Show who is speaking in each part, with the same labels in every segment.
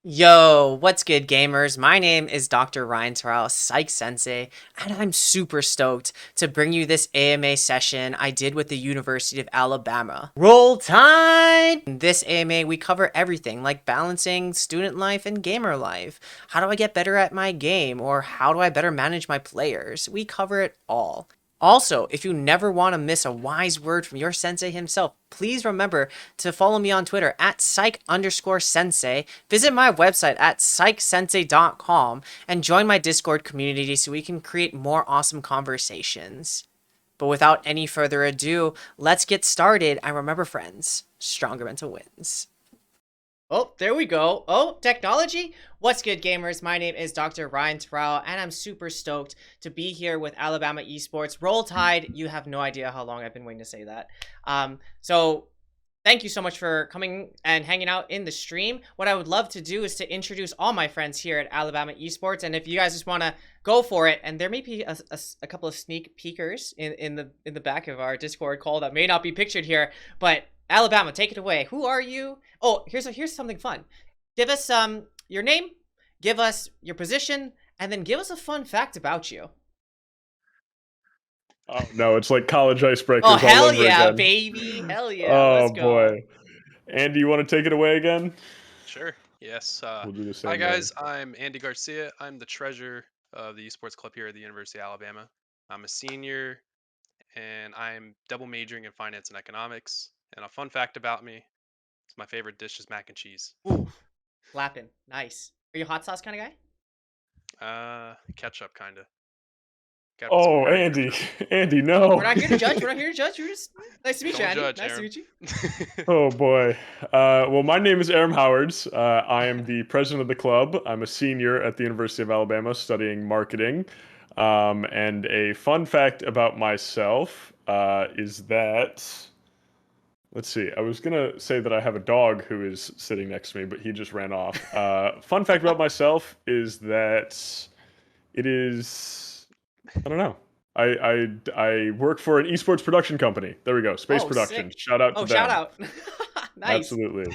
Speaker 1: Yo, what's good, gamers? My name is Dr. Ryan Terao PsychSensei, and I'm super stoked to bring you this AMA session I did with the University of Alabama. Roll Tide! In this AMA, we cover everything like balancing student life and gamer life. How do I get better at my game, or how do I better manage my players? We cover it all. Also, if you never want to miss a wise word from your sensei himself, please remember to follow me on Twitter at psych_sensei, visit my website at psychsensei.com, and join my Discord community so we can create more awesome conversations. But without any further ado, let's get started. And remember, friends, stronger mental wins. Oh, there we go. Oh, technology? What's good, gamers? My name is Dr. Ryan Terrell, and I'm super stoked to be here with Alabama Esports. Roll Tide. You have no idea how long I've been waiting to say that. So thank you so much for coming and hanging out in the stream. What I would love to do is to introduce all my friends here at Alabama Esports, and if you guys just want to go for it, and there may be a couple of sneak peekers in the back of our Discord call that may not be pictured here, but Alabama, take it away. Who are you? Oh, here's something fun. Give us your name, give us your position, and then give us a fun fact about you.
Speaker 2: Oh no, it's like college icebreakers
Speaker 1: Oh,
Speaker 2: all
Speaker 1: hell
Speaker 2: over
Speaker 1: yeah,
Speaker 2: again.
Speaker 1: baby. Hell yeah.
Speaker 2: Oh
Speaker 1: Let's go.
Speaker 2: boy. Andy, you want to take it away again?
Speaker 3: Sure. Yes.
Speaker 2: We'll do the
Speaker 3: Hi
Speaker 2: same way.
Speaker 3: guys. I'm Andy Garcia. I'm the treasurer of the esports club here at the University of Alabama. I'm a senior, and I'm double majoring in finance and economics. And a fun fact about me: is my favorite dish is mac and cheese.
Speaker 1: Ooh, slapping. Nice. Are you a hot sauce kind of guy?
Speaker 3: Ketchup kinda. Got to put some
Speaker 2: Oh,
Speaker 3: curry
Speaker 2: Andy.
Speaker 3: ketchup.
Speaker 2: Andy,
Speaker 1: We're
Speaker 2: no.
Speaker 1: not here to judge. We're not here to judge. We're just nice to meet you,
Speaker 3: Don't
Speaker 1: Andy.
Speaker 3: judge,
Speaker 1: Nice to
Speaker 3: Aram.
Speaker 1: meet you.
Speaker 2: Oh boy. Well, my name is Aram Howards. I am the president of the club. I'm a senior at the University of Alabama studying marketing. And a fun fact about myself is that, let's see, I was gonna say that I have a dog who is sitting next to me, but he just ran off. Fun fact about myself is that it is, I don't know. I work for an esports production company. There we go. Space
Speaker 1: Oh,
Speaker 2: Production.
Speaker 1: sick.
Speaker 2: Shout out to
Speaker 1: Oh, shout
Speaker 2: them.
Speaker 1: out. Nice.
Speaker 2: Absolutely.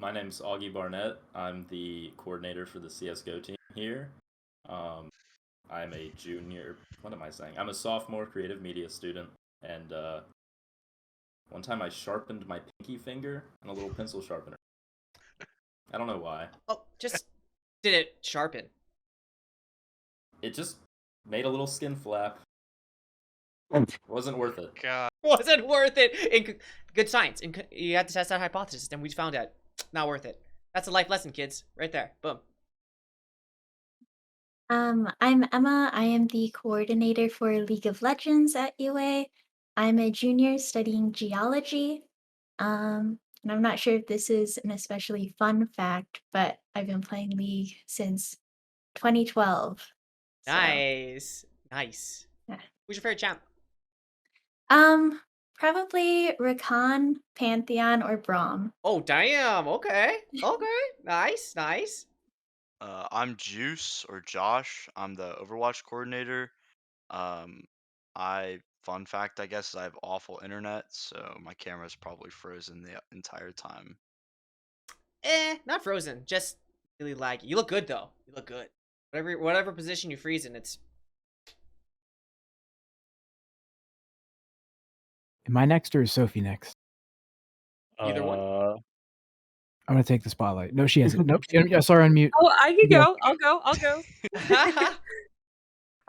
Speaker 4: My name's Augie Barnett. I'm the coordinator for the CSGO team here. Um, I'm a junior. What am I saying? I'm a sophomore creative media student, and one time I sharpened my pinky finger on a little pencil sharpener. I don't know why.
Speaker 1: Oh, just did it sharpen.
Speaker 4: It just made a little skin flap. It wasn't worth it.
Speaker 3: God.
Speaker 1: Wasn't worth it. Good science. You had to test that hypothesis, and we found out not worth it. That's a life lesson, kids. Right there. Boom.
Speaker 5: I'm Emma. I am the coordinator for League of Legends at UA. I'm a junior studying geology. And I'm not sure if this is an especially fun fact, but I've been playing League since 2012. So,
Speaker 1: Nice. Nice.
Speaker 5: yeah.
Speaker 1: Who's your favorite champ?
Speaker 5: Um, Probably Rakan, Pantheon, or Braum.
Speaker 1: Oh, damn. Okay. Okay. Nice. Nice.
Speaker 6: I'm Juice or Josh. I'm the Overwatch coordinator. Um, fun fact, I guess, is I have awful internet, so my camera's probably frozen the entire time.
Speaker 1: Not frozen. Just really laggy. You look good though. You look good. Whatever position you freeze in, it's.
Speaker 7: Am I next or is Sophie next?
Speaker 1: Either one.
Speaker 7: I'm gonna take the spotlight. No, she hasn't. Nope. I saw her on mute.
Speaker 8: Oh, I can
Speaker 7: You go.
Speaker 8: go. I'll go.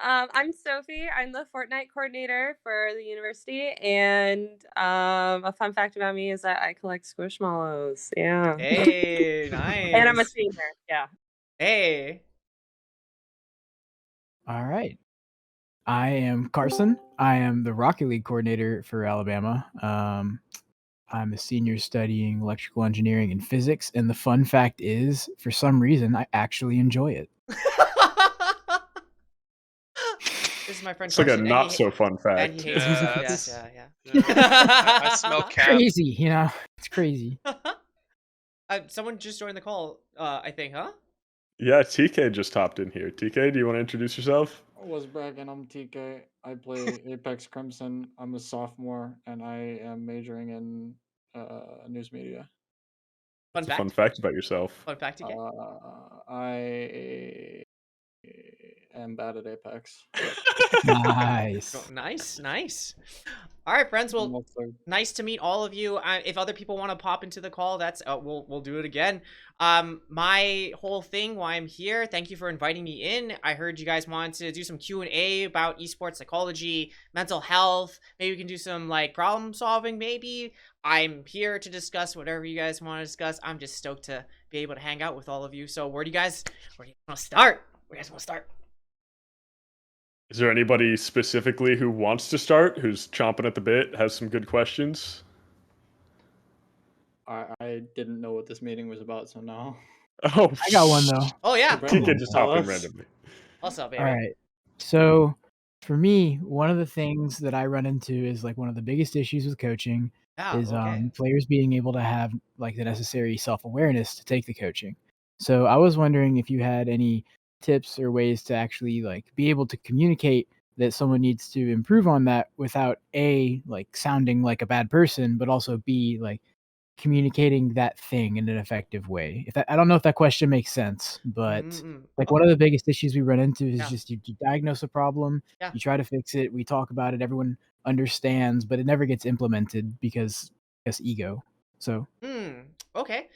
Speaker 8: I'm Sophie. I'm the Fortnite coordinator for the university, and a fun fact about me is that I collect squishmallows. Yeah.
Speaker 1: Hey, nice.
Speaker 8: And I'm a senior. Yeah.
Speaker 1: Hey.
Speaker 7: All right. I am Carson. I am the Rocket League coordinator for Alabama. I'm a senior studying electrical engineering and physics, and the fun fact is, for some reason, I actually enjoy it.
Speaker 1: This is my friend
Speaker 2: It's like a
Speaker 1: Carson.
Speaker 2: not so fun
Speaker 1: And
Speaker 2: fact.
Speaker 1: he hates
Speaker 3: Yeah,
Speaker 1: it.
Speaker 3: yeah. I smell cap.
Speaker 7: Crazy, you know? It's crazy.
Speaker 1: Someone just joined the call, I think, huh?
Speaker 2: Yeah, TK just hopped in here. TK, do you want to introduce yourself?
Speaker 9: What's bragging? I'm TK. I play Apex Crimson. I'm a sophomore, and I am majoring in news media.
Speaker 1: Fun
Speaker 2: It's a fun
Speaker 1: fact.
Speaker 2: fact about yourself.
Speaker 1: Fun fact, TK.
Speaker 9: I am bad at Apex.
Speaker 7: Nice.
Speaker 1: Nice. All right, friends. Well,
Speaker 9: That's like-
Speaker 1: nice to meet all of you. If other people want to pop into the call, that's we'll do it again. My whole thing, why I'm here. Thank you for inviting me in. I heard you guys wanted to do some Q&A about esports psychology, mental health. Maybe we can do some like problem solving. Maybe I'm here to discuss whatever you guys want to discuss. I'm just stoked to be able to hang out with all of you. So where do you guys want to start? Where do you guys want to start?
Speaker 2: Is there anybody specifically who wants to start, who's chomping at the bit, has some good questions?
Speaker 9: I didn't know what this meeting was about, so no.
Speaker 2: Oh,
Speaker 7: I got one though.
Speaker 1: Oh yeah.
Speaker 2: TK just
Speaker 9: Tell
Speaker 2: hopped in
Speaker 9: us.
Speaker 2: randomly.
Speaker 1: What's up, baby?
Speaker 7: All right. So for me, one of the things that I run into is like one of the biggest issues with coaching
Speaker 1: Yeah,
Speaker 7: is
Speaker 1: okay.
Speaker 7: players being able to have like the necessary self-awareness to take the coaching. So I was wondering if you had any tips or ways to actually like be able to communicate that someone needs to improve on that without A, like sounding like a bad person, but also B, like communicating that thing in an effective way. If that, I don't know if that question makes sense, but like one of the biggest issues we run into is
Speaker 1: Yeah.
Speaker 7: just you diagnose a problem,
Speaker 1: Yeah.
Speaker 7: you try to fix it, we talk about it, everyone understands, but it never gets implemented because I guess ego. So
Speaker 1: Okay.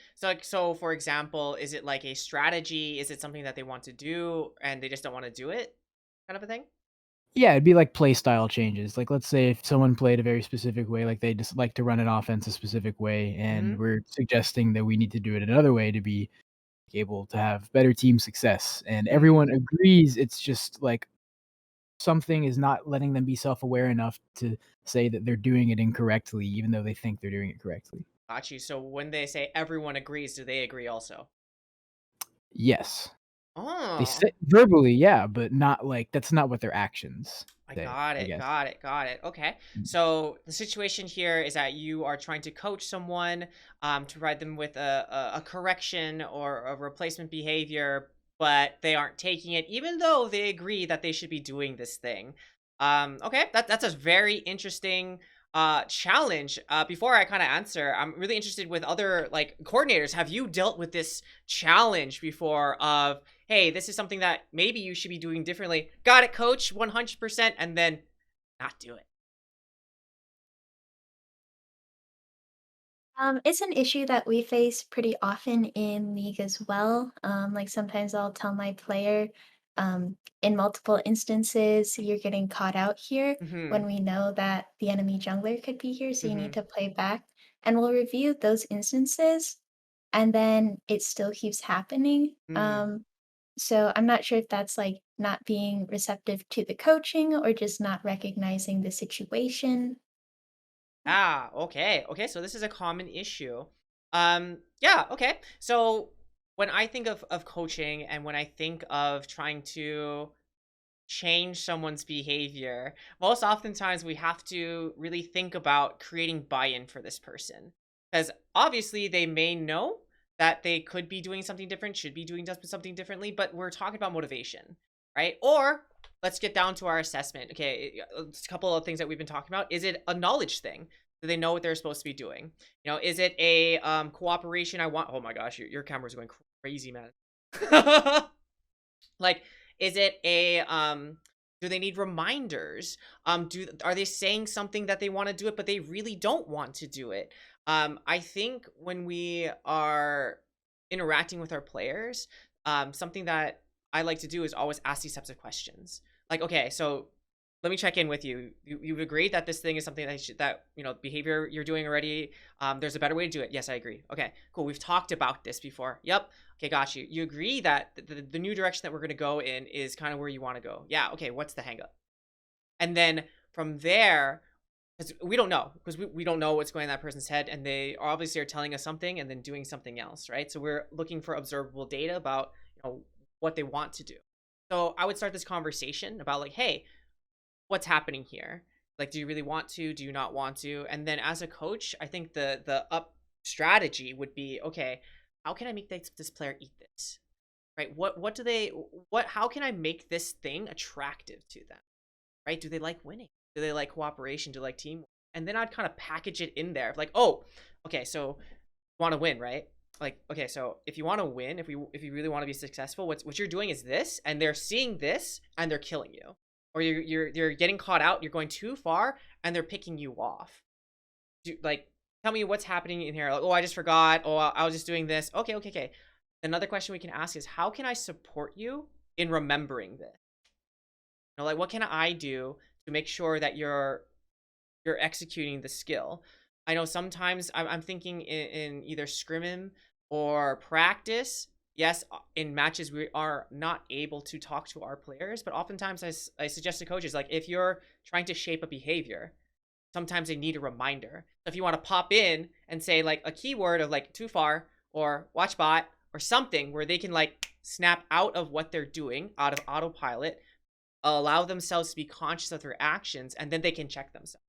Speaker 1: So for example, is it like a strategy? Is it something that they want to do and they just don't want to do it? Kind of a thing?
Speaker 7: yeah, it'd be like play style changes. Like let's say if someone played a very specific way, like they just like to run an offense a specific way, and we're suggesting that we need to do it another way to be able to have better team success. And everyone agrees it's just like something is not letting them be self-aware enough to say that they're doing it incorrectly, even though they think they're doing it correctly.
Speaker 1: Got you. So when they say everyone agrees, do they agree also?
Speaker 7: Yes. They
Speaker 1: Oh,
Speaker 7: say verbally, yeah, but not like that's not what their actions
Speaker 1: I
Speaker 7: say,
Speaker 1: got
Speaker 7: I
Speaker 1: it.
Speaker 7: guess.
Speaker 1: Got it. Okay.
Speaker 7: Mm.
Speaker 1: So the situation here is that you are trying to coach someone to provide them with a correction or a replacement behavior, but they aren't taking it, even though they agree that they should be doing this thing. Okay, that's a very interesting challenge. Before I kind of answer, I'm really interested with other like coordinators. Have you dealt with this challenge before of, hey, this is something that maybe you should be doing differently? Got it, coach, 100%, and then not do it.
Speaker 5: It's an issue that we face pretty often in League as well. Like sometimes I'll tell my player, in multiple instances, you're getting caught out here when we know that the enemy jungler could be here, so you need to play back. And we'll review those instances, and then it still keeps happening. So I'm not sure if that's like not being receptive to the coaching or just not recognizing the situation.
Speaker 1: Ah, okay. Okay, so this is a common issue. Yeah, okay. So when I think of coaching and when I think of trying to change someone's behavior, most oftentimes we have to really think about creating buy-in for this person. Because obviously they may know that they could be doing something different, should be doing something differently, but we're talking about motivation, right? Or let's get down to our assessment. Okay, a couple of things that we've been talking about. Is it a knowledge thing? Do they know what they're supposed to be doing? You know, is it a cooperation? Oh my gosh, your camera's going crazy, man. Like, is it a do they need reminders? Are they saying something that they want to do it but they really don't want to do it? I think when we are interacting with our players, something that I like to do is always ask these types of questions. Like, okay, so let me check in with you. You've agreed that this thing is something that you know, behavior you're doing already. There's a better way to do it. Yes, I agree. Okay, cool. We've talked about this before. Yep. Okay, got you. You agree that the new direction that we're going to go in is kind of where you want to go. Yeah, okay, what's the hang up? And then from there, because we don't know, because we don't know what's going in that person's head, and they obviously are telling us something and then doing something else, right? So we're looking for observable data about, you know, what they want to do. So I would start this conversation about like, hey, what's happening here? Like, do you really want to? Do you not want to? And then as a coach, I think the up strategy would be, okay, how can I make this player eat this? Right? How can I make this thing attractive to them? Right? Do they like winning? Do they like cooperation? Do they like teamwork? And then I'd kind of package it in there. Like, oh, okay, so want to win, right? like, okay, so if you want to win, if you really want to be successful, what you're doing is this, and they're seeing this and they're killing you, or you're getting caught out, you're going too far, and they're picking you off. Like, tell me what's happening in here. Like, oh, I just forgot. Oh, I was just doing this. Okay. Another question we can ask is, how can I support you in remembering this? You know, like, what can I do to make sure that you're executing the skill? I know sometimes I'm thinking in either scrimming or practice. Yes, in matches we are not able to talk to our players, but oftentimes I suggest to coaches, like, if you're trying to shape a behavior, sometimes they need a reminder. So if you want to pop in and say like a keyword of like too far or watch bot or something where they can like snap out of what they're doing, out of autopilot, allow themselves to be conscious of their actions, and then they can check themselves.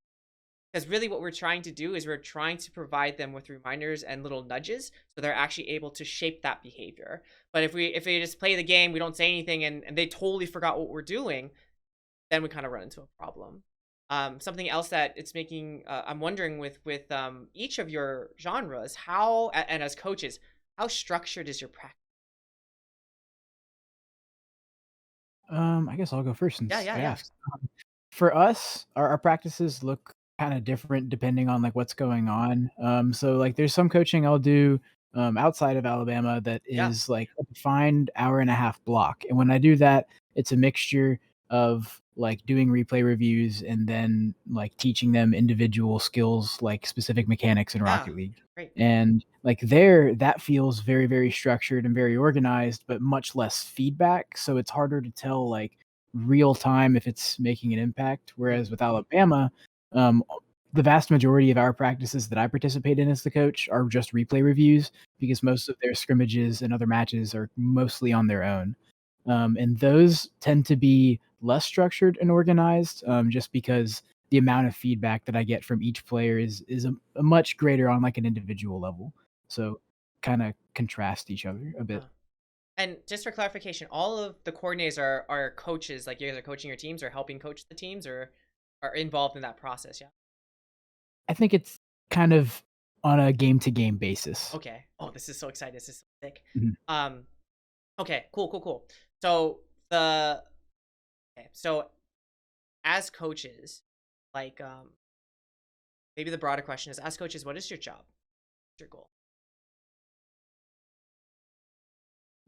Speaker 1: Because really what we're trying to do is we're trying to provide them with reminders and little nudges so they're actually able to shape that behavior. But if we just play the game, we don't say anything, and they totally forgot what we're doing, then we kind of run into a problem. Something else that it's making, I'm wondering with each of your genres, how, and as coaches, how structured is your practice?
Speaker 7: I guess I'll go first since I
Speaker 1: Yeah.
Speaker 7: asked. For us, our practices look kind of different depending on like what's going on. So like there's some coaching I'll do outside of Alabama that
Speaker 1: Yeah.
Speaker 7: is like a defined hour and a half block. And when I do that, it's a mixture of like doing replay reviews and then like teaching them individual skills like specific mechanics in
Speaker 1: Yeah.
Speaker 7: Rocket League.
Speaker 1: Great.
Speaker 7: And like there, that feels very, very structured and very organized, but much less feedback. So it's harder to tell like real time if it's making an impact. Whereas with Alabama, um, the vast majority of our practices that I participate in as the coach are just replay reviews because most of their scrimmages and other matches are mostly on their own. And those tend to be less structured and organized just because the amount of feedback that I get from each player is a much greater on like an individual level. So kind of contrast each other a bit.
Speaker 1: And just for clarification, all of the coordinators are coaches, like you guys are coaching your teams or helping coach the teams, or are involved in that process, yeah?
Speaker 7: I think it's kind of on a game to game basis.
Speaker 1: Okay. Oh, this is so exciting. This is so sick.
Speaker 7: Mhm.
Speaker 1: Okay, cool. So so as coaches, like maybe the broader question is, as coaches, what is your job? What's your goal?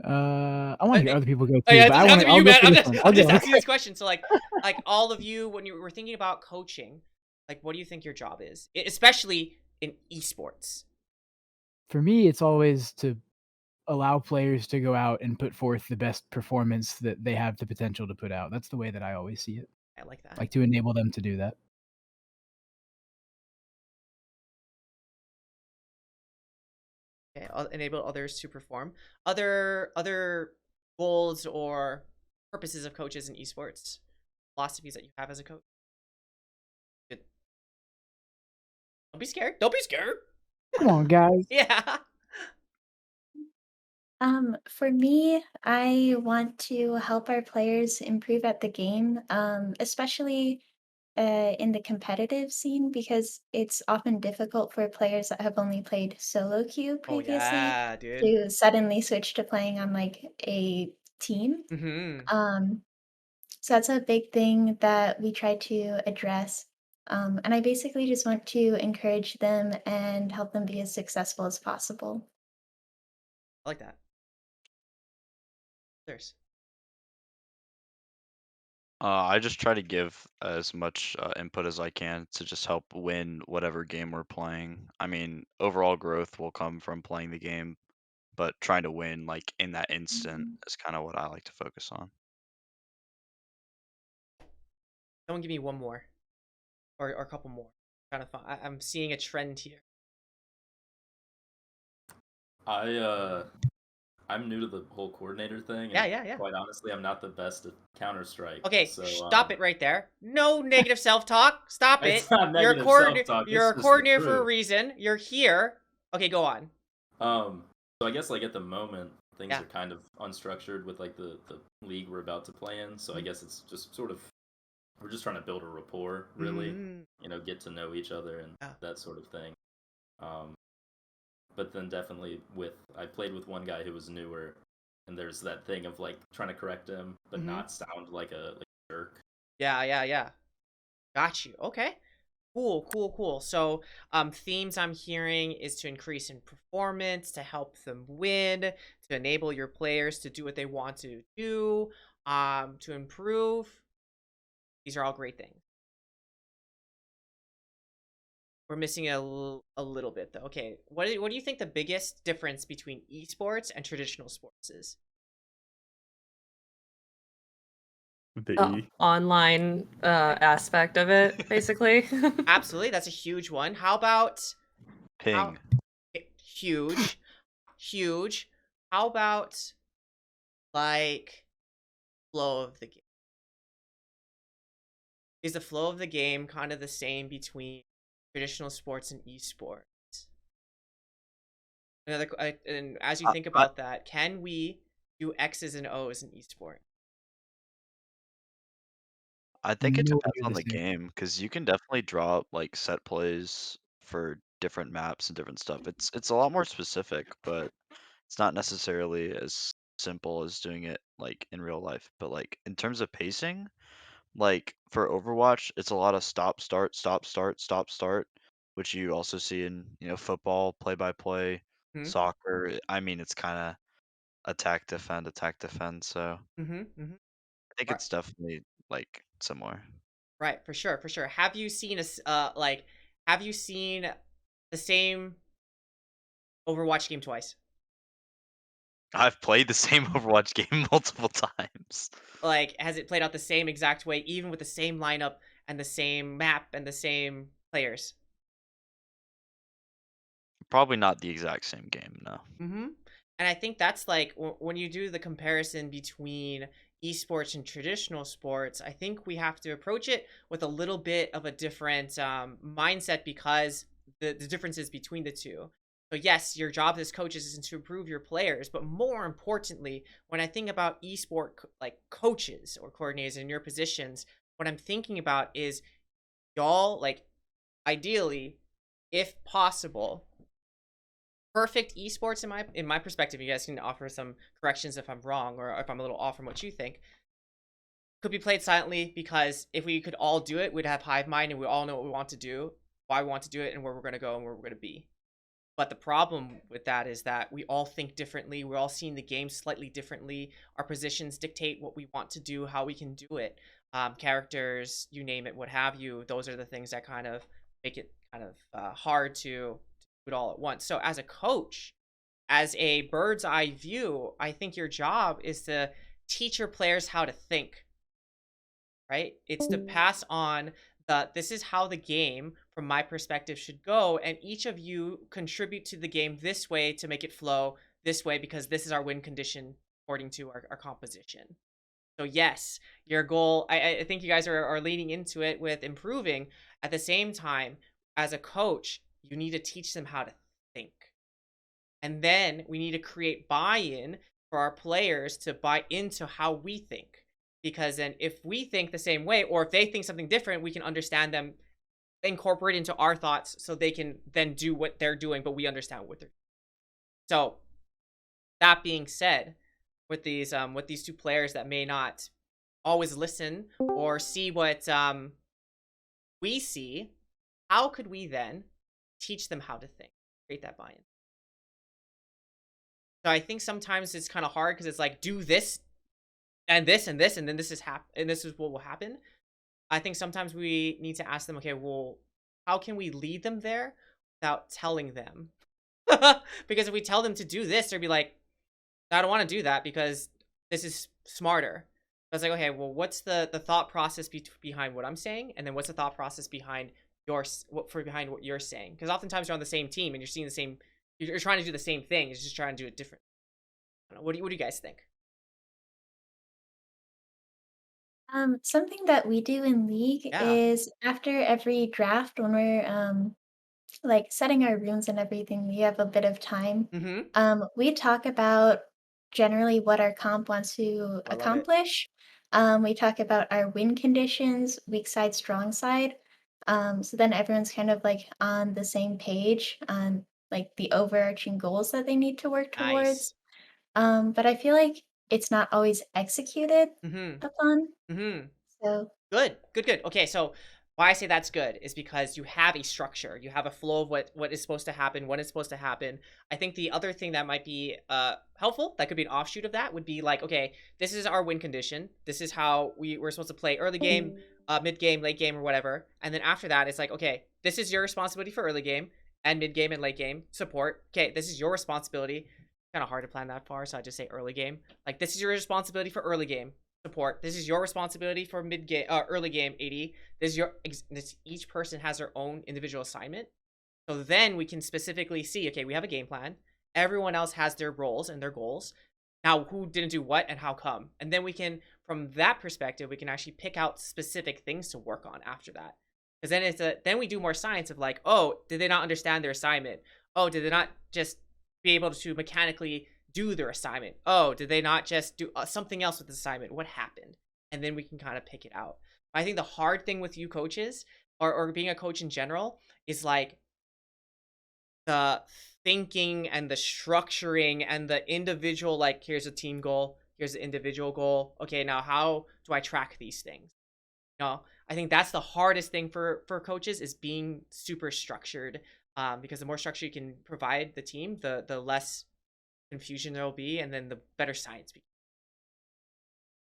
Speaker 7: I want to hear other people go
Speaker 1: Oh,
Speaker 7: too,
Speaker 1: yeah, it
Speaker 7: but
Speaker 1: doesn't have to be
Speaker 7: I'll
Speaker 1: you,
Speaker 7: go
Speaker 1: man.
Speaker 7: for
Speaker 1: I'm
Speaker 7: this
Speaker 1: just,
Speaker 7: one.
Speaker 1: I'm
Speaker 7: I'll
Speaker 1: just
Speaker 7: go.
Speaker 1: asking this question. So like all of you, when you were thinking about coaching, like what do you think your job is, especially in esports?
Speaker 7: For me, it's always to allow players to go out and put forth the best performance that they have the potential to put out. That's the way that I always see it.
Speaker 1: I like that.
Speaker 7: Like to enable them to do that.
Speaker 1: Okay, enable others to perform. Other goals or purposes of coaches in esports, philosophies that you have as a coach. Good. Don't be scared. Don't be scared.
Speaker 7: Come on, guys.
Speaker 1: Yeah.
Speaker 5: For me, I want to help our players improve at the game, especially in the competitive scene, because it's often difficult for players that have only played solo queue
Speaker 1: Oh
Speaker 5: previously
Speaker 1: yeah, dude.
Speaker 5: to suddenly switch to playing on like a team.
Speaker 1: Mm-hmm.
Speaker 5: Um, so that's a big thing that we try to address. And I basically just want to encourage them and help them be as successful as possible.
Speaker 1: I like that. There's.
Speaker 6: I just try to give as much input as I can to just help win whatever game we're playing. I mean, overall growth will come from playing the game, but trying to win like in that instant is kind of what I like to focus on.
Speaker 1: Someone give me one more, or a couple more. I'm trying to find. I'm seeing a trend here.
Speaker 4: I'm new to the whole coordinator thing.
Speaker 1: Yeah,
Speaker 4: And
Speaker 1: yeah.
Speaker 4: Quite honestly, I'm not the best at Counter-Strike.
Speaker 1: Okay,
Speaker 4: So
Speaker 1: stop it right there. No negative self-talk. Stop it.
Speaker 4: It's not
Speaker 1: You're a
Speaker 4: negative self-talk.
Speaker 1: You're
Speaker 4: It's
Speaker 1: a
Speaker 4: just the
Speaker 1: coordinator for a
Speaker 4: truth.
Speaker 1: reason. You're here. Okay, go on.
Speaker 4: So I guess like at the moment things
Speaker 1: Yeah.
Speaker 4: are kind of unstructured with like the league we're about to play in. So I guess it's just sort of we're just trying to build a rapport, really.
Speaker 1: Mm.
Speaker 4: Get to know each other and
Speaker 1: Yeah.
Speaker 4: that sort of thing. but then definitely I played with one guy who was newer, and there's that thing of like trying to correct him, but
Speaker 1: Mm-hmm.
Speaker 4: not sound like a jerk.
Speaker 1: Yeah. Got you. Okay. Cool. So, themes I'm hearing is to increase in performance, to help them win, to enable your players to do what they want to do, to improve. These are all great things. We're missing a little bit though. Okay, what do you think the biggest difference between esports and traditional sports is?
Speaker 2: The E.
Speaker 8: Online aspect of it, basically.
Speaker 1: Absolutely, that's a huge one. How about how
Speaker 6: Ping.
Speaker 1: huge, huge? How about like flow of the game? Is the flow of the game kind of the same between traditional sports and esports? And as you
Speaker 6: I,
Speaker 1: think
Speaker 6: I
Speaker 1: about that, can we do X's and O's in esport?
Speaker 6: I think it
Speaker 7: Nowhere
Speaker 6: depends
Speaker 7: near
Speaker 6: on
Speaker 7: the
Speaker 6: the
Speaker 7: same.
Speaker 6: game because you can definitely draw up like set plays for different maps and different stuff. It's a lot more specific, but it's not necessarily as simple as doing it like in real life. But like in terms of pacing, like for Overwatch, it's a lot of stop, start, stop, start, stop, start, which you also see in, football, play by play,
Speaker 1: Hmm.
Speaker 6: soccer. I mean, it's kind of attack, defend, attack, defend. So
Speaker 1: Mm-hmm.
Speaker 6: I think
Speaker 1: Right.
Speaker 6: it's definitely like similar.
Speaker 1: Right, for sure. Have you seen have you seen the same Overwatch game twice?
Speaker 6: I've played the same Overwatch game multiple times.
Speaker 1: Like, has it played out the same exact way, even with the same lineup and the same map and the same players?
Speaker 6: Probably not the exact same game, no.
Speaker 1: Mm-hmm. And I think that's like when you do the comparison between esports and traditional sports, I think we have to approach it with a little bit of a different mindset because the differences between the two. So yes, your job as coaches is to improve your players, but more importantly, when I think about like coaches or coordinators in your positions, what I'm thinking about is y'all like ideally, if possible, perfect esports in my perspective. You guys can offer some corrections if I'm wrong or if I'm a little off from what you think. Could be played silently because if we could all do it, we'd have hive mind and we all know what we want to do, why we want to do it, and where we're going to go and where we're going to be. But the problem with that is that we all think differently. We're all seeing the game slightly differently. Our positions dictate what we want to do, how we can do it. Characters, you name it, what have you. Those are the things that kind of make it kind of hard to do it all at once. So as a coach, as a bird's eye view, I think your job is to teach your players how to think, right? It's to pass on this is how the game from my perspective should go, and each of you contribute to the game this way to make it flow this way because this is our win condition according to our composition. So yes, your goal, I think you guys are leading into it with improving. At the same time, as a coach, you need to teach them how to think. And then we need to create buy-in for our players to buy into how we think. Because then if we think the same way, or if they think something different, we can understand them, incorporate into our thoughts so they can then do what they're doing, but we understand what they're doing. So that being said, with these two players that may not always listen or see what we see, how could we then teach them how to think, create that buy-in? So I think sometimes it's kind of hard because it's like do this and this and this and then this is what will happen. I think sometimes we need to ask them, okay, well, how can we lead them there without telling them? Because if we tell them to do this, they'll be like, I don't want to do that because this is smarter. I was like, okay, well, what's the thought process behind what I'm saying, and then what's the thought process behind behind what you're saying? Because oftentimes you're on the same team and you're seeing the same, you're trying to do the same thing. It's just trying to do it different. What do you guys think?
Speaker 5: Something that we do in League
Speaker 1: Yeah.
Speaker 5: is after every draft, when we're like setting our rooms and everything, we have a bit of time.
Speaker 1: Mm-hmm.
Speaker 5: We talk about generally what our comp wants to
Speaker 1: I love it.
Speaker 5: accomplish. We talk about our win conditions, weak side, strong side. So then everyone's kind of like on the same page. like the overarching goals that they need to work
Speaker 1: Nice.
Speaker 5: towards. But I feel like it's not always executed
Speaker 1: Mm-hmm.
Speaker 5: upon.
Speaker 1: Mm-hmm.
Speaker 5: So
Speaker 1: Good, good, good. Okay, so why I say that's good is because you have a structure, you have a flow of what is supposed to happen, when it's supposed to happen. I think the other thing that might be helpful, that could be an offshoot of that, would be like, okay, this is our win condition. This is how we're supposed to play early game, mid game, late game, or whatever. And then after that, it's like, okay, this is your responsibility for early game and mid game and late game support. Okay, this is your responsibility. Kind of hard to plan that far, so I just say early game. Like, this is your responsibility for early game support. This is your responsibility for mid game, early game AD. Each person has their own individual assignment. So then we can specifically see, okay, we have a game plan. Everyone else has their roles and their goals. Now, who didn't do what and how come? And then we can, from that perspective, we can actually pick out specific things to work on after that. Because then we do more science of like, oh, did they not understand their assignment? Oh, did they not just be able to mechanically do their assignment? Oh, did they not just do something else with the assignment? What happened? And then we can kind of pick it out. I think the hard thing with you coaches or being a coach in general is like the thinking and the structuring and the individual, like, here's a team goal, here's an individual goal. Okay, now how do I track these things? I think that's the hardest thing for coaches, is being super structured, because the more structure you can provide the team, the less confusion there will be, and then the better science becomes.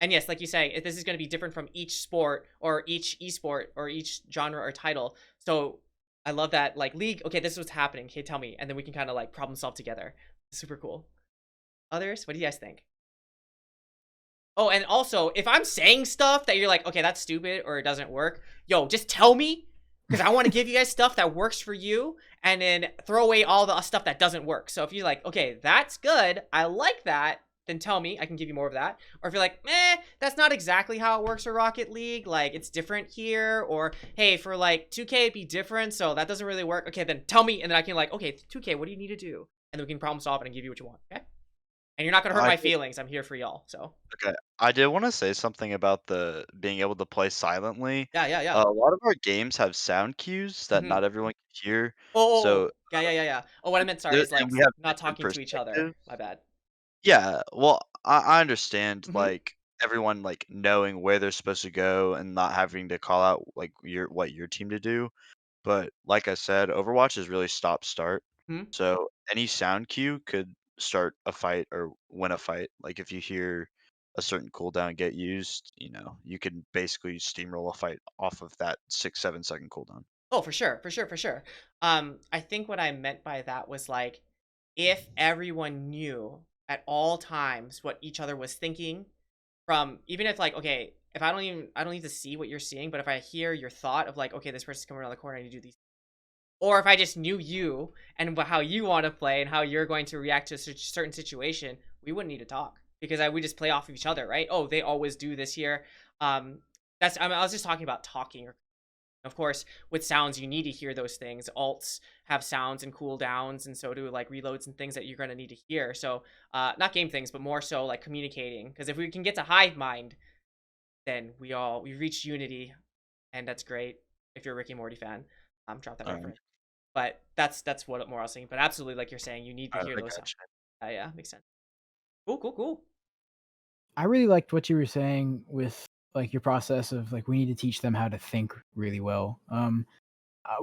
Speaker 1: And yes, like you say, this is going to be different from each sport or each esport or each genre or title. So I love that, like, League, okay, this is what's happening. Okay, tell me. And then we can kind of like problem solve together. Super cool. Others, what do you guys think? Oh, and also, if I'm saying stuff that you're like, okay, that's stupid or it doesn't work, yo, just tell me, because I want to give you guys stuff that works for you, and then throw away all the stuff that doesn't work. So if you're like, okay, that's good, I like that, then tell me, I can give you more of that. Or if you're like, that's not exactly how it works for Rocket League, like, it's different here, or hey, for like 2K it'd be different, so that doesn't really work. Okay, then tell me, and then I can like, okay, 2K, what do you need to do? And then we can problem solve it and give you what you want, okay? And you're not gonna hurt my feelings. I'm here for y'all, so.
Speaker 6: Okay, I did want to say something about the being able to play silently.
Speaker 1: Yeah.
Speaker 6: A lot of our games have sound cues that
Speaker 1: Mm-hmm.
Speaker 6: not everyone can hear.
Speaker 1: Oh,
Speaker 6: So
Speaker 1: yeah. Oh, what I meant, sorry, is like
Speaker 6: and we have
Speaker 1: not
Speaker 6: different
Speaker 1: talking to each other.
Speaker 6: perspectives.
Speaker 1: My bad.
Speaker 6: Yeah, well, I understand,
Speaker 1: Mm-hmm.
Speaker 6: like, everyone, like, knowing where they're supposed to go and not having to call out, like, what your team to do, but like I said, Overwatch is really stop-start,
Speaker 1: Hmm.
Speaker 6: so any sound cue could start a fight or win a fight. Like, if you hear a certain cooldown get used, you can basically steamroll a fight off of that 6, 7-second cooldown.
Speaker 1: Oh, for sure. I think what I meant by that was like, if everyone knew at all times what each other was thinking, from even if like, okay, if I don't need to see what you're seeing, but if I hear your thought of like, okay, this person's coming around the corner, I need to do these. Or if I just knew you and how you want to play and how you're going to react to a certain situation, we wouldn't need to talk, because we just play off of each other, right? Oh, they always do this here. I was just talking about talking. Of course, with sounds, you need to hear those things. Alts have sounds and cooldowns, and so do like reloads and things that you're going to need to hear. So, not game things, but more so like communicating. Because if we can get to hive mind, then we reach unity, and that's great. If you're a Rick and Morty fan, drop that
Speaker 6: Um,
Speaker 1: reference. But that's what more I was saying. But absolutely, like you're saying, you need to
Speaker 6: I
Speaker 1: hear those sounds.
Speaker 6: gotcha.
Speaker 1: Yeah, makes sense. Cool.
Speaker 7: I really liked what you were saying with like your process of like we need to teach them how to think really well.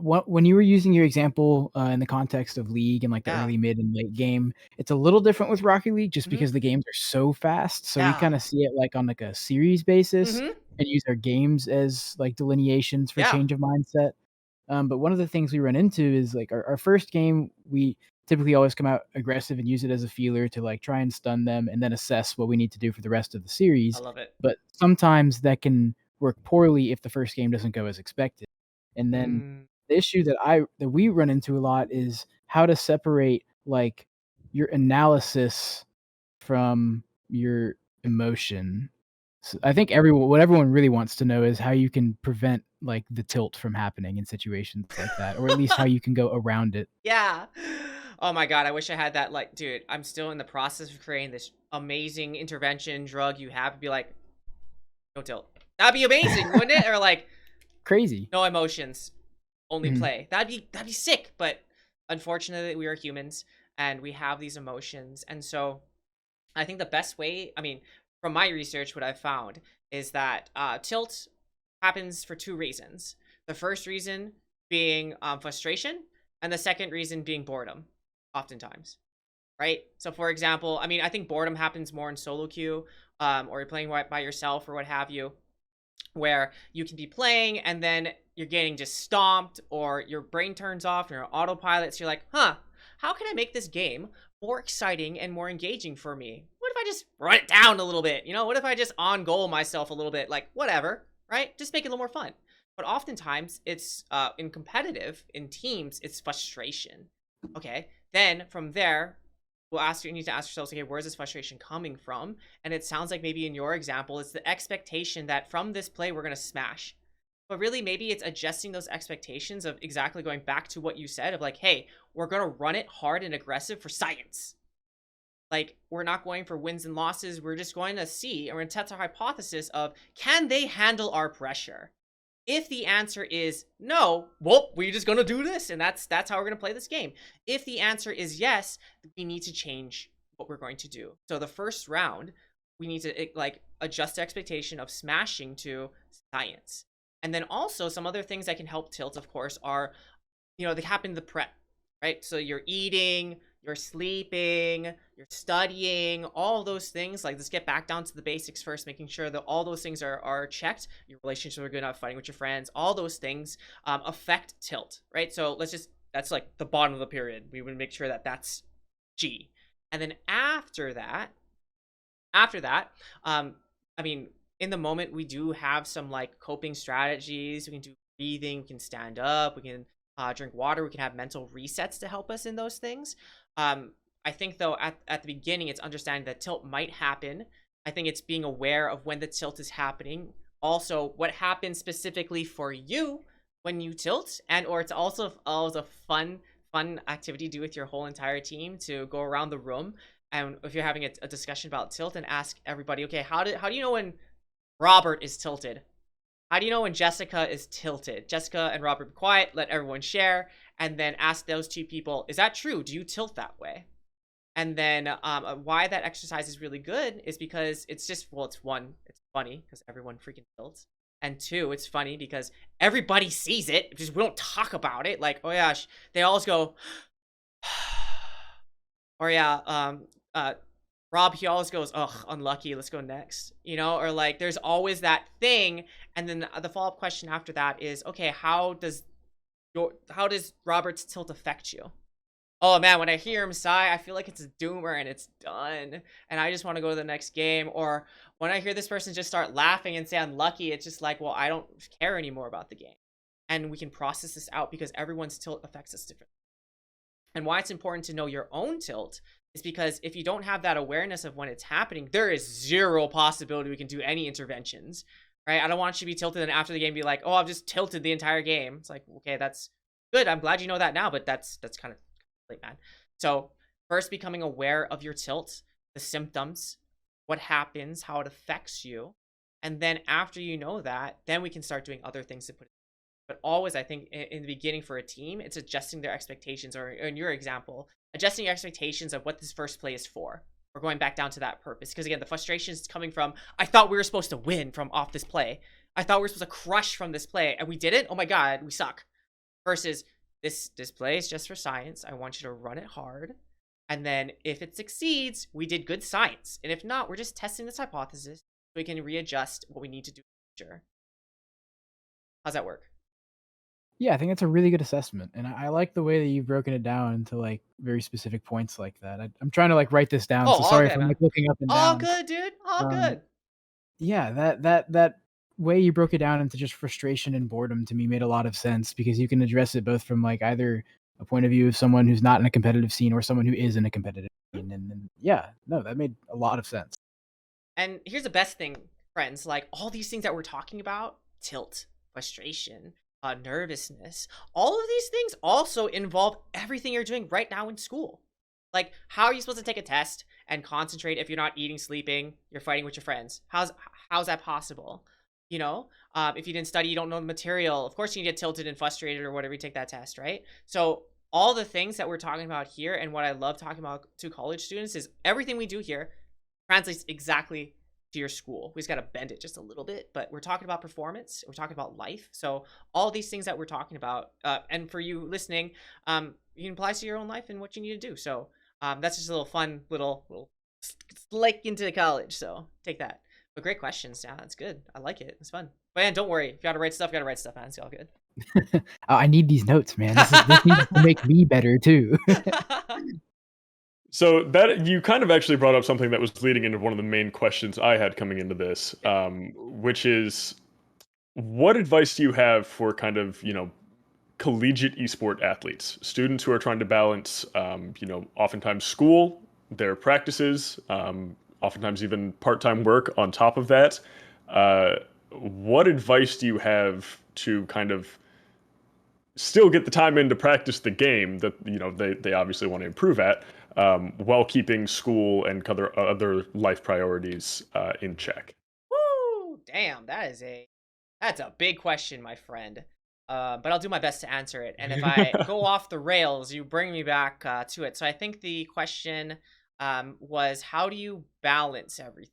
Speaker 7: When you were using your example in the context of League and like the
Speaker 1: Yeah.
Speaker 7: early, mid, and late game, it's a little different with Rocket League just
Speaker 1: Mhm.
Speaker 7: because the games are so fast. So we
Speaker 1: Yeah.
Speaker 7: kind of see it like on like a series basis
Speaker 1: Mhm.
Speaker 7: and use our games as like delineations for
Speaker 1: Yeah.
Speaker 7: change of mindset. But one of the things we run into is like our first game, we typically always come out aggressive and use it as a feeler to like try and stun them and then assess what we need to do for the rest of the
Speaker 1: I
Speaker 7: series.
Speaker 1: love it.
Speaker 7: But sometimes that can work poorly if the first game doesn't go as expected. And then
Speaker 1: Mm.
Speaker 7: the issue that we run into a lot is how to separate like your analysis from your emotion. I think what everyone really wants to know is how you can prevent like the tilt from happening in situations like that, or at least how you can go around it.
Speaker 1: Yeah. Oh my god, I wish I had that. Like, dude, I'm still in the process of creating this amazing intervention drug you have to be like, no tilt. That'd be amazing, wouldn't it? Or like,
Speaker 7: Crazy.
Speaker 1: no emotions, only
Speaker 7: Mhm.
Speaker 1: play. That'd be sick, but unfortunately, we are humans and we have these emotions. And so I think the best way, I mean, from my research, what I've found is that tilt happens for two reasons. The first reason being frustration, and the second reason being boredom, oftentimes. Right? So, for example, I mean, I think boredom happens more in solo queue, or you're playing by yourself or what have you, where you can be playing and then you're getting just stomped or your brain turns off and you're on autopilot. So you're like, huh, how can I make this game more exciting and more engaging for me? What if I just run it down a little bit? You know, what if I just on goal myself a little bit? Like, whatever, right? Just make it a little more fun. But oftentimes it's in competitive, in teams, it's frustration. Okay. Then from there, you need to ask yourselves, okay, where's this frustration coming from? And it sounds like maybe in your example, it's the expectation that from this play, we're going to smash. But really, maybe it's adjusting those expectations of exactly going back to what you said of like, hey, we're going to run it hard and aggressive for science. Like, we're not going for wins and losses. We're just going to see, and we're going to test our hypothesis of, can they handle our pressure? If the answer is no, well, we're just going to do this, and that's how we're going to play this game. If the answer is yes, we need to change what we're going to do. So the first round, we need to like adjust the expectation of smashing to science. And then also some other things that can help tilt, of course, are, you know, they happen in the prep, right? So you're eating, you're sleeping, you're studying, all those things. Like, let's get back down to the basics first, making sure that all those things are checked. Your relationships are good, not fighting with your friends. All those things affect tilt, right? So that's like the bottom of the pyramid. We would make sure that that's G. And then after that, I mean, in the moment, we do have some like coping strategies. We can do breathing, we can stand up, we can drink water, we can have mental resets to help us in those things. I think though at the beginning, it's understanding that tilt might happen. I think it's being aware of when the tilt is happening. Also, what happens specifically for you when you tilt, and or it's also always a fun activity to do with your whole entire team, to go around the room, and if you're having a discussion about tilt, and ask everybody, okay, how do you know when Robert is tilted? How do you know when Jessica is tilted? Jessica and Robert, be quiet, let everyone share, and then ask those two people, is that true? Do you tilt that way? And then why that exercise is really good is because it's just, well, it's one, it's funny because everyone freaking tilts. And two, it's funny because everybody sees it, because we don't talk about it. Like, oh yeah, they always go, or yeah, Rob, he always goes, ugh, unlucky, let's go next. You know, or like there's always that thing. And then the follow-up question after that is, okay, how does Robert's tilt affect you? Oh man, when I hear him sigh, I feel like it's a doomer and it's done. And I just want to go to the next game. Or when I hear this person just start laughing and say unlucky, it's just like, well, I don't care anymore about the game. And we can process this out because everyone's tilt affects us differently. And why it's important to know your own tilt is because if you don't have that awareness of when it's happening, there is zero possibility we can do any interventions, right? I don't want you to be tilted and after the game be like, oh, I've just tilted the entire game. It's like, okay, that's good. I'm glad you know that now, but that's kind of late, man. So first, becoming aware of your tilt, the symptoms, what happens, how it affects you. And then after you know that, then we can start doing other things to put it. But always, I think in the beginning for a team, it's adjusting their expectations, or in your example, adjusting your expectations of what this first play is for. We're going back down to that purpose. Because again, the frustration is coming from, I thought we were supposed to win from off this play. I thought we were supposed to crush from this play, and we didn't. Oh my God, we suck. Versus, this play is just for science. I want you to run it hard. And then if it succeeds, we did good science. And if not, we're just testing this hypothesis so we can readjust what we need to do in the future. How's that work?
Speaker 7: Yeah, I think that's a really good assessment, and I like the way that you've broken it down into like very specific points like that. I'm trying to like write this down,
Speaker 1: Oh,
Speaker 7: so sorry
Speaker 1: okay,
Speaker 7: if I'm
Speaker 1: man.
Speaker 7: like looking up and
Speaker 1: All
Speaker 7: down.
Speaker 1: good, dude. All
Speaker 7: Um,
Speaker 1: good.
Speaker 7: Yeah, that way you broke it down into just frustration and boredom to me made a lot of sense, because you can address it both from like either a point of view of someone who's not in a competitive scene or someone who is in a competitive scene, and yeah, no, that made a lot of sense.
Speaker 1: And here's the best thing, friends. Like, all these things that we're talking about, tilt, frustration, nervousness, all of these things also involve everything you're doing right now in school. Like, how are you supposed to take a test and concentrate if you're not eating, sleeping, you're fighting with your friends? How's that possible? You know, if you didn't study, you don't know the material. Of course, you get tilted and frustrated or whatever you take that test, right? So all the things that we're talking about here, and what I love talking about to college students, is everything we do here translates exactly to your school. We just got to bend it just a little bit, but we're talking about performance, we're talking about life. So all these things that we're talking about, and for you listening, you can apply to your own life and what you need to do. So that's just a little fun little slake into college. So take that. But great questions. Yeah, that's good. I like it. It's fun. But man, don't worry. If you got to write stuff, man. It's all good.
Speaker 7: I need these notes, man. This needs to make me better too.
Speaker 2: So that you kind of actually brought up something that was leading into one of the main questions I had coming into this, which is, what advice do you have for kind of, collegiate esport athletes, students who are trying to balance, oftentimes school, their practices, oftentimes even part-time work on top of that. What advice do you have to kind of still get the time in to practice the game that they obviously want to improve at, while keeping school and other life priorities in check?
Speaker 1: Woo! Damn, that's a big question, my friend. But I'll do my best to answer it. And if I go off the rails, you bring me back to it. So I think the question was, how do you balance everything?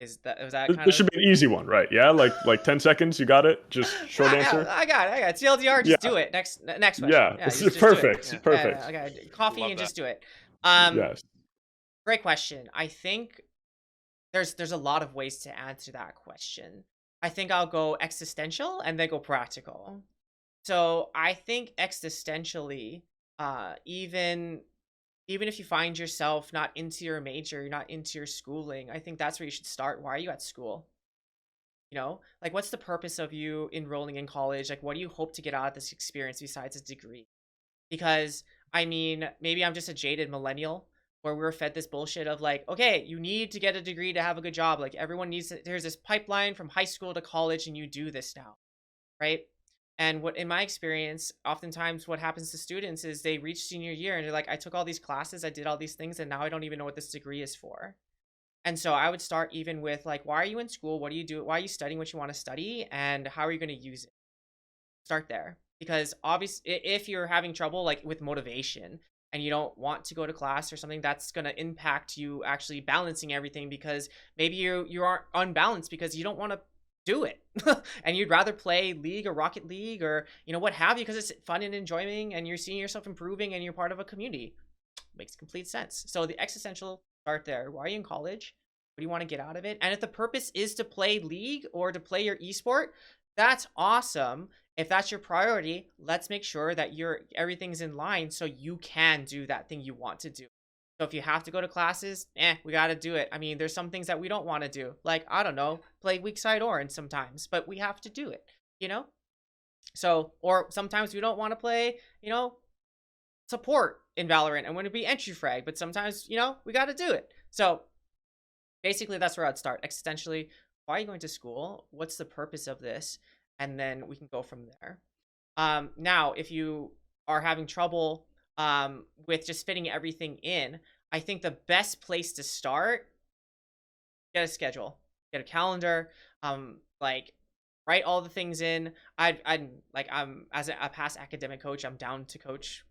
Speaker 1: Was that kind
Speaker 2: This
Speaker 1: of?
Speaker 2: should be an easy one, right? Yeah, like 10 seconds, you got it. Just short answer.
Speaker 1: I got it. TLDR, just do it. Next question.
Speaker 2: Yeah,
Speaker 1: Yeah,
Speaker 2: this
Speaker 1: just
Speaker 2: is
Speaker 1: do it.
Speaker 2: perfect.
Speaker 1: Yeah,
Speaker 2: Perfect.
Speaker 1: I got coffee
Speaker 3: Love
Speaker 1: and
Speaker 3: that.
Speaker 1: just do it.
Speaker 2: Yes.
Speaker 1: Great question. I think there's a lot of ways to answer that question. I think I'll go existential and then go practical. So I think existentially, even if you find yourself not into your major, you're not into your schooling, I think that's where you should start. Why are you at school? Like, what's the purpose of you enrolling in college? Like, what do you hope to get out of this experience besides a degree? Because, I mean, maybe I'm just a jaded millennial where we're fed this bullshit of like, okay, you need to get a degree to have a good job. Like, everyone needs there's this pipeline from high school to college, and you do this now, right? And what, in my experience, oftentimes what happens to students is they reach senior year and they're like, I took all these classes, I did all these things, and now I don't even know what this degree is for. And so I would start even with like, why are you in school? What do you do? Why are you studying what you want to study? And how are you going to use it? Start there. Because obviously, if you're having trouble like with motivation and you don't want to go to class or something, that's going to impact you actually balancing everything, because maybe you aren't unbalanced because you don't want to do it and you'd rather play League or Rocket League or what have you, because it's fun and enjoying and you're seeing yourself improving and you're part of a community. Makes complete sense. So the existential, start there. Why are you in college? What do you want to get out of it? And if the purpose is to play League or to play your esport, that's awesome. If that's your priority, let's make sure that everything's in line so you can do that thing you want to do. So if you have to go to classes, we got to do it. I mean, there's some things that we don't want to do. Like, I don't know, play weak side orange sometimes, but we have to do it, So, or sometimes we don't want to play, support in Valorant and want to be entry frag, but sometimes, we got to do it. So basically that's where I'd start. Existentially, why are you going to school? What's the purpose of this? And then we can go from there. Now, if you are having trouble with just fitting everything in, I think the best place to start, get a schedule, get a calendar, like write all the things in. I'm as a past academic coach, I'm down to coach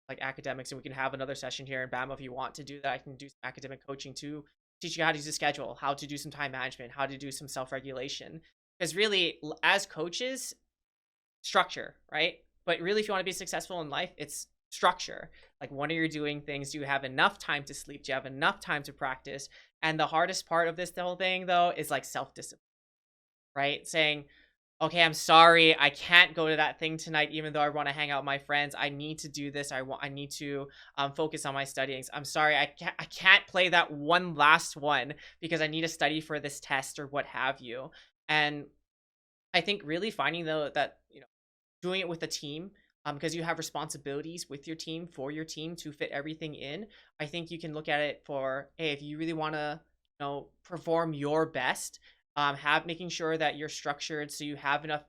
Speaker 1: like academics, and we can have another session here in Bama if you want to do that. I can do some academic coaching too, teach you how to use a schedule, how to do some time management, how to do some self-regulation. Because really, as coaches, structure, right? But really, if you want to be successful in life, it's structure. Like, when are you doing things? Do you have enough time to sleep? Do you have enough time to practice? And the hardest part of the whole thing, though, is like self-discipline, right? Saying, okay, I'm sorry, I can't go to that thing tonight, even though I want to hang out with my friends. I need to do this. I need to focus on my studying. I'm sorry, I can't play that one last one because I need to study for this test or what have you. And I think really finding that doing it with a team, because you have responsibilities with your team, for your team, to fit everything in. I think you can look at it for, hey, if you really want to perform your best, making sure that you're structured so you have enough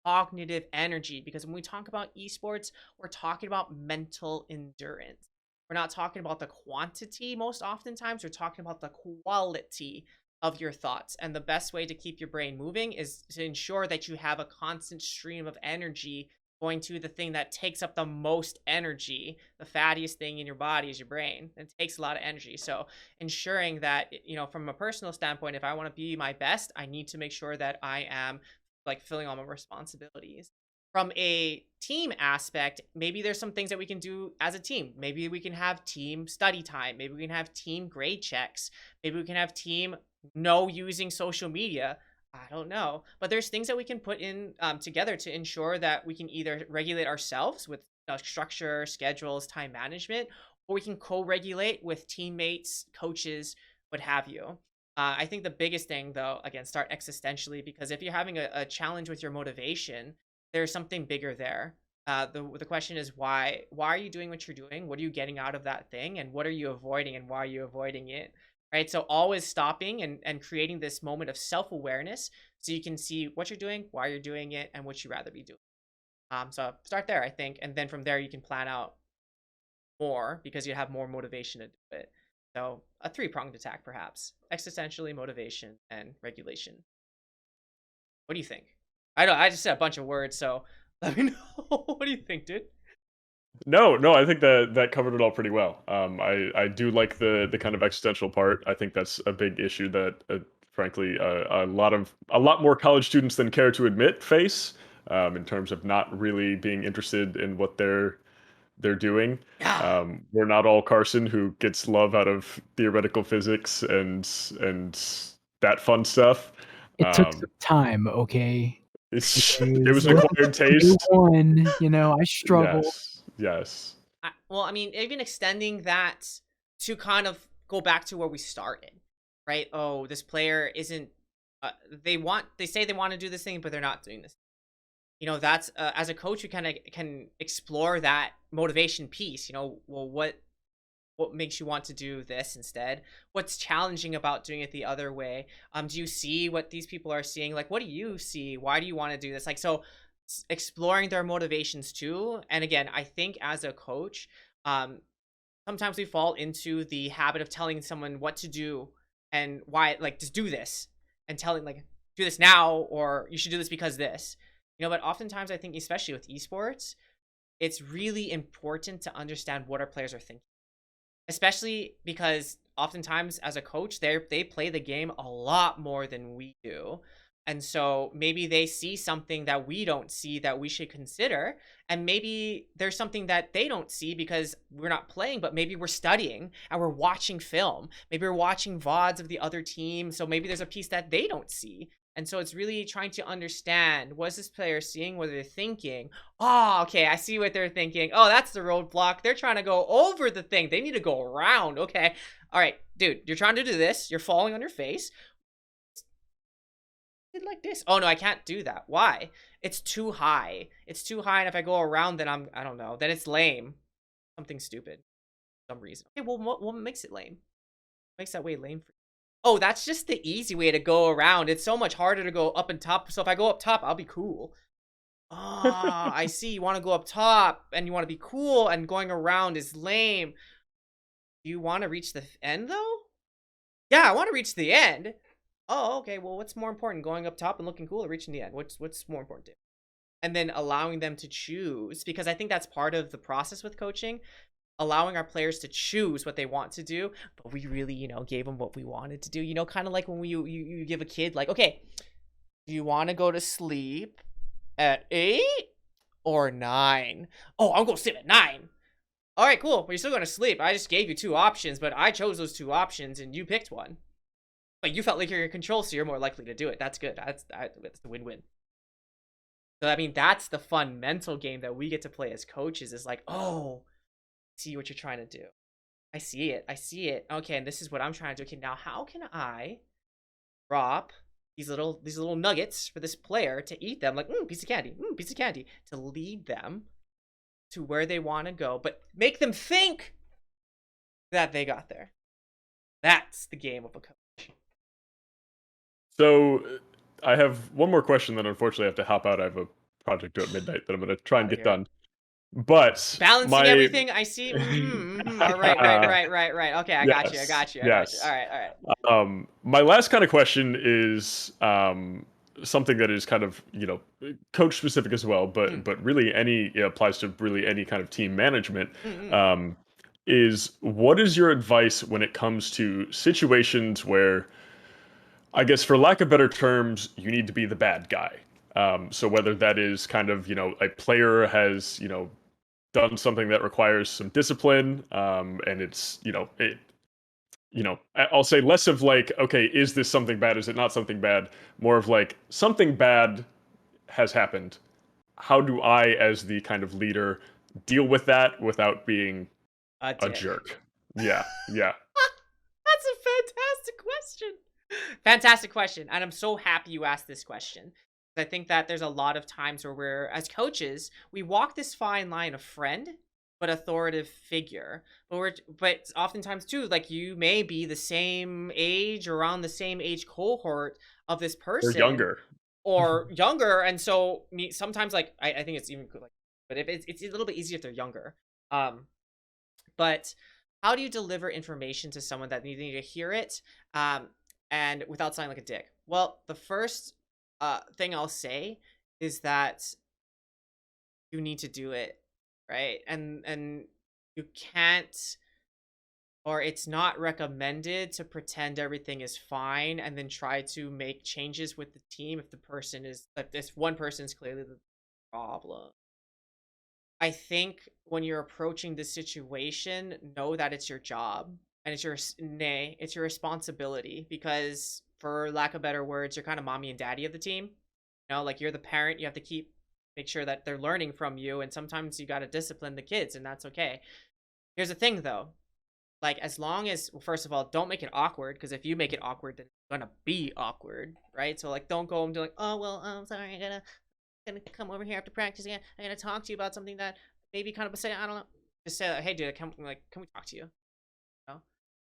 Speaker 1: cognitive energy, because when we talk about esports, we're talking about mental endurance. We're not talking about the quantity. Most oftentimes we're talking about the quality of your thoughts, and the best way to keep your brain moving is to ensure that you have a constant stream of energy going to the thing that takes up the most energy. The fattiest thing in your body is your brain. It takes a lot of energy. So ensuring that, from a personal standpoint, if I want to be my best, I need to make sure that I am like filling all my responsibilities. From a team aspect, maybe there's some things that we can do as a team. Maybe we can have team study time. Maybe we can have team grade checks. Maybe we can have team no using social media. I don't know. But there's things that we can put in together to ensure that we can either regulate ourselves with structure, schedules, time management, or we can co-regulate with teammates, coaches, what have you. I think the biggest thing, though, again, start existentially, because if you're having a challenge with your motivation, there's something bigger there. The question is why are you doing what you're doing? What are you getting out of that thing? And what are you avoiding, and why are you avoiding it? Right? So always stopping and creating this moment of self-awareness so you can see what you're doing, why you're doing it, and what you'd rather be doing. So start there, I think. And then from there, you can plan out more because you have more motivation to do it. So a three-pronged attack, perhaps. Existentially, motivation, and regulation. What do you think? I just said a bunch of words, so let me know. What do you think, dude?
Speaker 2: No, I think that covered it all pretty well. I do like the kind of existential part. I think that's a big issue that, frankly, a lot more college students than care to admit face, in terms of not really being interested in what they're doing.
Speaker 1: Yeah.
Speaker 2: We're not all Carson, who gets love out of theoretical physics and that fun stuff.
Speaker 7: It took some time, okay?
Speaker 2: It was an acquired taste.
Speaker 7: One, I struggle.
Speaker 2: Yes.
Speaker 1: Well, I mean, even extending that to kind of go back to where we started, right? Oh, this player isn't. They say they want to do this thing, but they're not doing this. That's as a coach, you kind of can explore that motivation piece. Well, what makes you want to do this instead? What's challenging about doing it the other way? Do you see what these people are seeing? Like, what do you see? Why do you want to do this? Like, so exploring their motivations too. And again, I think as a coach, sometimes we fall into the habit of telling someone what to do and why, like, just do this, and telling, like, do this now, or you should do this because this. But oftentimes I think, especially with esports, it's really important to understand what our players are thinking. Especially because oftentimes as a coach, they play the game a lot more than we do. And so maybe they see something that we don't see that we should consider. And maybe there's something that they don't see because we're not playing, but maybe we're studying and we're watching film. Maybe we're watching VODs of the other team. So maybe there's a piece that they don't see. And so it's really trying to understand, what is this player seeing? What are they thinking? Oh, okay, I see what they're thinking. Oh, that's the roadblock. They're trying to go over the thing. They need to go around. Okay. All right, dude, you're trying to do this. You're falling on your face. Like this. Oh, no, I can't do that. Why? It's too high. It's too high, and if I go around, then I don't know. Then it's lame. Something stupid. For some reason. Okay, well, what makes it lame? What makes that way lame for you? Oh, that's just the easy way to go around. It's so much harder to go up and top. So if I go up top, I'll be cool. Ah, I see. You want to go up top and you want to be cool, and going around is lame. Do you want to reach the end, though? Yeah, I want to reach the end. Oh, okay. Well, what's more important, going up top and looking cool, or reaching the end? What's more important to you? And then allowing them to choose, because I think that's part of the process with coaching. Allowing our players to choose what they want to do, but we really, gave them what we wanted to do. Kind of like when you give a kid, like, okay, do you want to go to sleep at 8 or 9? Oh, I'm going to sleep at 9. All right, cool. But you're still going to sleep. I just gave you 2 options, but I chose those 2 options and you picked one. But you felt like you're in control, so you're more likely to do it. That's good. That's the win-win. So, I mean, that's the fun mental game that we get to play as coaches, is like, oh, see what you're trying to do. I see it. Okay, and this is what I'm trying to do. Okay, now how can I drop these little nuggets for this player to eat them, like, piece of candy, to lead them to where they want to go, but make them think that they got there. That's the game of a coach.
Speaker 2: So I have one more question, then unfortunately I have to hop out. I have a project due at midnight that I'm going to try and get done. But
Speaker 1: balancing everything, I see. All right. Okay, I got you.
Speaker 2: Yes.
Speaker 1: All right.
Speaker 2: My last kind of question is, something that is kind of, coach specific as well,
Speaker 1: Mm.
Speaker 2: but really it applies to really any kind of team management.
Speaker 1: Mm-mm.
Speaker 2: Is what is your advice when it comes to situations where, I guess, for lack of better terms, you need to be the bad guy? So whether that is kind of, a player has, done something that requires some discipline, and it's, I'll say less of like, okay, is this something bad? Is it not something bad? More of like, something bad has happened. How do I, as the kind of leader, deal with that without being
Speaker 1: A
Speaker 2: a
Speaker 1: dick.
Speaker 2: jerk? Yeah, yeah.
Speaker 1: That's a fantastic question. Fantastic question. And I'm so happy you asked this question. I think that there's a lot of times where we're, as coaches, we walk this fine line of friend, but authoritative figure. But oftentimes too, like you may be the same age, around the same age cohort of this
Speaker 2: They're
Speaker 1: person,
Speaker 2: younger.
Speaker 1: or younger. And so sometimes like, I think it's even like, but if it's a little bit easier if they're younger. But how do you deliver information to someone that need to hear it, and without sounding like a dick? Well, the first thing I'll say is that you need to do it, right? And you can't, or it's not recommended to pretend everything is fine and then try to make changes with the team if this one person is clearly the problem. I think when you're approaching this situation, know that it's your job and it's your responsibility, because for lack of better words, you're kind of mommy and daddy of the team. Like you're the parent, you have to make sure that they're learning from you, and sometimes you got to discipline the kids, and that's okay. Here's the thing though. Like, as long as, well, first of all, don't make it awkward, because if you make it awkward, then it's gonna be awkward, right? So like, don't go and be like, oh well, I'm sorry, I gonna come over here after practice again. I'm gonna talk to you about something that maybe kind of say, I don't know. Just say, hey, dude, can we talk to you? Oh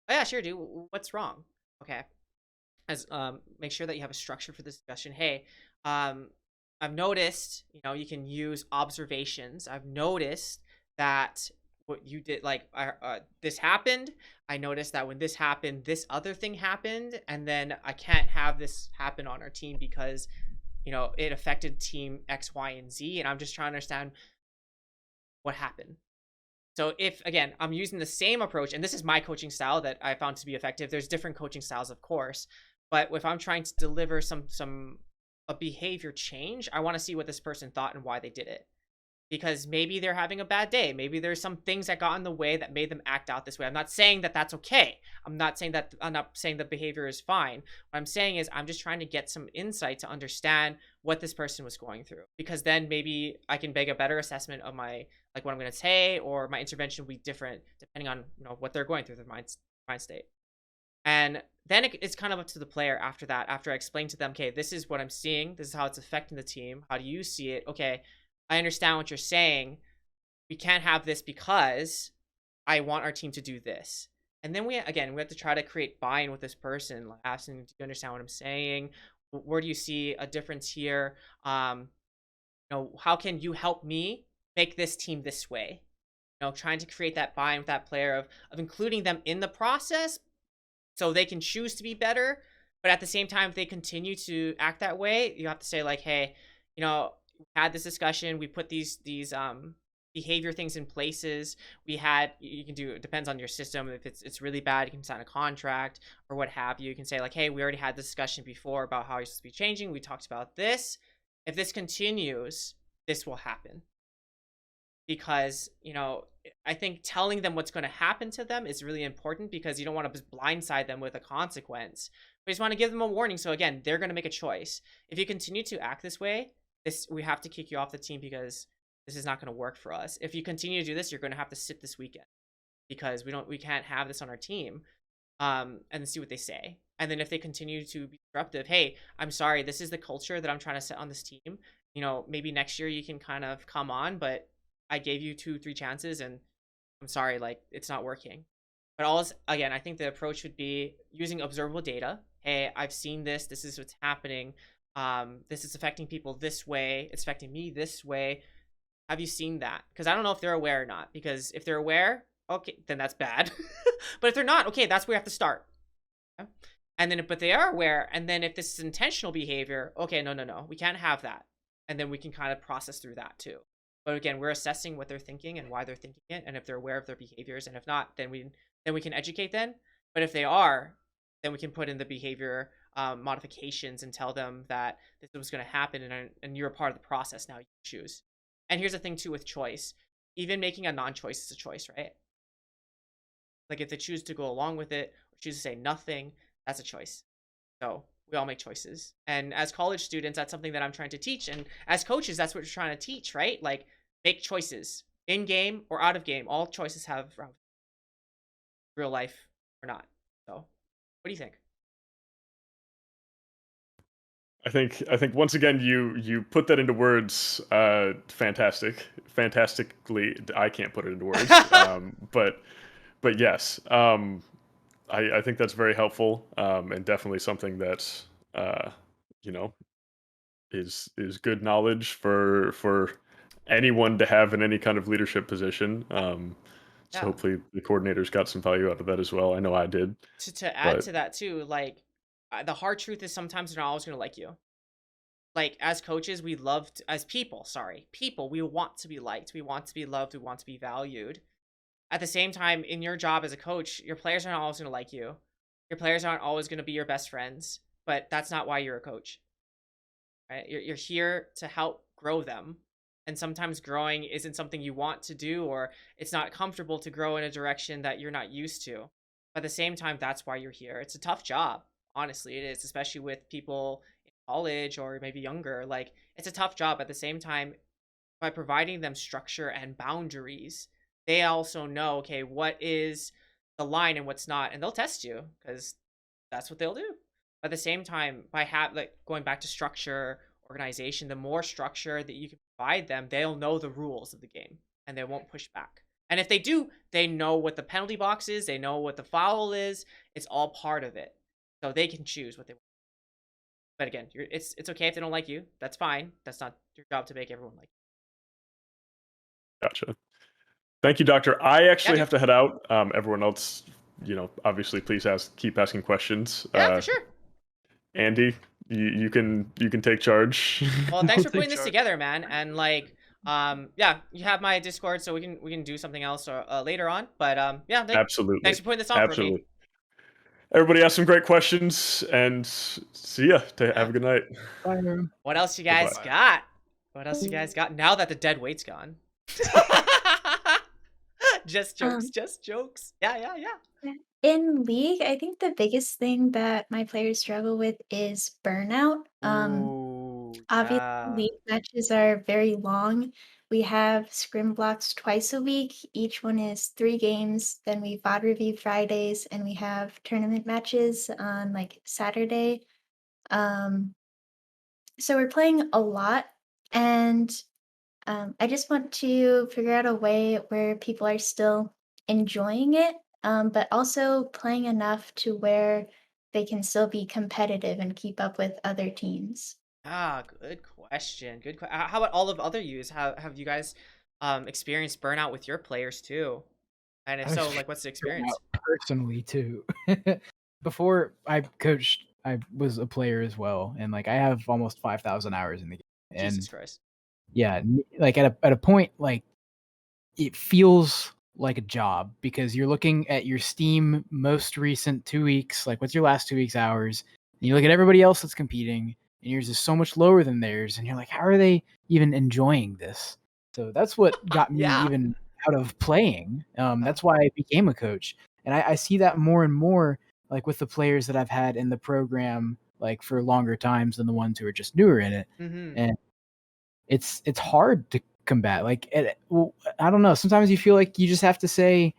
Speaker 1: yeah, sure, dude. What's wrong? Okay. Make sure that you have a structure for this discussion. Hey, I've noticed, you can use observations. I've noticed that what you did, like, this happened. I noticed that when this happened, this other thing happened, and then I can't have this happen on our team because it affected team X, Y, and Z, and I'm just trying to understand what happened. So if, again, I'm using the same approach, and this is my coaching style that I found to be effective. There's different coaching styles, of course, but if I'm trying to deliver a behavior change, I want to see what this person thought and why they did it. Because maybe they're having a bad day. Maybe there's some things that got in the way that made them act out this way. I'm not saying that that's okay. I'm not saying the behavior is fine. What I'm saying is I'm just trying to get some insight to understand what this person was going through. Because then maybe I can make a better assessment of what I'm going to say, or my intervention will be different depending on what they're going through, their mind state. And then it's kind of up to the player after that. After I explain to them, okay, this is what I'm seeing. This is how it's affecting the team. How do you see it? Okay, I understand what you're saying. We can't have this because I want our team to do this. And then we have to try to create buy-in with this person, like asking, do you understand what I'm saying? Where do you see a difference here? How can you help me make this team this way? Trying to create that buy-in with that player of including them in the process so they can choose to be better. But at the same time, if they continue to act that way, you have to say like, hey, we had this discussion. We put these behavior things in places. You can do, it depends on your system. If it's really bad, you can sign a contract or what have you. You can say like, hey, we already had this discussion before about how you're supposed to be changing. We talked about this. If this continues, this will happen. Because, I think telling them what's going to happen to them is really important, because you don't want to blindside them with a consequence. But you just want to give them a warning. So again, they're going to make a choice. If you continue to act this way, we have to kick you off the team, because this is not going to work for us. If you continue to do this, you're going to have to sit this weekend, because we can't have this on our team. And see what they say. And then if they continue to be disruptive, hey, I'm sorry, this is the culture that I'm trying to set on this team. Maybe next year you can kind of come on, but I gave you 2-3 chances and I'm sorry, like, it's not working. But again, I think the approach would be using observable data. Hey, I've seen this. This is what's happening. This is affecting people this way. It's affecting me this way. Have you seen that? Because I don't know if they're aware or not. Because if they're aware, okay, then that's bad. But if they're not, okay, that's where we have to start. Okay? And then, but they are aware. And then if this is intentional behavior, okay, no, we can't have that. And then we can kind of process through that too. But again, we're assessing what they're thinking and why they're thinking it, and if they're aware of their behaviors. And if not, then we can educate them. But if they are, then we can put in the behavior modifications and tell them that this was going to happen, and you're a part of the process now. You choose. And here's the thing too with choice. Even making a non-choice is a choice, right? Like if they choose to go along with it or choose to say nothing, that's a choice. So we all make choices. And as college students, that's something that I'm trying to teach. And as coaches, that's what we're trying to teach, right? Like make choices in game or out of game. All choices have real life or not. So what do you think?
Speaker 2: I think once again you put that into words fantastically. I can't put it into words, but yes, I think that's very helpful, and definitely something that you know is good knowledge for anyone to have in any kind of leadership position. So
Speaker 1: Yeah.
Speaker 2: hopefully the coordinators got some value out of that as well. I know I did,
Speaker 1: To add
Speaker 2: but
Speaker 1: to that too, like the hard truth is sometimes they're not always going to like you. Like as coaches, we love to, as people, sorry, people, we want to be liked, we want to be loved, we want to be valued. At the same time, in your job as a coach, your players aren't always going to like you. Your players aren't always going to be your best friends, but that's not why you're a coach, right? You're here to help grow them. And sometimes growing isn't something you want to do, or it's not comfortable to grow in a direction that you're not used to. But at the same time, that's why you're here. It's a tough job. Honestly, it is, especially with people in college or maybe younger. Like, it's a tough job. At the same time, by providing them structure and boundaries, they also know, okay, what is the line and what's not, and they'll test you because that's what they'll do. At the same time, by like going back to structure, organization, the more structure that you can provide them, they'll know the rules of the game and they won't push back. And if they do, they know what the penalty box is, they know what the foul is. It's all part of it, so they can choose what they want. But again, it's okay if they don't like you. That's fine. That's not your job to make everyone like
Speaker 2: gotcha. Thank you, Doctor. I
Speaker 1: you. Yeah,
Speaker 2: actually
Speaker 1: dude.
Speaker 2: have to head out. Everyone else, obviously, please keep asking questions.
Speaker 1: Yeah, for sure.
Speaker 2: Andy, you can take charge.
Speaker 1: Well, thanks
Speaker 6: I'll
Speaker 1: for
Speaker 6: take
Speaker 1: putting this
Speaker 6: charge.
Speaker 1: together, man. And like, yeah, you have my Discord, so we can do something else later on. But yeah,
Speaker 2: Absolutely,
Speaker 1: thanks for putting this on for me.
Speaker 2: absolutely. Everybody asked some great questions, and see ya. Have
Speaker 1: Yeah.
Speaker 2: a good night.
Speaker 7: Bye, everyone.
Speaker 1: What else you
Speaker 2: Bye
Speaker 1: guys
Speaker 2: bye.
Speaker 1: got? What else you guys got? Now that the dead weight's gone. Just jokes,
Speaker 5: Um,
Speaker 1: just jokes. Yeah.
Speaker 5: yeah. In League, I think the biggest thing that my players struggle with is burnout.
Speaker 1: Ooh,
Speaker 5: Obviously,
Speaker 1: yeah.
Speaker 5: league matches are very long. We have scrim blocks twice a week. Each one is 3 games. Then we VOD review Fridays, and we have tournament matches on like Saturday. Um, so we're playing a lot, and I just want to figure out a way where people are still enjoying it, but also playing enough to where they can still be competitive and keep up with other teams.
Speaker 1: Ah, good question. How about all of other yous? Have you guys experienced burnout with your players too? And if
Speaker 7: I've
Speaker 1: so, like, what's the
Speaker 7: figured out
Speaker 1: experience?
Speaker 7: personally too. Before I coached, I was a player as well, and like I have almost 5,000 hours in the game.
Speaker 1: Jesus
Speaker 7: And
Speaker 1: Christ.
Speaker 7: yeah, like at a point, like it feels like a job because you're looking at your Steam most recent 2 weeks, like what's your last 2 weeks hours, and you look at everybody else that's competing, and yours is so much lower than theirs, and you're like, how are they even enjoying this? So that's what got me
Speaker 1: Yeah.
Speaker 7: even out of playing.
Speaker 1: Yeah.
Speaker 7: That's why I became a coach, and I see that more and more, like with the players that I've had in the program, like for longer times than the ones who are just newer in it,
Speaker 1: Mm-hmm.
Speaker 7: and it's hard to combat. Like well, I don't know. Sometimes you feel like you just have to say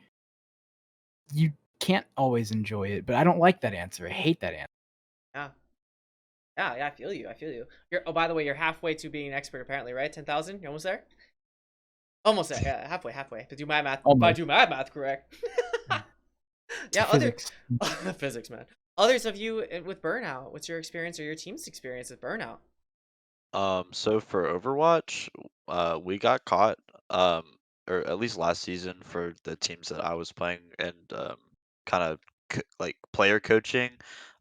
Speaker 7: you can't always enjoy it, but I don't like that answer. I hate that answer.
Speaker 1: Yeah. Yeah, I feel you. I feel you. Oh, by the way, you're halfway to being an expert apparently, right? 10,000? You're almost there? Almost there. Yeah, halfway. To do my math. If I
Speaker 7: Almost
Speaker 1: do my math correct. Yeah, other
Speaker 7: physics.
Speaker 1: physics, man. Others of you with burnout, what's your experience or your team's experience with burnout?
Speaker 10: So for Overwatch, we got caught, or at least last season for the teams that I was playing and kind of like player coaching.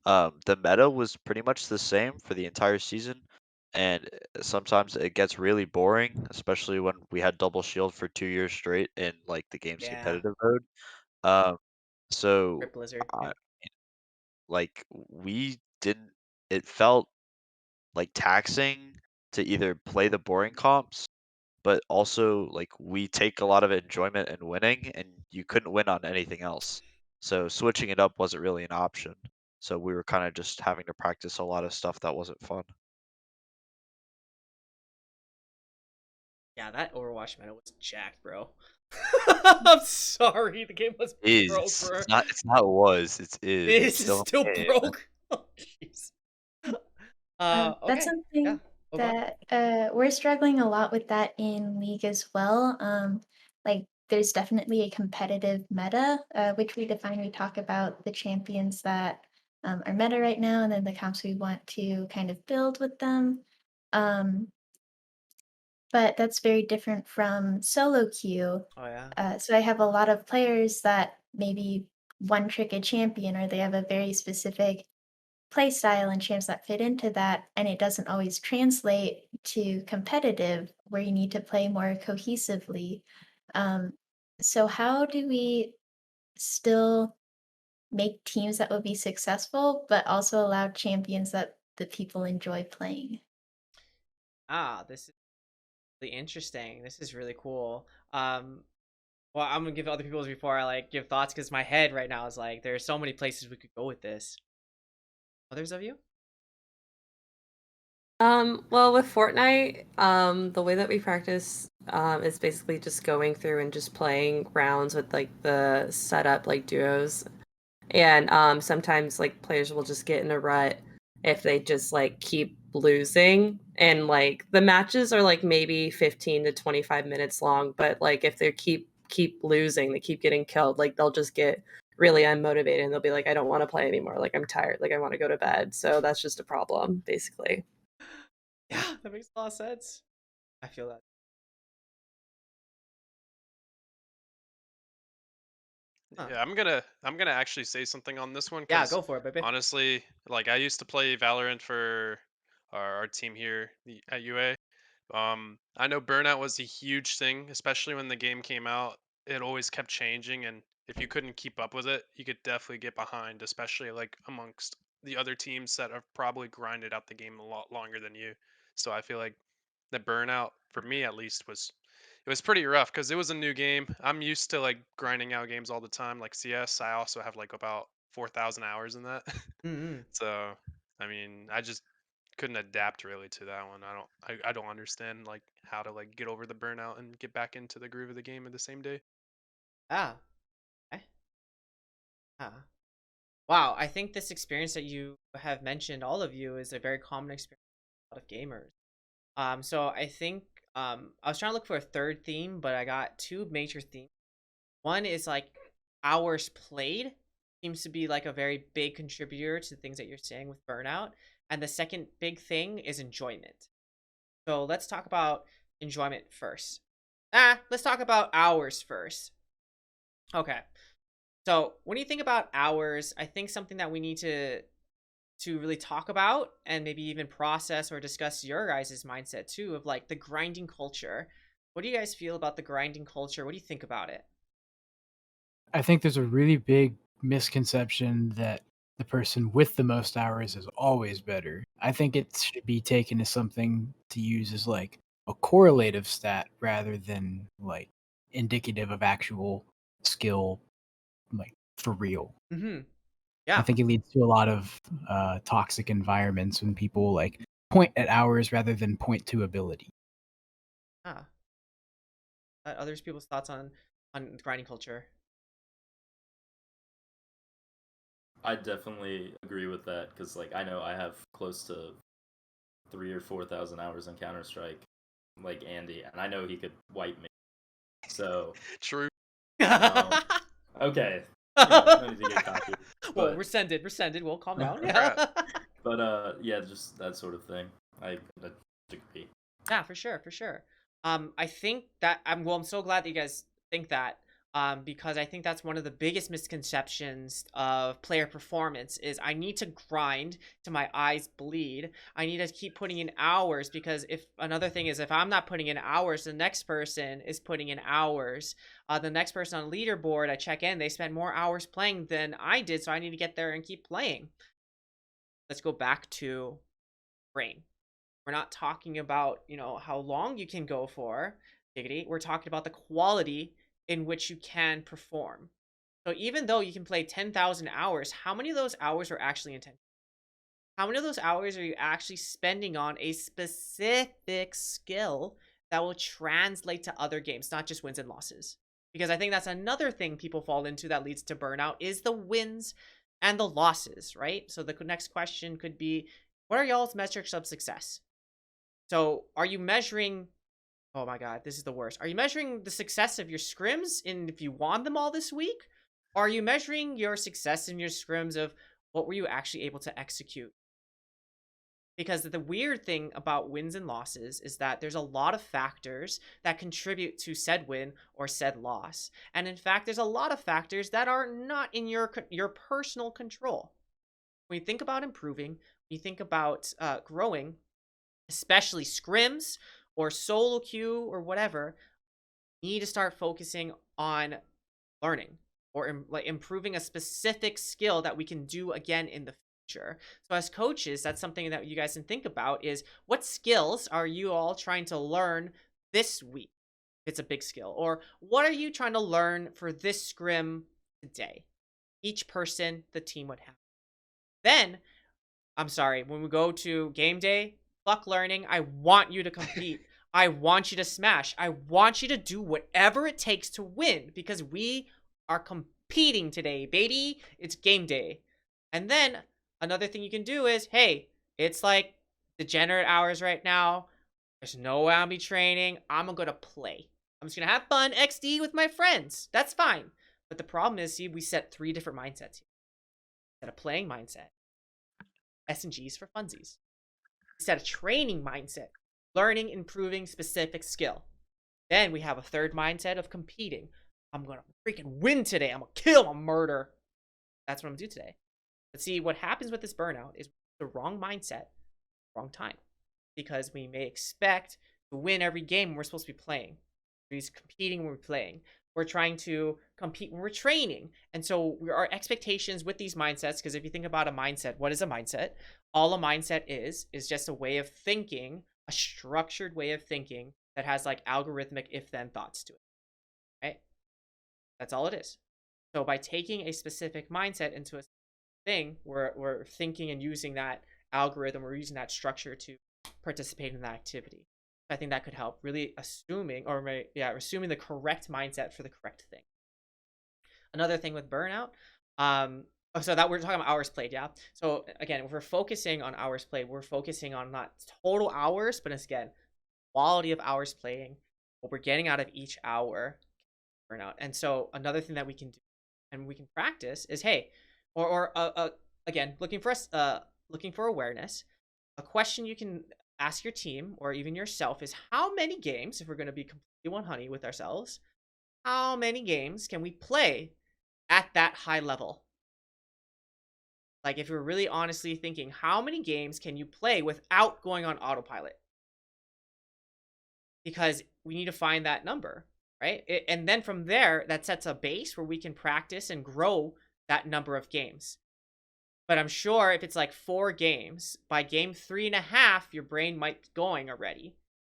Speaker 10: The meta was pretty much the same for the entire season, and sometimes it gets really boring, especially when we had double shield for 2 years straight in like the game's
Speaker 1: Yeah.
Speaker 10: competitive mode. Um, so
Speaker 1: Rip Blizzard.
Speaker 10: I, like we didn't. It felt like taxing to either play the boring comps, but also like we take a lot of enjoyment in winning, and you couldn't win on anything else. So switching it up wasn't really an option. So we were kind of just having to practice a lot of stuff that wasn't fun.
Speaker 1: Yeah, that Overwatch meta was jacked, bro. I'm sorry, the game was
Speaker 10: Is
Speaker 1: broke, bro.
Speaker 10: it's not was, it's is.
Speaker 1: It
Speaker 10: It's
Speaker 1: is
Speaker 10: still
Speaker 1: still
Speaker 10: a game.
Speaker 1: broke. Oh, jeez.
Speaker 5: That's
Speaker 1: Okay. Yeah.
Speaker 5: something
Speaker 1: Oh, go on.
Speaker 5: that we're struggling a lot with that in League as well. Like there's definitely a competitive meta, which we define. We talk about the champions that are meta right now, and then the comps we want to kind of build with them. Um, but that's very different from solo queue.
Speaker 1: Oh, yeah.
Speaker 5: So I have a lot of players that maybe one trick a champion, or they have a very specific play style and champs that fit into that, and it doesn't always translate to competitive where you need to play more cohesively. Um, so how do we still make teams that will be successful, but also allow champions that the people enjoy playing?
Speaker 1: This is really interesting. This is really cool. Well, I'm gonna give other people's before I like give thoughts because my head right now is like there's so many places we could go with this. Others of you?
Speaker 8: Well, with Fortnite, the way that we practice, is basically just going through and just playing rounds with like the setup like duos. And sometimes like players will just get in a rut if they just like keep losing. And like the matches are like maybe 15 to 25 minutes long, but like if they keep losing, they keep getting killed, like they'll just get really unmotivated and they'll be like, I don't want to play anymore. Like I'm tired. Like I want to go to bed. So that's just a problem, basically.
Speaker 1: Yeah, that makes a lot of sense. I feel that. Huh.
Speaker 3: Yeah, I'm gonna actually say something on this one
Speaker 1: Yeah,
Speaker 3: because
Speaker 1: go for it, baby.
Speaker 3: honestly, like I used to play Valorant for our team here at UA. I know burnout was a huge thing, especially when the game came out. It always kept changing, and if you couldn't keep up with it, you could definitely get behind, especially like amongst the other teams that have probably grinded out the game a lot longer than you. So I feel like the burnout, for me at least, was pretty rough because it was a new game. I'm used to like grinding out games all the time, like CS. I also have like about 4,000 hours in that.
Speaker 1: Mm-hmm.
Speaker 3: So, I mean, I just couldn't adapt really to that one. I don't understand like how to like get over the burnout and get back into the groove of the game in the same day.
Speaker 1: Ah. Okay. Ah. Wow, I think this experience that you have mentioned, all of you, is a very common experience for a lot of gamers. So I think I was trying to look for a third theme, but I got two major themes. One is like hours played seems to be like a very big contributor to things that you're saying with burnout. And the second big thing is enjoyment. So let's talk about enjoyment first. Let's talk about hours first. Okay. So when you think about hours, I think something that we need to really talk about and maybe even process or discuss your guys' mindset too of like the grinding culture. What do you guys feel about the grinding culture? What do you think about it?
Speaker 7: I think there's a really big misconception that the person with the most hours is always better. I think it should be taken as something to use as like a correlative stat rather than like indicative of actual skill, like for real.
Speaker 1: Mm-hmm.
Speaker 7: I
Speaker 1: Yeah.
Speaker 7: think it leads to a lot of toxic environments when people like point at hours rather than point to ability.
Speaker 1: Ah. Others people's thoughts on grinding culture.
Speaker 4: I definitely agree with that because, like, I know I have close to 3 or 4 thousand hours in Counter Strike, like Andy, and I know he could wipe me. So,
Speaker 3: True.
Speaker 4: okay, no need to get cocky.
Speaker 1: Well,
Speaker 4: But
Speaker 1: rescinded. We'll calm down.
Speaker 3: Congrats.
Speaker 4: yeah, just that sort of thing. I agree.
Speaker 1: Yeah, for sure. I think that I'm so glad that you guys think that. because I think that's one of the biggest misconceptions of player performance is I need to grind till my eyes bleed. I need to keep putting in hours, because if another thing is, if I'm not putting in hours, the next person is putting in hours. The next person on leaderboard, I check in, they spend more hours playing than I did, so I need to get there and keep playing. Let's go back to brain. We're not talking about, how long you can go for, diggity. We're talking about the quality in which you can perform. So even though you can play 10,000 hours, how many of those hours are actually intentional? How many of those hours are you actually spending on a specific skill that will translate to other games, not just wins and losses? Because I think that's another thing people fall into that leads to burnout is the wins and the losses, right? So the next question could be, what are y'all's metrics of success? So are you measuring, oh my god, this is the worst. Are you measuring the success of your scrims in if you won them all this week? Or are you measuring your success in your scrims of what were you actually able to execute? Because the weird thing about wins and losses is that there's a lot of factors that contribute to said win or said loss. And in fact, there's a lot of factors that are not in your personal control. When you think about improving, when you think about growing, especially scrims or solo queue or whatever, you need to start focusing on learning or improving a specific skill that we can do again in the future. So as coaches, that's something that you guys can think about is what skills are you all trying to learn this week? It's a big skill. Or what are you trying to learn for this scrim today? Each person, the team would have. Then, I'm sorry, when we go to game day, fuck learning. I want you to compete. I want you to smash. I want you to do whatever it takes to win because we are competing today, baby. It's game day. And then another thing you can do is, hey, it's like degenerate hours right now. There's no way I'll be training. I'm going to play. I'm just going to have fun XD with my friends. That's fine. But the problem is, see, we set 3 different mindsets here. Set a playing mindset. S&Gs for funsies. Set a training mindset. Learning, improving specific skill. Then we have a third mindset of competing. I'm going to freaking win today. I'm going to kill, I'm going to murder. That's what I'm going to do today. But see, what happens with this burnout is the wrong mindset, wrong time. Because we may expect to win every game when we're supposed to be playing. We're competing when we're playing. We're trying to compete when we're training. And so our expectations with these mindsets, because if you think about a mindset, what is a mindset? All a mindset is just a way of thinking, a structured way of thinking that has like algorithmic if-then thoughts to it, right? That's all it is. So by taking a specific mindset into a thing, we're thinking and using that algorithm, we're using that structure to participate in that activity. I think that could help, really assuming the correct mindset for the correct thing. Another thing with burnout, so that we're talking about hours played, yeah. So again, if we're focusing on hours played, we're focusing on not total hours, but it's again quality of hours playing, what we're getting out of each hour, burnout. And so another thing that we can do and we can practice is, hey, again, looking for awareness. A question you can ask your team or even yourself is, how many games, if we're going to be completely 100 with ourselves, how many games can we play at that high level? Like, if you're really honestly thinking, how many games can you play without going on autopilot? Because we need to find that number, right? And then from there, that sets a base where we can practice and grow that number of games. But I'm sure if it's like 4 games, by game 3.5, your brain might be going already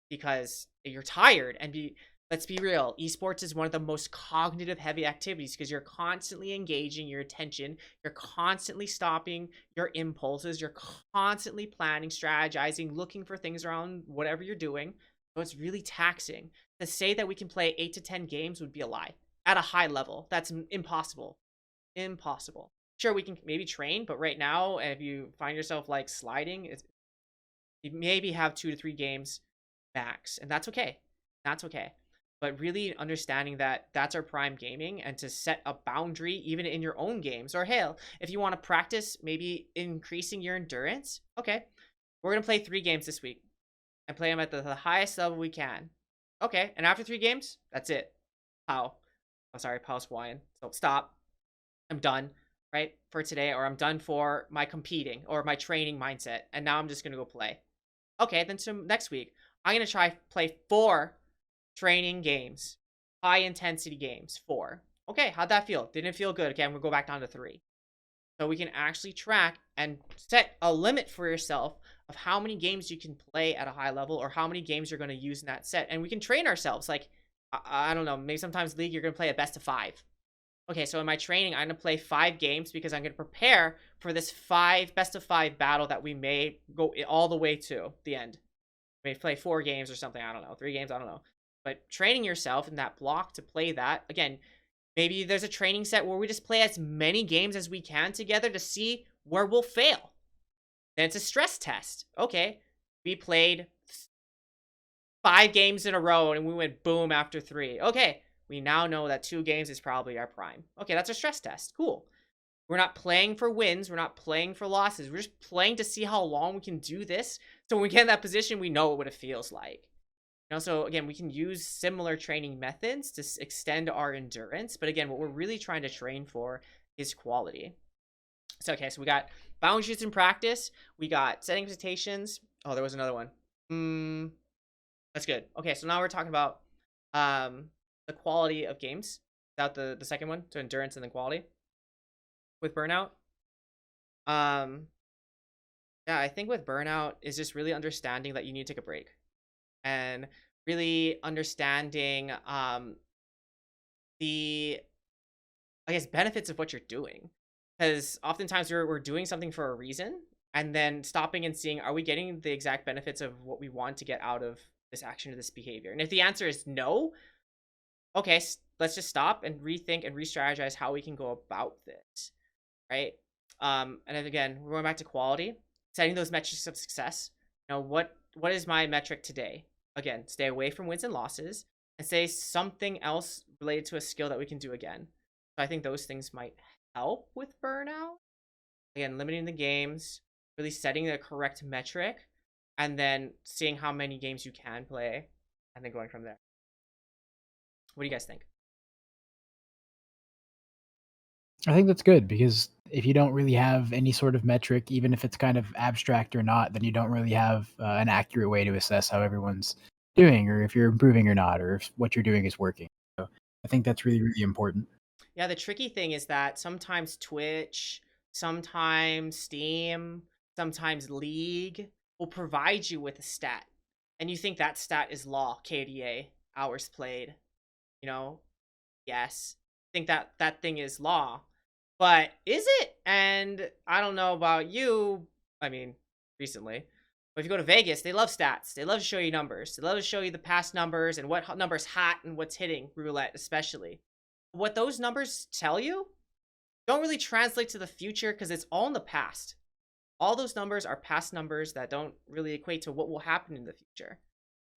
Speaker 1: because you're tired. And let's be real, esports is one of the most cognitive heavy activities because you're constantly engaging your attention. You're constantly stopping your impulses. You're constantly planning, strategizing, looking for things around whatever you're doing. So it's really taxing. To say that we can play 8 to 10 games would be a lie at a high level. That's impossible. Impossible. Sure, we can maybe train, but right now, if you find yourself like sliding, you maybe have 2 to 3 games max, and that's okay. That's okay. But really understanding that that's our prime gaming, and to set a boundary even in your own games, or hell, if you want to practice maybe increasing your endurance, okay, we're gonna play 3 games this week and play them at the highest level we can. Okay, and after 3 games, that's it. How? I'm sorry, pause Hawaiian. So stop. I'm done, right, for today, or I'm done for my competing or my training mindset, and now I'm just gonna go play. Okay, then so next week, I'm gonna try play 4 training games, high intensity games. 4. Okay, how'd that feel? Didn't feel good. Okay, I'm gonna go back down to 3. So we can actually track and set a limit for yourself of how many games you can play at a high level or how many games you're going to use in that set. And we can train ourselves. Like, I don't know, maybe sometimes League, you're going to play a best of 5. Okay, so in my training, I'm going to play 5 games because I'm going to prepare for this best of 5 battle that we may go all the way to the end. We may play 4 games or something, I don't know, 3 games, I don't know. But training yourself in that block to play that, again, maybe there's a training set where we just play as many games as we can together to see where we'll fail. Then it's a stress test. Okay, we played 5 games in a row and we went boom after 3. Okay, we now know that 2 games is probably our prime. Okay, that's a stress test. Cool. We're not playing for wins. We're not playing for losses. We're just playing to see how long we can do this. So when we get in that position, we know what it feels like. You know, so again, we can use similar training methods to extend our endurance. But again, what we're really trying to train for is quality. So, okay, so we got boundaries in practice. We got setting expectations. Oh, there was another one. That's good. Okay, so now we're talking about the quality of games. Without the second one, so endurance and then quality. With burnout. Yeah, I think with burnout is just really understanding that you need to take a break. And really understanding the, I guess, benefits of what you're doing. Because oftentimes we're doing something for a reason, and then stopping and seeing, are we getting the exact benefits of what we want to get out of this action or this behavior? And if the answer is no, okay, let's just stop and rethink and re-strategize how we can go about this, right? And then again, we're going back to quality, setting those metrics of success. You know, what is my metric today? Again, stay away from wins and losses, and say something else related to a skill that we can do again. So I think those things might help with burnout. Again, limiting the games, really setting the correct metric, and then seeing how many games you can play, and then going from there. What do you guys think?
Speaker 7: I think that's good because if you don't really have any sort of metric, even if it's kind of abstract or not, then you don't really have an accurate way to assess how everyone's doing or if you're improving or not or if what you're doing is working. So I think that's really, really important.
Speaker 1: Yeah, the tricky thing is that sometimes Twitch, sometimes Steam, sometimes League will provide you with a stat. And you think that stat is law, KDA, hours played. You know, yes. Think that that thing is law. But is it? And I don't know about you. I mean, recently. But if you go to Vegas, they love stats. They love to show you numbers. They love to show you the past numbers and what number's hot and what's hitting roulette, especially. What those numbers tell you don't really translate to the future because it's all in the past. All those numbers are past numbers that don't really equate to what will happen in the future.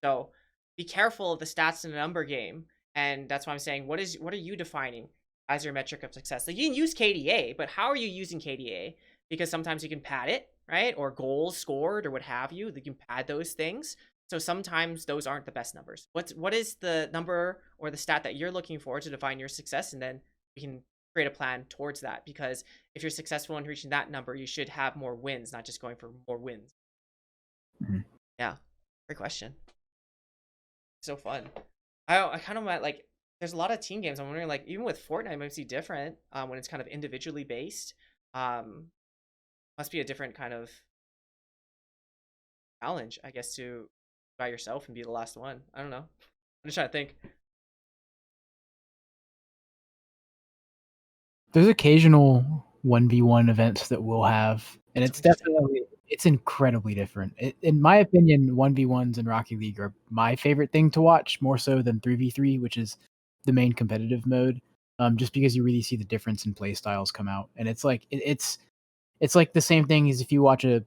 Speaker 1: So be careful of the stats in a number game. And that's why I'm saying, what are you defining as your metric of success? Like, you can use KDA, but how are you using KDA? Because sometimes you can pad it, right? Or goals scored or what have you. You can pad those things. So sometimes those aren't the best numbers. What is the number or the stat that you're looking for to define your success? And then we can create a plan towards that. Because if you're successful in reaching that number, you should have more wins, not just going for more wins.
Speaker 7: Mhm.
Speaker 1: Yeah, great question. So fun. I kind of might like. There's a lot of team games. I'm wondering, like, even with Fortnite, it might be different when it's kind of individually based. Must be a different kind of challenge, I guess, to by yourself and be the last one. I don't know. I'm just trying to think.
Speaker 7: There's occasional 1v1 events that we'll have, and
Speaker 1: That's
Speaker 7: it's
Speaker 1: what you're saying.
Speaker 7: definitely it's incredibly different. In my opinion, 1v1s in Rocket League are my favorite thing to watch, more so than 3v3, which is the main competitive mode. Just because you really see the difference in play styles come out, and it's like it's like the same thing as if you watch a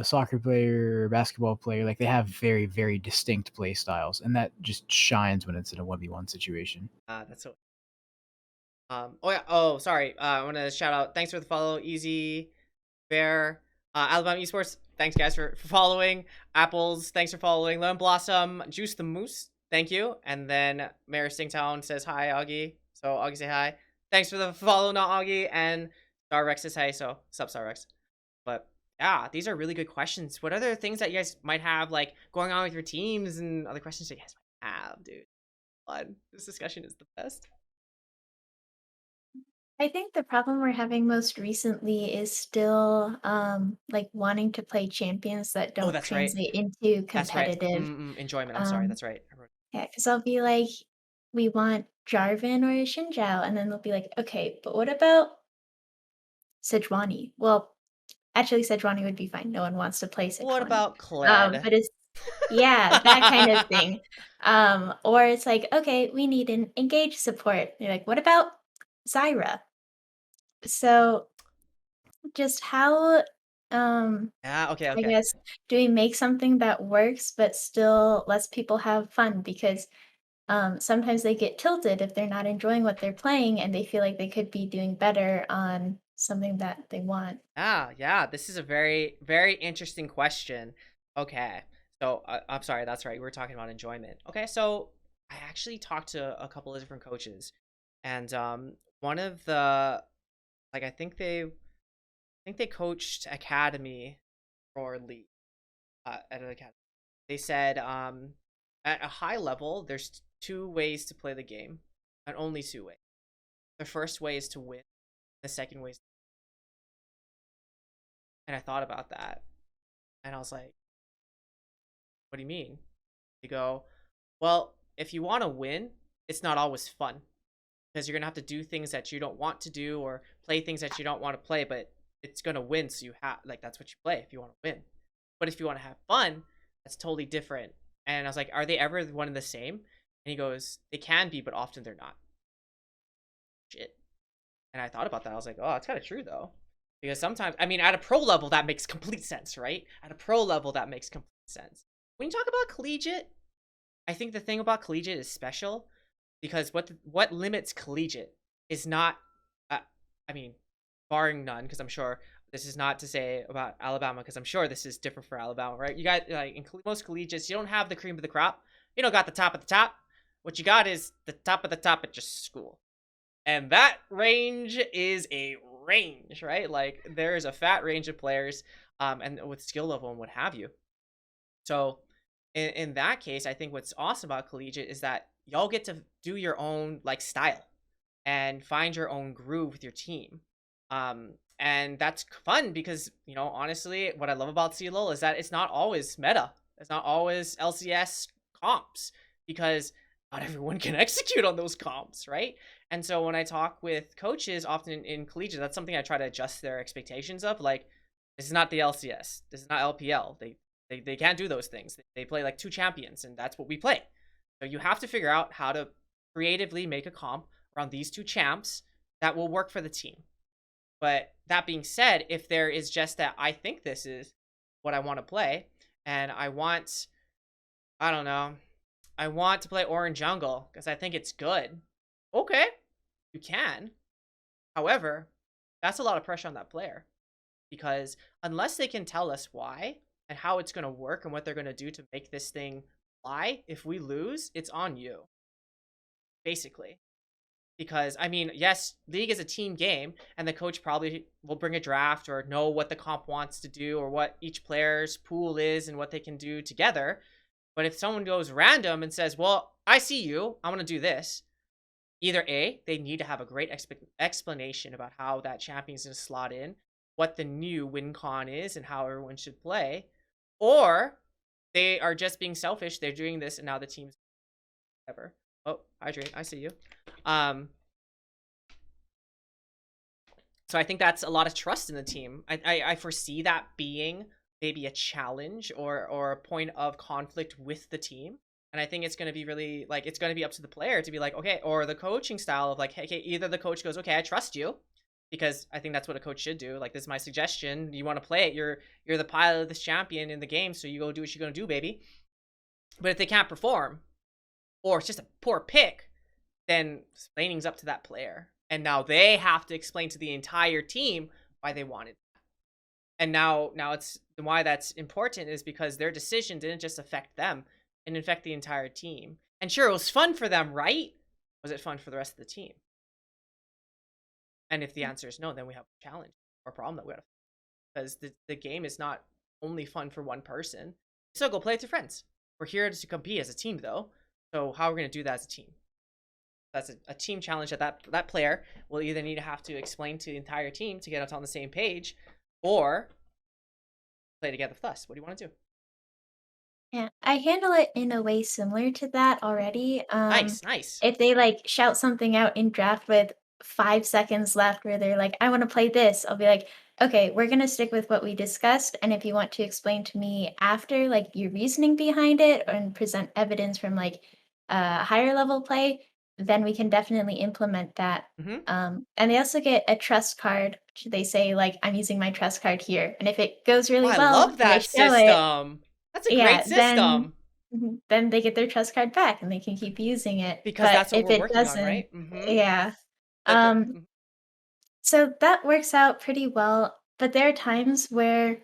Speaker 7: soccer player or a basketball player. Like, they have very, very distinct play styles, and that just shines when it's in a 1v1 situation.
Speaker 1: That's so. Oh yeah. Oh, sorry. I want to shout out. Thanks for the follow, Easy Bear, Alabama Esports. Thanks guys for following. Apples, thanks for following. Lemon Blossom, Juice the Moose, thank you. And then Mayor Stingtown says hi, Augie. So Augie, say hi. Thanks for the follow, not Augie. And Star Rex says hey. So sup, Star Rex. But yeah, these are really good questions. What other things that you guys might have like going on with your teams and other questions that you guys might have, dude? Fun. This discussion is the best.
Speaker 5: I think the problem we're having most recently is still like wanting to play champions that
Speaker 1: Oh,
Speaker 5: don't
Speaker 1: that's right.
Speaker 5: translate into
Speaker 1: That's right.
Speaker 5: competitive.
Speaker 1: Enjoyment. I'm sorry.
Speaker 5: Um,
Speaker 1: That's right.
Speaker 5: yeah, because I'll be like, we want Jarvan or Xinjiao, and then they'll be like, okay, but what about Sejuani? Well, actually, Sejuani would be fine. No one wants to play
Speaker 1: What
Speaker 5: Sejuani.
Speaker 1: about Kled?
Speaker 5: But it's yeah, that kind of thing. Or it's like, okay, we need an engage support. You're like, what about Zyra? So just how
Speaker 1: Yeah. Okay.
Speaker 5: I
Speaker 1: Okay.
Speaker 5: guess do we make something that works but still lets people have fun? Because sometimes they get tilted if they're not enjoying what they're playing and they feel like they could be doing better on something that they want.
Speaker 1: Yeah. This is a very, very interesting question. Okay. So I'm sorry. That's right. We're talking about enjoyment. Okay. So I actually talked to a couple of different coaches, and one of the like I think they coached academy or league at an academy. They said at a high level, there's two ways to play the game, and only two ways. The first way is to win. The second way is, and I thought about that, and I was like, "What do you mean?" You go, "Well, if you want to win, it's not always fun because you're gonna have to do things that you don't want to do or play things that you don't want to play, but it's gonna win, so you have like that's what you play if you want to win. But if you want to have fun, that's totally different." And I was like, "Are they ever one and the same?" And he goes, "They can be, but often they're not." Shit. And I thought about that. I was like, "Oh, it's kind of true though." Because sometimes, I mean, at a pro level, that makes complete sense, right? At a pro level, that makes complete sense. When you talk about collegiate, I think the thing about collegiate is special because what limits collegiate is not, uh, I mean, barring none, because I'm sure this is not to say about Alabama, because I'm sure this is different for Alabama, right? You got like in most collegiates, you don't have the cream of the crop. You don't got the top of the top. What you got is the top of the top at your school. And that range is a range, right? Like there is a fat range of players, and with skill level and what have you. So in that case, I think what's awesome about collegiate is that y'all get to do your own like style and find your own groove with your team. And that's fun because, honestly, what I love about CLOL is that it's not always meta. It's not always LCS comps because not everyone can execute on those comps, right? And so when I talk with coaches, often in collegiate, that's something I try to adjust their expectations of. Like, this is not the LCS. This is not LPL. They can't do those things. They play like two champions, and that's what we play. So you have to figure out how to creatively make a comp around these two champs that will work for the team. But that being said, if there is just that I think this is what I want to play, and I don't know, I want to play Orange Jungle because I think it's good. Okay, you can. However, that's a lot of pressure on that player because unless they can tell us why and how it's going to work and what they're going to do to make this thing fly, if we lose, it's on you, basically. Because, I mean, yes, League is a team game, and the coach probably will bring a draft or know what the comp wants to do or what each player's pool is and what they can do together. But if someone goes random and says, well, I see you, I'm going to do this, either A, they need to have a great explanation about how that champion's going to slot in, what the new win con is, and how everyone should play, or they are just being selfish. They're doing this, and now the team's whatever. Oh, Hydrate, I see you. So I think that's a lot of trust in the team. I foresee that being maybe a challenge or a point of conflict with the team. And I think it's going to be really, like, it's going to be up to the player to be like, okay, or the coaching style of like, hey, either the coach goes, okay, I trust you, because I think that's what a coach should do. Like, this is my suggestion. You want to play it. You're the pilot of this champion in the game, so you go do what you're going to do, baby. But if they can't perform, or it's just a poor pick, then explaining's up to that player. And now they have to explain to the entire team why they wanted that. And now it's why that's important is because their decision didn't just affect them, it affected the entire team. And sure, it was fun for them, right? Was it fun for the rest of the team? And if the answer is no, then we have a challenge or problem that we have to, because the game is not only fun for one person. So go play with your friends. We're here to compete as a team, though. So how are we going to do that as a team? That's a team challenge that player will either need to have to explain to the entire team to get us on the same page, or play together with us. What do you want to do?
Speaker 5: Yeah, I handle it in a way similar to that already.
Speaker 1: Nice.
Speaker 5: If they like shout something out in draft with 5 seconds left where they're like, I want to play this, I'll be like, okay, we're going to stick with what we discussed. And if you want to explain to me after, like your reasoning behind it and present evidence from like higher level play, then we can definitely implement that. And they also get a trust card. They say, like, I'm using my trust card here. And if it goes
Speaker 1: Oh,
Speaker 5: really
Speaker 1: I
Speaker 5: well
Speaker 1: love
Speaker 5: and they
Speaker 1: that
Speaker 5: show it,
Speaker 1: system. That's a
Speaker 5: yeah,
Speaker 1: great system.
Speaker 5: then they get their trust card back and they can keep using it.
Speaker 1: Because
Speaker 5: But
Speaker 1: that's what
Speaker 5: if
Speaker 1: we're
Speaker 5: it
Speaker 1: working on,
Speaker 5: doesn't,
Speaker 1: right? Mm-hmm.
Speaker 5: yeah.
Speaker 1: The,
Speaker 5: Um, so that works out pretty well. But there are times where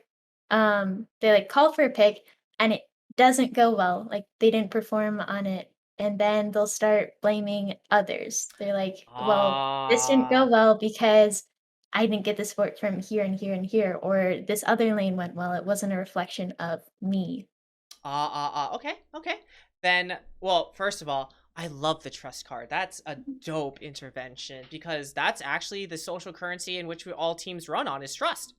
Speaker 5: they like call for a pick and it doesn't go well. Like they didn't perform on it. And then they'll start blaming others. They're like, well, this didn't go well because I didn't get the support from here and here and here, or this other lane went well. It wasn't a reflection of me.
Speaker 1: Okay. Then, well, first of all, I love the trust card. That's a dope intervention, because that's actually the social currency in which all teams run on, is trust.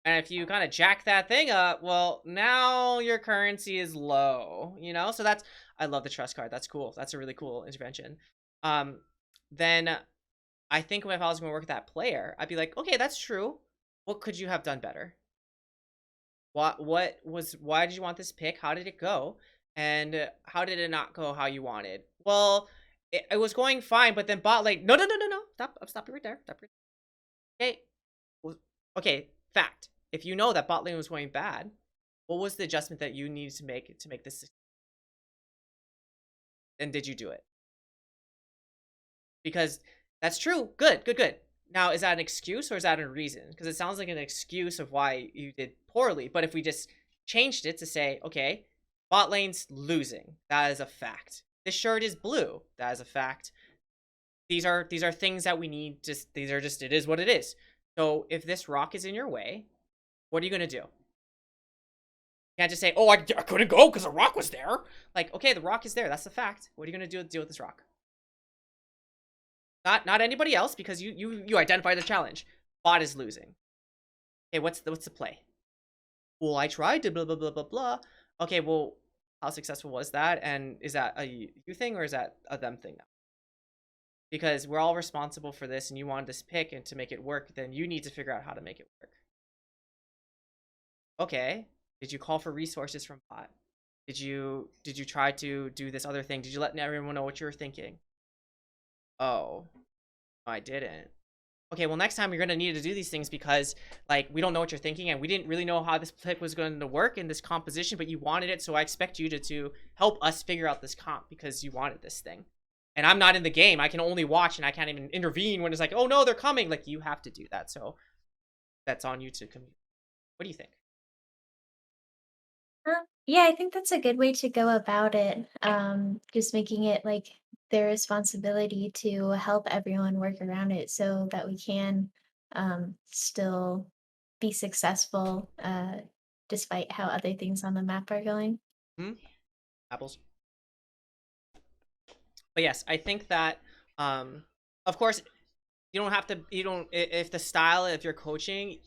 Speaker 1: And if you kind of jack that thing up, well, now your currency is low, you know? So that's, I love the trust card. That's cool. That's a really cool intervention. Then I think if I was going to work with that player, I'd be like, okay, that's true. What could you have done better? Why did you want this pick? How did it go? And how did it not go how you wanted? Well, it was going fine, but then bot lane, no. Stop it right there. Okay. Okay, fact. If you know that bot lane was going bad, what was the adjustment that you needed to make this? And did you do it? Because that's true. Good. Now, is that an excuse or is that a reason? Because it sounds like an excuse of why you did poorly. But if we just changed it to say, okay, bot lane's losing, that is a fact. This shirt is blue, that is a fact. These are things that we need. It is what it is. So if this rock is in your way, what are you gonna do? You can't just say, oh, I couldn't go because the rock was there. Like, okay, the rock is there. That's the fact. What are you gonna do to deal with this rock? Not anybody else, because you identify the challenge. Bot is losing. Okay, what's the play? Well, I tried to blah blah blah blah blah. Okay, well, how successful was that? And is that a you thing or is that a them thing now? Because we're all responsible for this, and you wanted this pick, and to make it work, then you need to figure out how to make it work. Okay, did you call for resources from bot? Did you try to do this other thing? Did you let everyone know what you were thinking? Oh, I didn't. Okay, well, next time you're going to need to do these things, because, like, we don't know what you're thinking, and we didn't really know how this pick was going to work in this composition, but you wanted it, so I expect you to help us figure out this comp, because you wanted this thing. And I'm not in the game. I can only watch, and I can't even intervene when it's like, oh, no, they're coming. Like, you have to do that, so that's on you to communicate. What do you think?
Speaker 5: Yeah, I think that's a good way to go about it. Just making it like their responsibility to help everyone work around it so that we can still be successful despite how other things on the map are going.
Speaker 1: Apples. But yes, I think that, of course, you don't have to, if the style, if you're coaching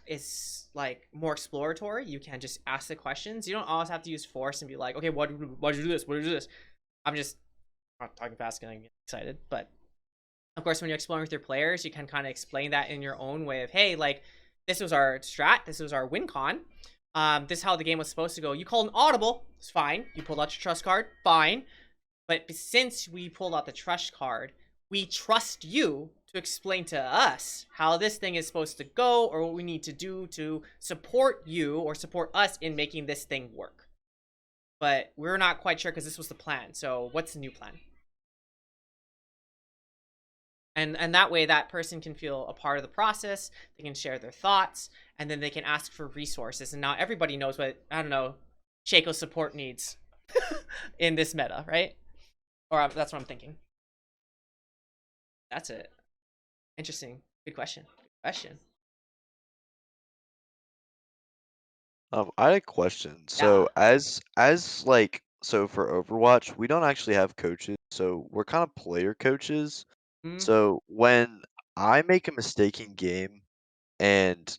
Speaker 1: is like more exploratory, you can just ask the questions. You don't always have to use force and be like, okay, why did you do this? What did you do this? I'm just not talking fast and I get excited. But of course, when you're exploring with your players, you can kind of explain that in your own way of, hey, like, this was our strat, this was our win con. This is how the game was supposed to go. You called an audible, it's fine. You pulled out your trust card, fine. But since we pulled out the trust card, we trust you to explain to us how this thing is supposed to go, or what we need to do to support you or support us in making this thing work. But we're not quite sure because this was the plan. So what's the new plan? And that way that person can feel a part of the process. They can share their thoughts, and then they can ask for resources. And now everybody knows what, I don't know, Shaco support needs in this meta, right? Or that's what I'm thinking. That's it. Interesting. Good question. Good question.
Speaker 10: I had a question.
Speaker 1: Yeah.
Speaker 10: So as like so for Overwatch, we don't actually have coaches, so we're kind of player coaches.
Speaker 1: Hmm.
Speaker 10: So when I make a mistake in game and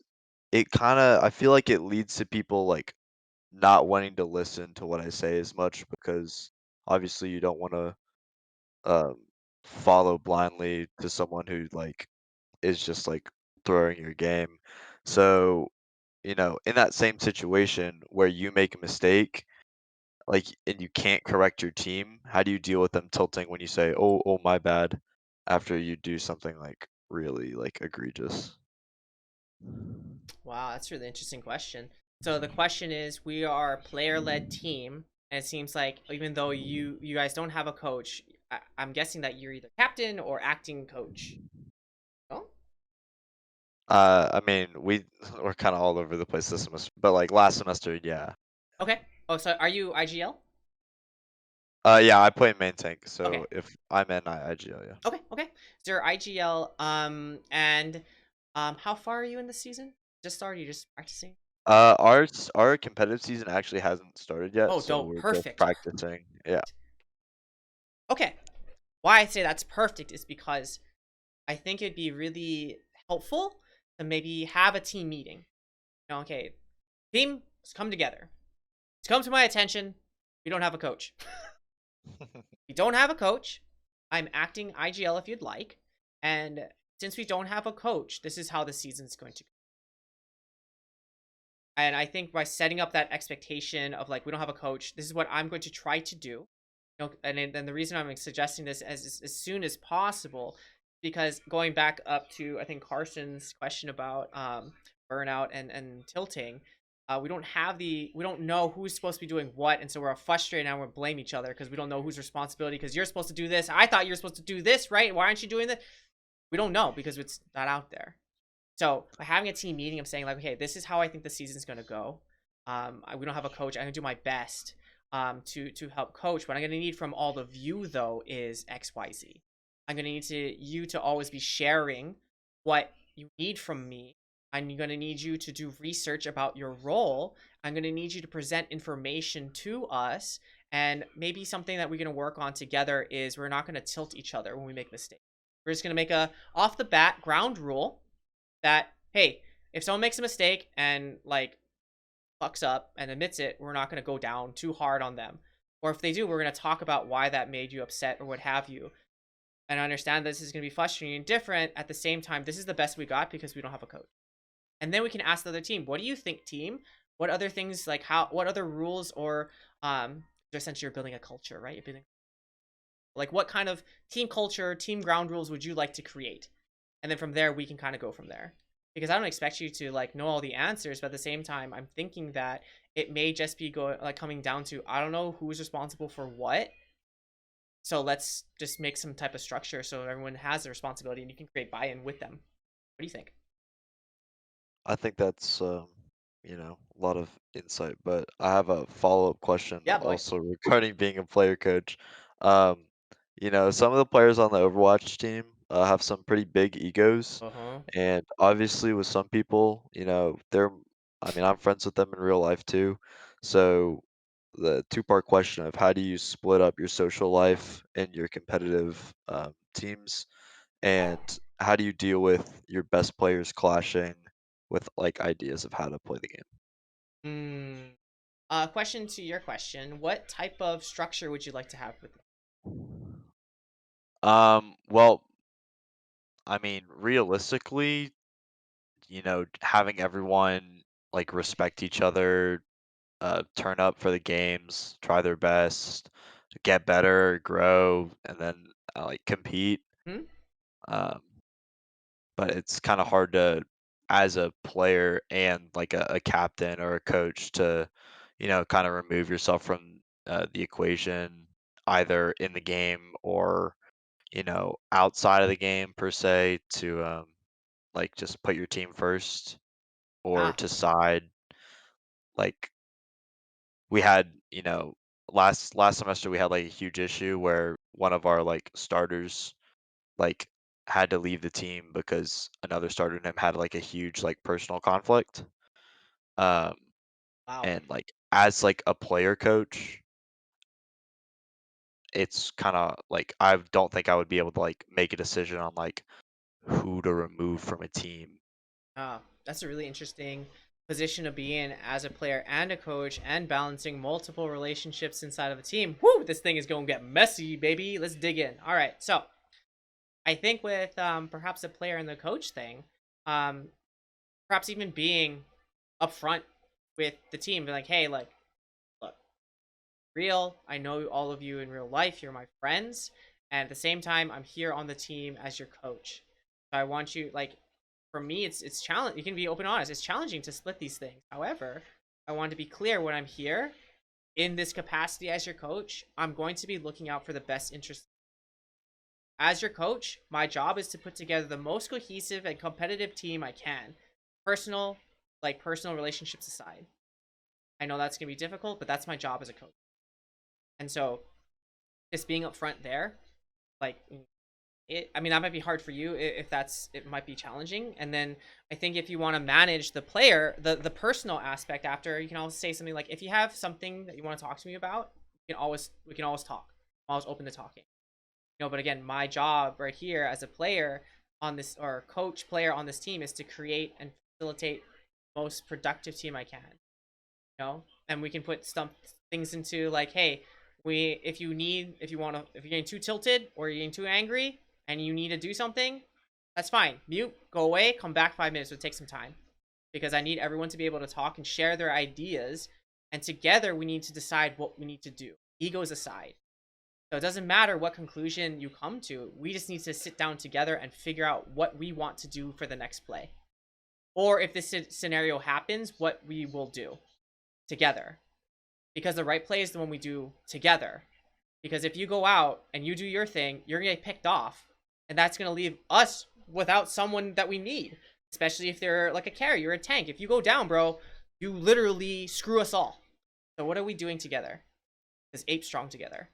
Speaker 10: it kind of I feel like it leads to people like not wanting to listen to what I say as much because obviously you don't want to um follow blindly to someone who like is just like throwing your game. So, in that same situation where you make a mistake, like, and you can't correct your team, how do you deal with them tilting when you say, "Oh, my bad," after you do something like really like egregious?
Speaker 1: Wow, that's a really interesting question. So the question is, we are a player-led team, and it seems like even though you guys don't have a coach, I'm guessing that you're either captain or acting coach. Oh,
Speaker 10: I mean, we're kind of all over the place this semester, but like last semester, yeah.
Speaker 1: okay. Oh, so are you IGL?
Speaker 10: Yeah, I play main tank,
Speaker 1: Okay.
Speaker 10: so if I'm in IGL, yeah.
Speaker 1: Okay. Okay. So you're IGL. And how far are you in the season? Just started. You just practicing?
Speaker 10: Our competitive season actually hasn't started yet,
Speaker 1: Oh,
Speaker 10: so
Speaker 1: dope.
Speaker 10: we're just
Speaker 1: Perfect.
Speaker 10: practicing. Yeah.
Speaker 1: Okay. Why I say that's perfect is because I think it'd be really helpful to maybe have a team meeting. Okay, team, let's come together. It's come to my attention. We don't have a coach. We don't have a coach. I'm acting IGL if you'd like. And since we don't have a coach, this is how the season's going to go. And I think by setting up that expectation of like, we don't have a coach, this is what I'm going to try to do. And the reason I'm suggesting this as soon as possible, because going back up to I think Carson's question about burnout and tilting, we don't know who's supposed to be doing what, and so we're frustrated and we blame each other because we don't know whose responsibility. Because you're supposed to do this, I thought you were supposed to do this, right? Why aren't you doing this? We don't know because it's not out there. So by having a team meeting, I'm saying like, okay, this is how I think the season's gonna go. We don't have a coach. I'm gonna do my best to help coach. What I'm gonna need from all of you though is X, Y, Z. I'm gonna need you to always be sharing what you need from me. I'm gonna need you to do research about your role. I'm gonna need you to present information to us. And maybe something that we're gonna work on together is we're not gonna tilt each other when we make mistakes. We're just gonna make a off the bat ground rule that, hey, if someone makes a mistake and like fucks up and admits it, we're not going to go down too hard on them. Or if they do, we're going to talk about why that made you upset or what have you. And I understand this is going to be frustrating and different. At the same time, this is the best we got because we don't have a coach. And then we can ask the other team, what do you think, team? What other things like what other rules or essentially you're building a culture, right? You're building like what kind of team culture, team ground rules would you like to create? And then from there we can kind of go from there, because I don't expect you to like know all the answers, but at the same time I'm thinking that it may just be going like coming down to I don't know who's responsible for what, so let's just make some type of structure so everyone has a responsibility and you can create buy-in with them. What do you think?
Speaker 10: I think that's a lot of insight, but I have a follow-up question
Speaker 1: Yeah, boy.
Speaker 10: also regarding being a player coach. Um, some of the players on the Overwatch team have some pretty big egos,
Speaker 1: Uh-huh.
Speaker 10: and obviously with some people, I mean, I'm friends with them in real life too. So the two-part question of how do you split up your social life and your competitive teams? And how do you deal with your best players clashing with like ideas of how to play the game?
Speaker 1: Hmm. Question to your question, what type of structure would you like to have with them?
Speaker 10: Well, I mean, realistically, having everyone like respect each other, turn up for the games, try their best, get better, grow, and then like compete.
Speaker 1: Hmm?
Speaker 10: Um, but it's kind of hard to, as a player and like a captain or a coach, to kind of remove yourself from the equation, either in the game or outside of the game per se, to like just put your team first or
Speaker 1: Ah.
Speaker 10: to side. Like we had last semester we had like a huge issue where one of our like starters like had to leave the team because another starter in him had like a huge like personal conflict. Um,
Speaker 1: Wow.
Speaker 10: and like as like a player coach, it's kind of like I don't think I would be able to like make a decision on like who to remove from a team.
Speaker 1: That's a really interesting position to be in as a player and a coach and balancing multiple relationships inside of a team. Whoo, this thing is going to get messy, baby. Let's dig in. All right. So I think with perhaps the player and the coach thing, um, perhaps even being upfront with the team, be like, hey, like, look, real, I know all of you in real life, you're my friends, and at the same time, I'm here on the team as your coach. So I want you, like, for me, it's challenge. You can be open and honest. It's challenging to split these things. However, I want to be clear when I'm here in this capacity as your coach. I'm going to be looking out for the best interest. As your coach, my job is to put together the most cohesive and competitive team I can. Personal, like personal relationships aside. I know that's gonna be difficult, but that's my job as a coach. And so, just being upfront there, like I mean, that might be hard for you if that's, it might be challenging. And then I think if you want to manage the player, the personal aspect after, you can always say something like, if you have something that you want to talk to me about, we can always talk. I'm always open to talking. But again, my job right here as a player on this, or coach player on this team, is to create and facilitate the most productive team I can. And we can put some things into like, hey, if you're getting too tilted or you're getting too angry and you need to do something, that's fine. Mute, go away, come back 5 minutes. It'll take some time because I need everyone to be able to talk and share their ideas. And together we need to decide what we need to do. Egos aside. So it doesn't matter what conclusion you come to. We just need to sit down together and figure out what we want to do for the next play. Or if this scenario happens, what we will do together. Because the right play is the one we do together. Because if you go out and you do your thing, you're going to get picked off. And that's going to leave us without someone that we need. Especially if they're like a carrier or a tank. If you go down, bro, you literally screw us all. So what are we doing together? Is ape strong together?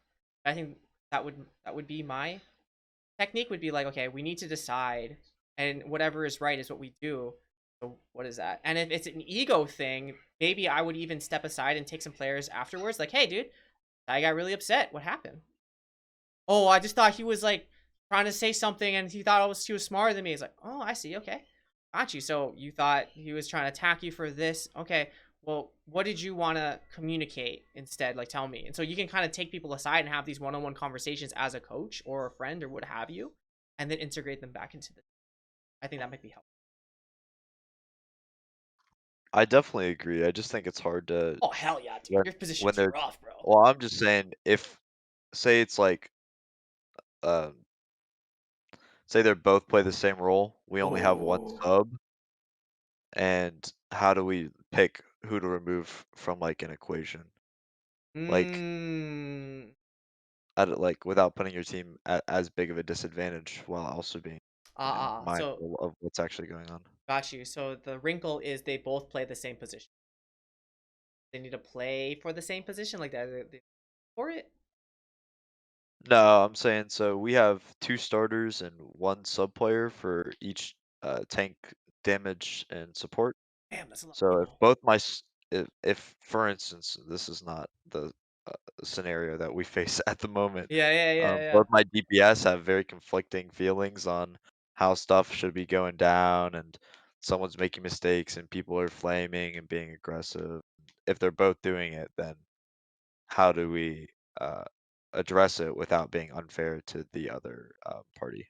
Speaker 1: I think that would be my technique, would be like, okay, we need to decide, and whatever is right is what we do. So what is that? And if it's an ego thing, maybe I would even step aside and take some players afterwards. Like, hey, dude, I got really upset. What happened? Oh, I just thought he was like trying to say something, and he thought he was smarter than me. He's like, oh, I see. Okay, got you. So you thought he was trying to attack you for this? Okay. Well, what did you want to communicate instead? Like, tell me. And so you can kind of take people aside and have these one-on-one conversations as a coach or a friend or what have you, and then integrate them back into the. I think that might be helpful.
Speaker 10: I definitely agree. I just think it's hard to
Speaker 1: Oh hell yeah, dude!
Speaker 10: when
Speaker 1: Your
Speaker 10: when
Speaker 1: position's
Speaker 10: they're
Speaker 1: rough, bro.
Speaker 10: well, I'm just saying if say it's like um say they're both play the same role, we only have one
Speaker 1: Oh.
Speaker 10: sub, and how do we pick who to remove from like an equation? Like
Speaker 1: Mm.
Speaker 10: like without putting your team at as big of a disadvantage while also being,
Speaker 1: So
Speaker 10: mindful of what's actually going on.
Speaker 1: got you. So the wrinkle is they both play the same position. They need to play for the same position, like that for it.
Speaker 10: No, I'm saying so we have two starters and one sub player for each tank damage and support.
Speaker 1: Damn, that's a lot of
Speaker 10: So if
Speaker 1: people.
Speaker 10: both my if for instance this is not the scenario that we face at the moment,
Speaker 1: Yeah, yeah, yeah, yeah.
Speaker 10: both my DPS have very conflicting feelings on how stuff should be going down, and someone's making mistakes and people are flaming and being aggressive. If they're both doing it, then how do we uh, address it without being unfair to the other party?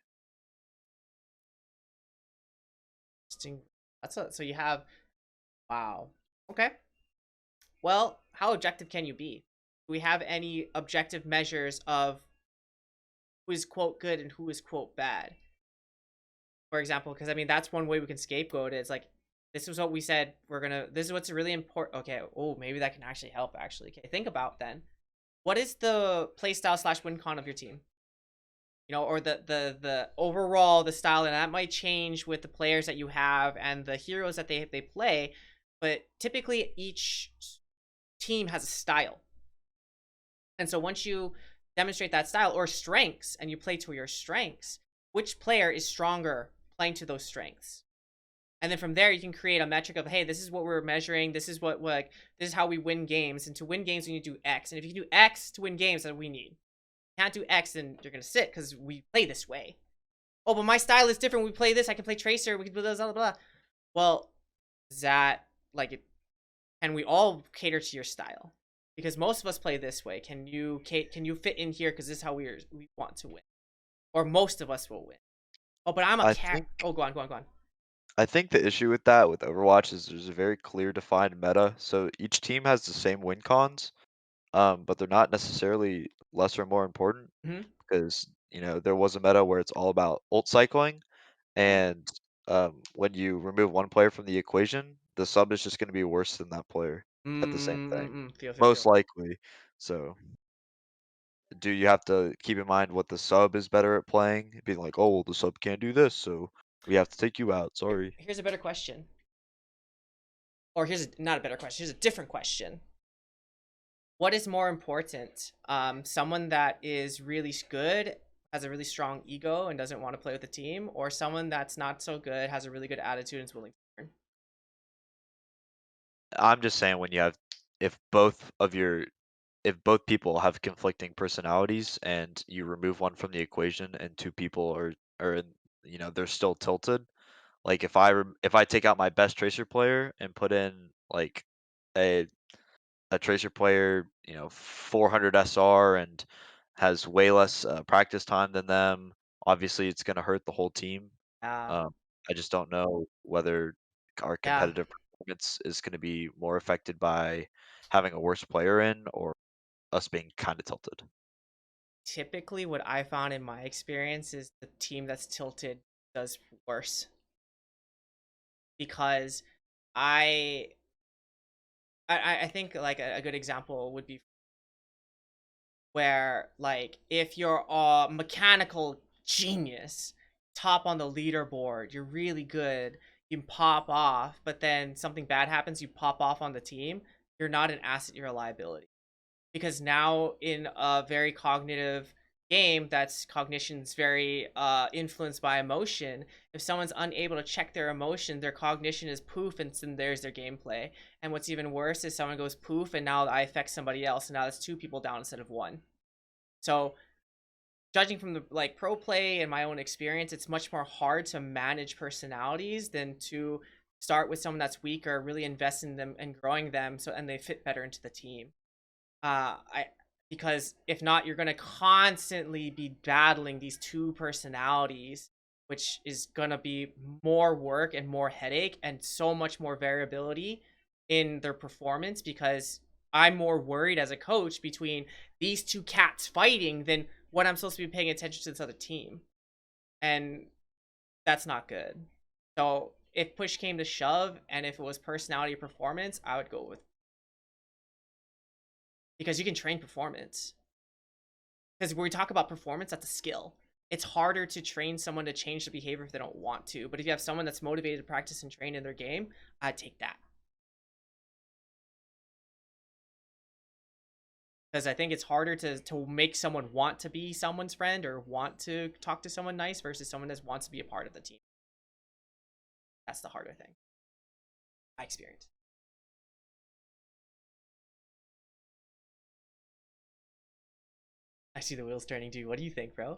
Speaker 1: Interesting. So you have, wow. Okay. Well, how objective can you be? Do we have any objective measures of who is quote good and who is quote bad? For example, because I mean that's one way we can scapegoat it. It's like, this is what we said this is what's really important. Okay, oh, maybe that can actually help actually. Okay, think about then. What is the playstyle / win con of your team? Or the overall the style, and that might change with the players that you have and the heroes that they play, but typically each team has a style. And so once you demonstrate that style or strengths and you play to your strengths, which player is stronger playing to those strengths. And then from there, you can create a metric of, hey, this is what we're measuring. This is what like this is how we win games. And to win games, we need to do X. And if you can do X to win games, then we need. If you can't do X, then you're gonna sit because we play this way. Oh, but my style is different. We play this. I can play Tracer. We can do blah blah blah. Well, is that like can we all cater to your style? Because most of us play this way. Can you fit in here? Because this is how we want to win, or most of us will win. Oh, but I'm a
Speaker 10: I
Speaker 1: cat.
Speaker 10: think
Speaker 1: Oh, go on, go on, go on.
Speaker 10: I think the issue with that with Overwatch is there's a very clear defined meta. So each team has the same win cons, but they're not necessarily less or more important
Speaker 1: Mhm.
Speaker 10: because there was a meta where it's all about ult cycling, and when you remove one player from the equation, the sub is just going to be worse than that player at the same thing,
Speaker 1: Feel.
Speaker 10: most likely. So do you have to keep in mind what the sub is better at playing? Being like, oh, well, the sub can't do this, so we have to take you out. Sorry.
Speaker 1: Here's a better question. Or not a better question. Here's a different question. What is more important? Someone that is really good, has a really strong ego, and doesn't want to play with the team, or someone that's not so good, has a really good attitude, and is willing to learn?
Speaker 10: I'm just saying when you have if both of your if both people have conflicting personalities and you remove one from the equation and two people are they're still tilted. Like if I take out my best tracer player and put in like a a tracer player, 400 SR and has way less practice time than them, obviously it's going to hurt the whole team.
Speaker 1: Yeah,
Speaker 10: Um, I just don't know whether our
Speaker 1: yeah.
Speaker 10: competitive performance is going to be more affected by having a worse player in or us being kind of tilted.
Speaker 1: Typically, what I found in my experience is the team that's tilted does worse because I I think like a good example would be where like if you're a mechanical genius, top on the leaderboard, you're really good, you can pop off, but then something bad happens, you pop off on the team, you're not an asset, you're a liability. Because now in a very cognitive game that's cognition's very influenced by emotion, if someone's unable to check their emotion, their cognition is poof, and then there's their gameplay. And what's even worse is someone goes poof and now I affect somebody else, and now that's two people down instead of one. So judging from the like pro play and my own experience, it's much more hard to manage personalities than to start with someone that's weaker, really invest in them and growing them so and they fit better into the team. I Because if not, you're gonna constantly be battling these two personalities, which is gonna be more work and more headache and so much more variability in their performance because I'm more worried as a coach between these two cats fighting than what I'm supposed to be paying attention to this other team. And that's not good. So if push came to shove and if it was personality or performance, I would go with because you can train performance. Because when we talk about performance, that's a skill. It's harder to train someone to change the behavior if they don't want to. But if you have someone that's motivated to practice and train in their game, I'd take that. Because I think it's harder to make someone want to be someone's friend or want to talk to someone nice versus someone that wants to be a part of the team. That's the harder thing. My experience. I see the wheels turning too. What do you think, bro?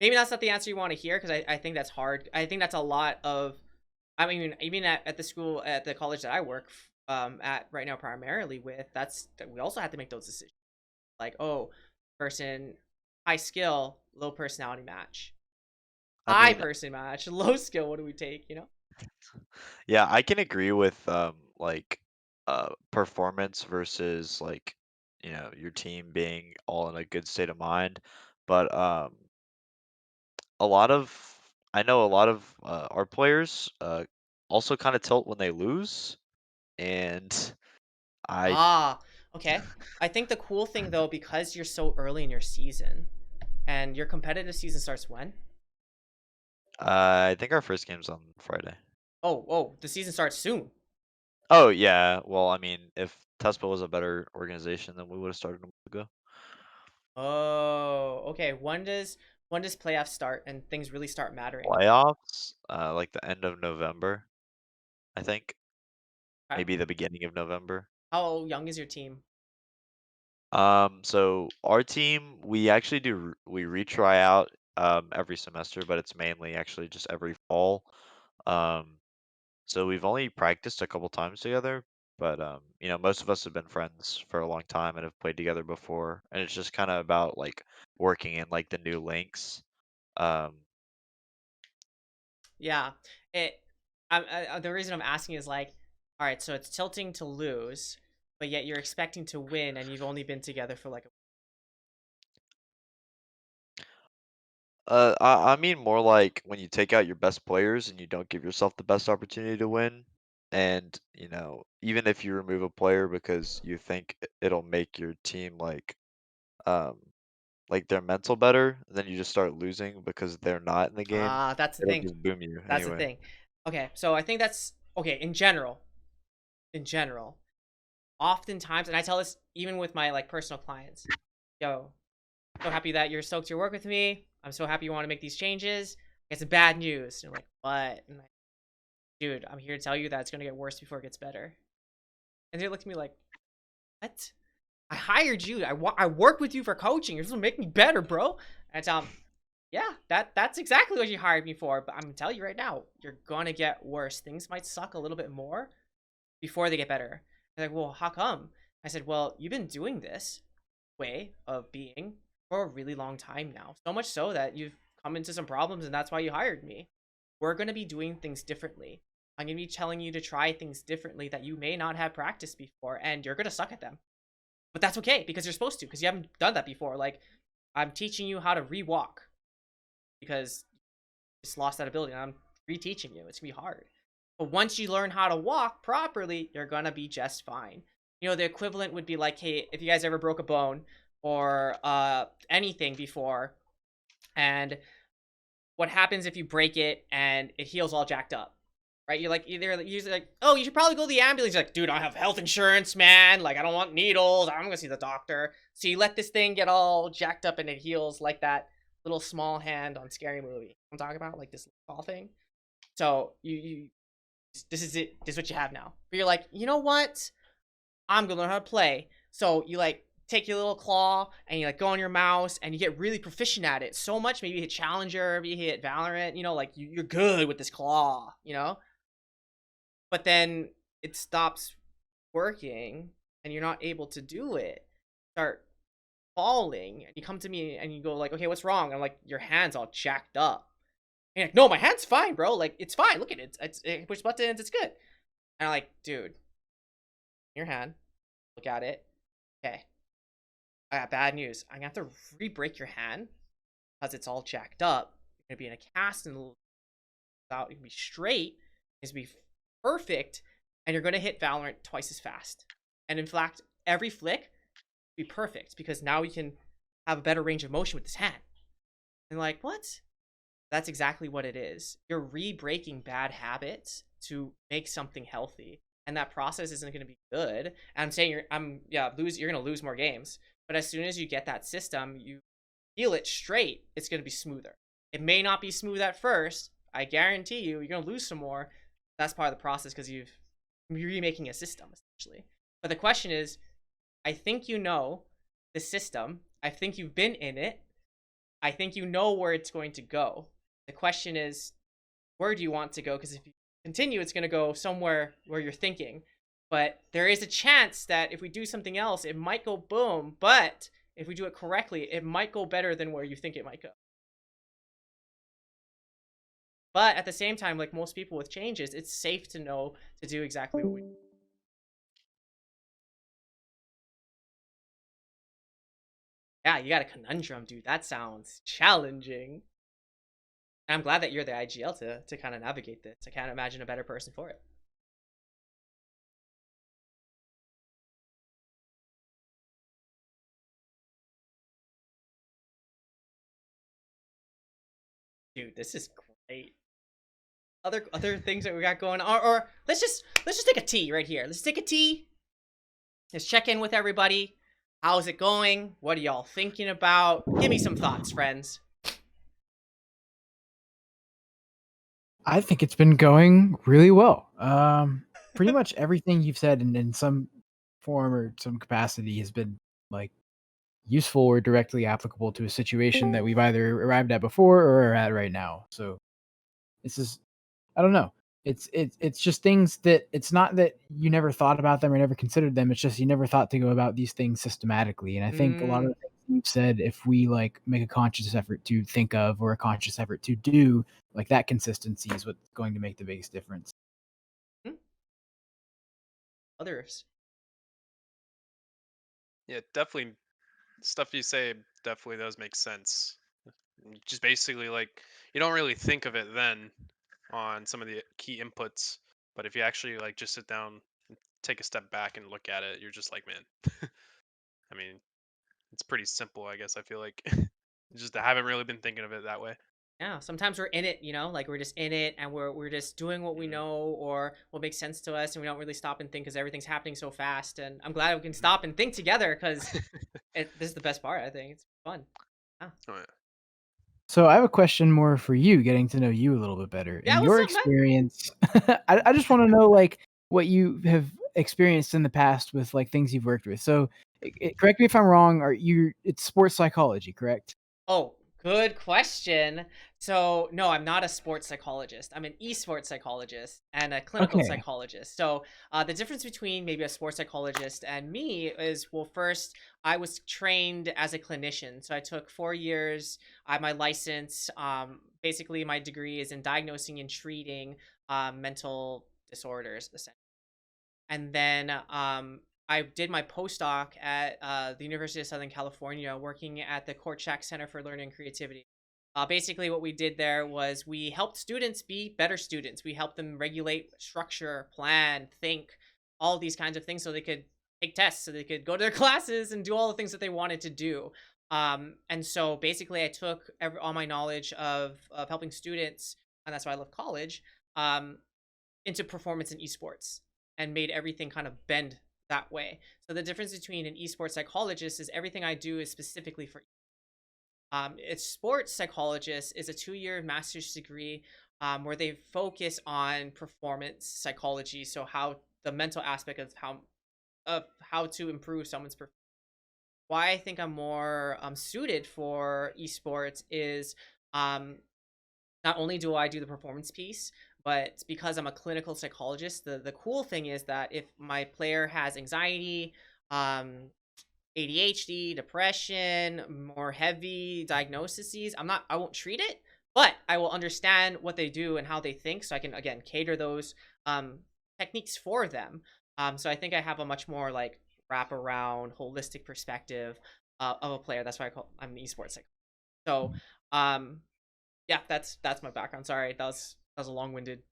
Speaker 1: Maybe that's not the answer you want to hear because I think that's hard. I think that's a lot of I mean, even at the school, at the college that I work at right now, primarily with, we also have to make those decisions. Like, oh, person, high skill, low personality match.
Speaker 10: I
Speaker 1: High
Speaker 10: mean,
Speaker 1: person match, low skill. What do we take?
Speaker 10: yeah, I can agree with like performance versus like your team being all in a good state of mind, but a lot of I know a lot of our players also kind of tilt when they lose, and I
Speaker 1: Ah, okay. I think the cool thing though, because you're so early in your season, and your competitive season starts when?
Speaker 10: I think our first game's on Friday.
Speaker 1: Oh, the season starts soon.
Speaker 10: Oh yeah, well I mean if Tespa was a better organization then we would have started a month ago.
Speaker 1: Oh, okay. When does playoffs start and things really start mattering?
Speaker 10: Playoffs, like the end of November, I think.
Speaker 1: Okay.
Speaker 10: Maybe the beginning of November.
Speaker 1: How young is your team?
Speaker 10: So our team, we actually we retry out every semester, but it's mainly actually just every fall. Um, so we've only practiced a couple times together, but most of us have been friends for a long time and have played together before, and it's just kind of about like working in like the new links. Um,
Speaker 1: Yeah. It. The reason I'm asking is like, all right, so it's tilting to lose, but yet you're expecting to win, and you've only been together for like.
Speaker 10: I mean more like when you take out your best players and you don't give yourself the best opportunity to win. And, even if you remove a player because you think it'll make your team um like their mental better, then you just start losing because they're not in the game.
Speaker 1: That's the
Speaker 10: It'll
Speaker 1: thing.
Speaker 10: just boom you
Speaker 1: That's the
Speaker 10: anyway.
Speaker 1: thing. Okay, so I think that's okay in general. In general, oftentimes, and I tell this even with my like personal clients. Yo, so happy that you're stoked to work with me. I'm so happy you want to make these changes. It's bad news. And they're like, what? And I'm like, dude, I'm here to tell you that it's gonna get worse before it gets better. And they look at me like, what? I hired you. I work with you for coaching. You're supposed to make me better, bro. And I tell them, yeah, that's exactly what you hired me for. But I'm gonna tell you right now, you're gonna get worse. Things might suck a little bit more before they get better. They're like, well, how come? I said, well, you've been doing this way of being for a really long time now. So much so that you've come into some problems and that's why you hired me. We're going to be doing things differently. I'm going to be telling you to try things differently that you may not have practiced before and you're going to suck at them. But that's okay because you're supposed to because you haven't done that before. Like, I'm teaching you how to re-walk because you just lost that ability and I'm reteaching you. It's going to be hard. But once you learn how to walk properly, you're going to be just fine. The equivalent would be like, hey, if you guys ever broke a bone or anything before, and what happens if you break it and it heals all jacked up, right? You're like, either usually like, oh, you should probably go to the ambulance. You're like, dude, I have health insurance, man. Like, I don't want needles. I'm gonna see the doctor. So you let this thing get all jacked up and it heals like that little small hand on Scary Movie. I'm talking about like this claw thing. So you this is it. This is what you have now. But you're like, you know what? I'm gonna learn how to play. So you like take your little claw and you like go on your mouse and you get really proficient at it so much. Maybe you hit Challenger, maybe you hit Valorant. Like you're good with this claw. But then it stops working and you're not able to do it. Start falling and you come to me and you go like, okay, what's wrong? I'm like, your hand's all jacked up. And you're like, no, my hand's fine, bro. Like it's fine. Look at it. It push buttons. It's good. And I'm like, dude, your hand. Look at it. Okay. I got bad news. I'm gonna have to re-break your hand because it's all jacked up. You're gonna be in a cast and out. You're gonna be straight. It's gonna be perfect, and you're gonna hit Valorant twice as fast. And in fact, every flick will be perfect because now we can have a better range of motion with this hand. And like, what? That's exactly what it is. You're re-breaking bad habits to make something healthy, and that process isn't going to be good. And I'm saying you're going to lose more games. But as soon as you get that system, you feel it straight, it's going to be smoother. It may not be smooth at first. I guarantee you're going to lose some more. That's part of the process because you're remaking a system essentially. But the question is, I think you know the system. I think you've been in it. I think you know where it's going to go. The question is, where do you want to go? Because if you continue, it's going to go somewhere where you're thinking. But there is a chance that if we do something else, it might go boom. But if we do it correctly, it might go better than where you think it might go. But at the same time, like most people with changes, it's safe to know to do exactly what we do. Yeah, you got a conundrum, dude. That sounds challenging. And I'm glad that you're the IGL to kind of navigate this. I can't imagine a better person for it. Dude, this is great. Other things that we got going on, or let's just take a tea right here. Let's take a tea. Let's check in with everybody. How's it going? What are y'all thinking about? Give me some thoughts, friends.
Speaker 7: I think it's been going really well. Pretty much everything you've said in some form or some capacity has been like useful or directly applicable to a situation that we've either arrived at before or are at right now. So this is, I don't know. It's just things that it's not that you never thought about them or never considered them. It's just you never thought to go about these things systematically. And I think a lot of the things you've said, if we like make a conscious effort to think of or a conscious effort to do, like that consistency is what's going to make the biggest difference.
Speaker 1: Others.
Speaker 3: Yeah, definitely. Stuff you say definitely does make sense. Just basically like you don't really think of it then on some of the key inputs, but if you actually like just sit down and take a step back and look at it, you're just like, man. I mean, it's pretty simple, I guess. I feel like just I haven't really been thinking of it that way.
Speaker 1: Yeah, sometimes we're in it, like we're just in it and we're just doing what we
Speaker 3: Mhm.
Speaker 1: know or what makes sense to us, and we don't really stop and think because everything's happening so fast. And I'm glad we can
Speaker 3: Mhm.
Speaker 1: stop and think together because this is the best part. I think it's fun. Yeah.
Speaker 3: Oh, yeah.
Speaker 7: So I have a question more for you, getting to know you a little bit better.
Speaker 1: Yeah.
Speaker 7: In
Speaker 1: What's
Speaker 7: your
Speaker 1: up, man?
Speaker 7: experience, I just want to know like what you have experienced in the past with like things you've worked with. So correct me if I'm wrong. It's sports psychology, correct?
Speaker 1: Oh, good question. So, no, I'm not a sports psychologist. I'm an esports psychologist and a clinical
Speaker 7: Okay.
Speaker 1: psychologist. So, the difference between maybe a sports psychologist and me is, well, first, I was trained as a clinician. So, I took 4 years. I have my license. Basically, my degree is in diagnosing and treating mental disorders, essentially. And then I did my postdoc at the University of Southern California, working at the Korchak Center for Learning and Creativity. Basically, what we did there was we helped students be better students. We helped them regulate, structure, plan, think, all these kinds of things, so they could take tests, so they could go to their classes and do all the things that they wanted to do. And so basically, I took all my knowledge of helping students, and that's why I love college. Um, into performance in esports and made everything kind of bend that way. So the difference between an esports psychologist is everything I do is specifically for a sports psychologist is a 2-year master's degree where they focus on performance psychology. So how the mental aspect of how to improve someone's performance. Why I think I'm more suited for esports is um, not only do I do the performance piece, but because I'm a clinical psychologist, the cool thing is that if my player has anxiety, um, ADHD, depression, more heavy diagnoses, I won't treat it, but I will understand what they do and how they think, so I can again cater those techniques for them. So I think I have a much more like wraparound, holistic perspective of a player. That's why I'm an esports psychologist. So um, yeah, that's my background. Sorry, that was a long-winded.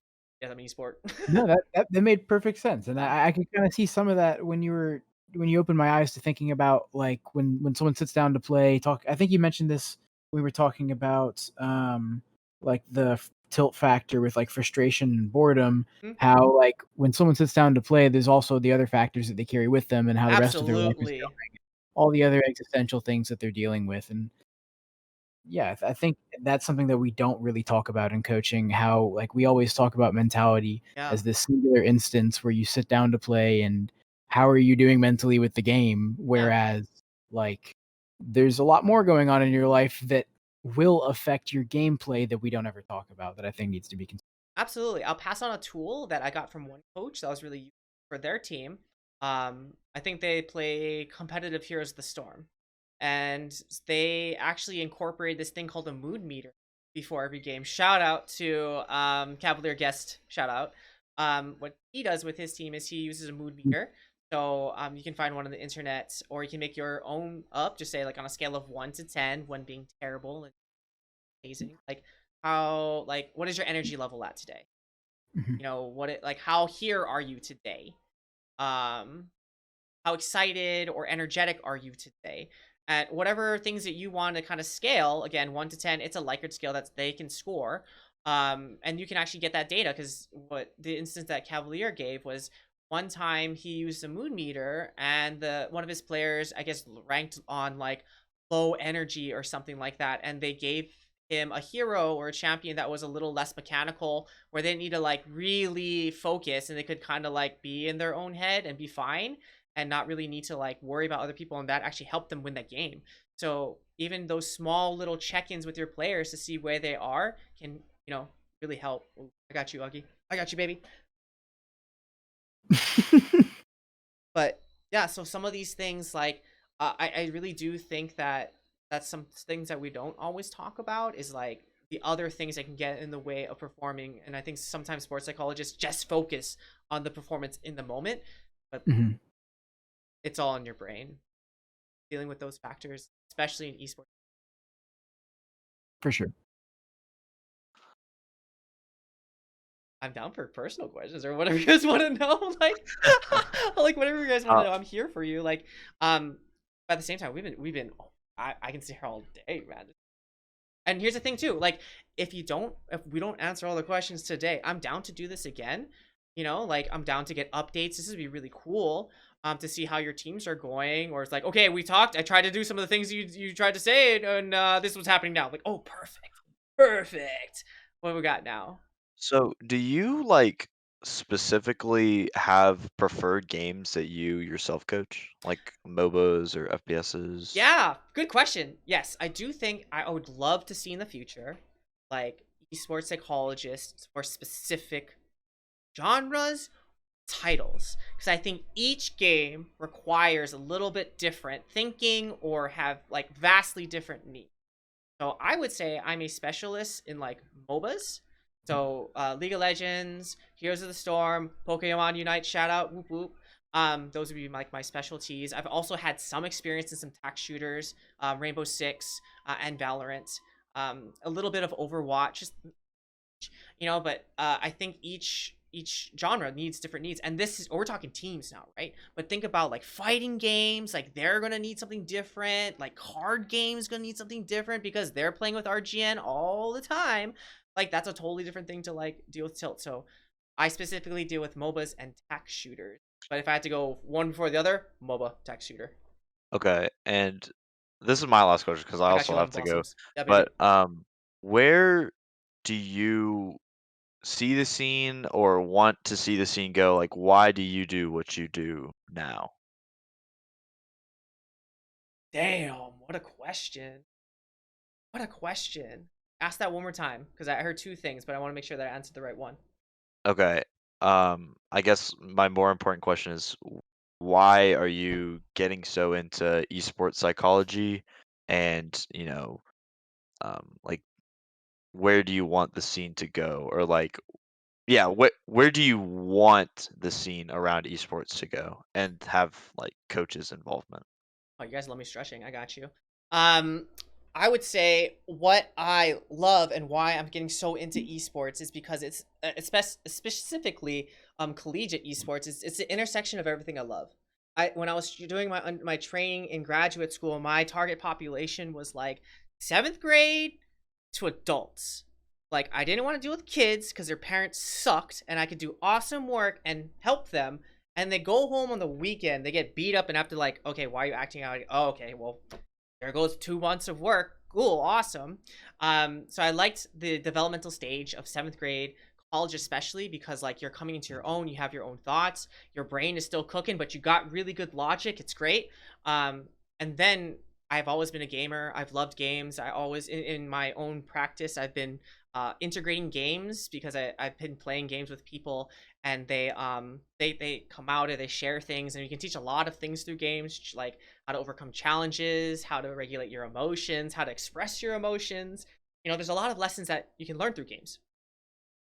Speaker 1: Yeah, I'm esport.
Speaker 7: No, that made perfect sense, and
Speaker 1: Ah,
Speaker 7: I could kind of see some of that when you opened my eyes to thinking about like when someone sits down to play. Talk. I think you mentioned this. We were talking about like the tilt factor with like frustration and boredom.
Speaker 1: mhm.
Speaker 7: How like when someone sits down to play, there's also the other factors that they carry with them, and how the rest of their life is
Speaker 1: Absolutely.
Speaker 7: going. All the other existential things that they're dealing with, and yeah, I think that's something that we don't really talk about in coaching, how, like, we always talk about mentality
Speaker 1: Yeah,
Speaker 7: as this singular instance where you sit down to play and how are you doing mentally with the game,
Speaker 1: yeah,
Speaker 7: whereas, like, there's a lot more going on in your life that will affect your gameplay that we don't ever talk about that I think needs to be considered.
Speaker 1: absolutely. I'll pass on a tool that I got from one coach that was really useful for their team. I think they play competitive Heroes of the Storm, and they actually incorporated this thing called a mood meter before every game. Shout out to Cavalier Guest. Shout out. What he does with his team is he uses a mood meter. So you can find one on the internet, or you can make your own up. Just say like on a scale of 1 to 10, 1 being terrible and amazing. Like what is your energy level at today?
Speaker 7: Mhm.
Speaker 1: How here are you today? Um, how excited or energetic are you today? At whatever things that you want to kind of scale, again, 1 to 10, it's a Likert scale that they can score. And you can actually get that data because what the instance that Cavalier gave was one time he used a moon meter, and one of his players, I guess, ranked on like low energy or something like that, and they gave him a hero or a champion that was a little less mechanical, where they didn't need to like really focus, and they could kind of like be in their own head and be fine and not really need to like worry about other people, and that actually helped them win that game. So even those small little check-ins with your players to see where they are can, really help. Ooh, I got you, Augie. I got you, baby. But yeah, so some of these things, like, I really do think that that's some things that we don't always talk about, is like the other things that can get in the way of performing. And I think sometimes sports psychologists just focus on the performance in the moment, but
Speaker 7: Mhm.
Speaker 1: it's all in your brain. Dealing with those factors, especially in esports.
Speaker 7: For sure.
Speaker 1: I'm down for personal questions or whatever you guys want to know. Like, like whatever you guys want to know, I'm here for you. Like, but at the same time, we've been. I can sit here all day, man. And here's the thing too, like, if we don't answer all the questions today, I'm down to do this again. Like, I'm down to get updates. This would be really cool. To see how your teams are going, or it's like, okay, we talked. I tried to do some of the things you tried to say, and this was happening now. Like, oh, perfect. What have we got now?
Speaker 10: So, do you like specifically have preferred games that you yourself coach, like MOBAs or FPSs?
Speaker 1: Yeah, good question. Yes, I do think I would love to see in the future, like, esports psychologists for specific genres, titles, because I think each game requires a little bit different thinking or have like vastly different needs. So I would say I'm a specialist in like MOBAs. So League of Legends, Heroes of the Storm, Pokemon Unite, shout out, whoop whoop. Those would be like my specialties. I've also had some experience in some tac shooters, Rainbow Six, and Valorant. A little bit of Overwatch, just, but I think each genre needs different needs, and we're talking teams now, right? But think about like fighting games, like they're gonna need something different. Like card games gonna need something different because they're playing with RGN all the time. Like that's a totally different thing to like deal with tilt. So I specifically deal with MOBAs and tac shooters. But if I had to go one before the other, MOBA tac shooter.
Speaker 10: Okay, and this is my last question because I
Speaker 1: I got
Speaker 10: also
Speaker 1: you on
Speaker 10: have to go.
Speaker 1: Blossoms. Yeah, baby.
Speaker 10: But where do you see the scene or want to see the scene go? Like, why do you do what you do now?
Speaker 1: Damn, what a question. What a question. Ask that one more time, because I heard two things, but I want to make sure that I answered the right one.
Speaker 10: Okay. I guess my more important question is why are you getting so into esports psychology and, like where do you want the scene to go? Or like yeah, where do you want the scene around esports to go and have like coaches involvement?
Speaker 1: Oh, you guys love me stretching. I got you. Um, I would say what I love and why I'm getting so into esports is because it's specifically collegiate esports. It's the intersection of everything I love. When I was doing my training in graduate school, my target population was like 7th grade to adults. Like, I didn't want to deal with kids because their parents sucked, and I could do awesome work and help them, and they go home on the weekend, they get beat up and have to like, okay, why are you acting out? Oh, okay, well, there goes 2 months of work. Cool, awesome. So I liked the developmental stage of 7th grade, college especially, because like you're coming into your own, you have your own thoughts, your brain is still cooking, but you got really good logic. It's great. And then I've always been a gamer. I've loved games. I always in my own practice, I've been integrating games because I've been playing games with people, and they come out and they share things, and you can teach a lot of things through games, like how to overcome challenges, how to regulate your emotions, how to express your emotions. There's a lot of lessons that you can learn through games.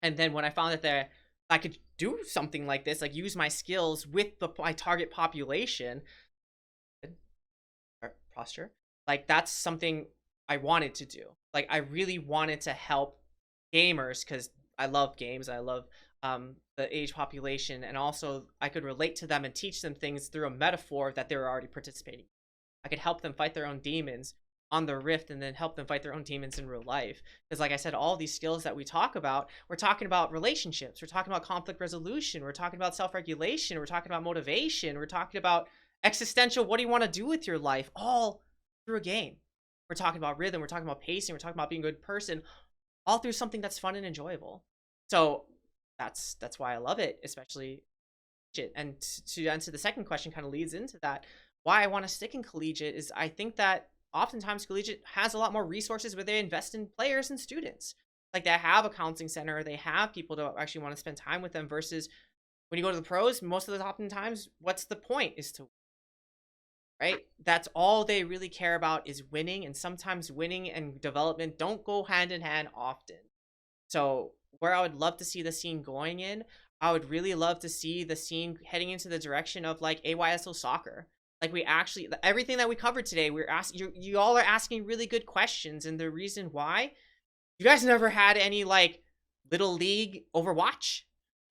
Speaker 1: And then when I found that I could do something like this, like use my skills with my target population, posture, like that's something I wanted to do. Like I really wanted to help gamers because I love games. I love the age population, and also I could relate to them and teach them things through a metaphor that they were already participating. I could help them fight their own demons on the rift and then help them fight their own demons in real life. Because like I said, all these skills that we talk about, we're talking about relationships, we're talking about conflict resolution, we're talking about self-regulation, we're talking about motivation, we're talking about existential, what do you want to do with your life, all through a game. We're talking about rhythm, we're talking about pacing, we're talking about being a good person, all through something that's fun and enjoyable. So that's why I love it, especially collegiate. And to answer the second question, kind of leads into that. Why I want to stick in collegiate is I think that oftentimes collegiate has a lot more resources where they invest in players and students. Like they have a counseling center, they have people to actually want to spend time with them. Versus when you go to the pros, most of the oftentimes, what's the point is to, right? That's all they really care about is winning, and sometimes winning and development don't go hand in hand often. So where I would love to see the scene going in, I would really love to see the scene heading into the direction of like AYSO soccer. Like we actually, everything that we covered today, we're asking, you all are asking really good questions, and the reason why, you guys never had any like Little League Overwatch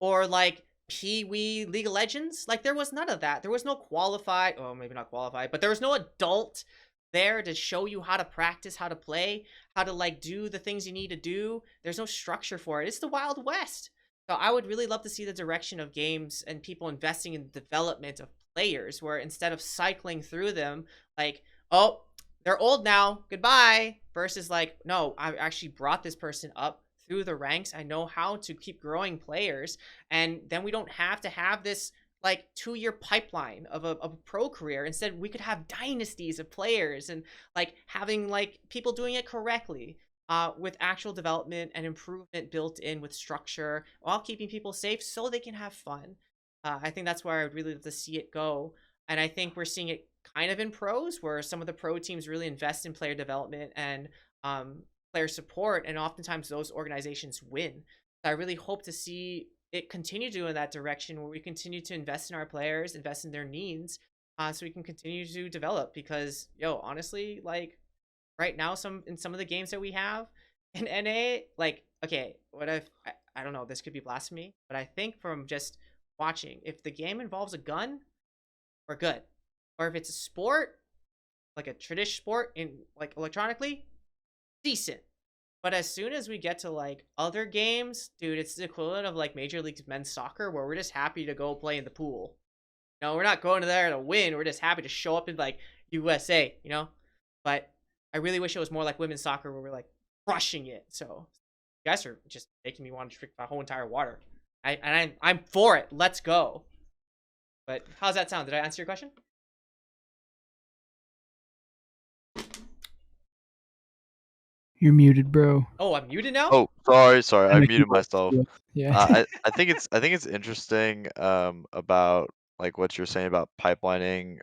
Speaker 1: or like Pee-wee League of Legends. Like there was none of that. There was no qualified, oh maybe not qualified, but there was no adult there to show you how to practice, how to play, how to like do the things you need to do. There's no structure for it. It's the Wild West. So I would really love to see the direction of games and people investing in the development of players, where instead of cycling through them like, oh, they're old now, goodbye, versus like, no, I actually brought this person up through the ranks. I know how to keep growing players, and then we don't have to have this like 2-year pipeline of a pro career. Instead, we could have dynasties of players and like having like people doing it correctly, with actual development and improvement built in with structure, while keeping people safe so they can have fun. I think that's where I would really love to see it go. And I think we're seeing it kind of in pros, where some of the pro teams really invest in player development and player support, and oftentimes those organizations win. So I really hope to see it continue to go in that direction, where we continue to invest in our players, invest in their needs, so we can continue to develop. Because honestly, like right now, in some of the games that we have in NA, like, okay, what if I don't know, this could be blasphemy, but I think from just watching, if the game involves a gun, we're good. Or if it's a sport, like a traditional sport in like electronically, decent. But as soon as we get to like other games, dude, it's the equivalent of like Major League Men's Soccer, where we're just happy to go play in the pool. We're not going there to win. We're just happy to show up in like USA, But I really wish it was more like women's soccer, where we're like crushing it. So you guys are just making me want to drink my whole entire water. I'm for it. Let's go. But how's that sound? Did I answer your question?
Speaker 7: You're muted, bro.
Speaker 1: Oh, I'm muted now?
Speaker 6: Oh, sorry, I muted myself.
Speaker 7: Yeah.
Speaker 6: I think it's interesting about like what you're saying about pipelining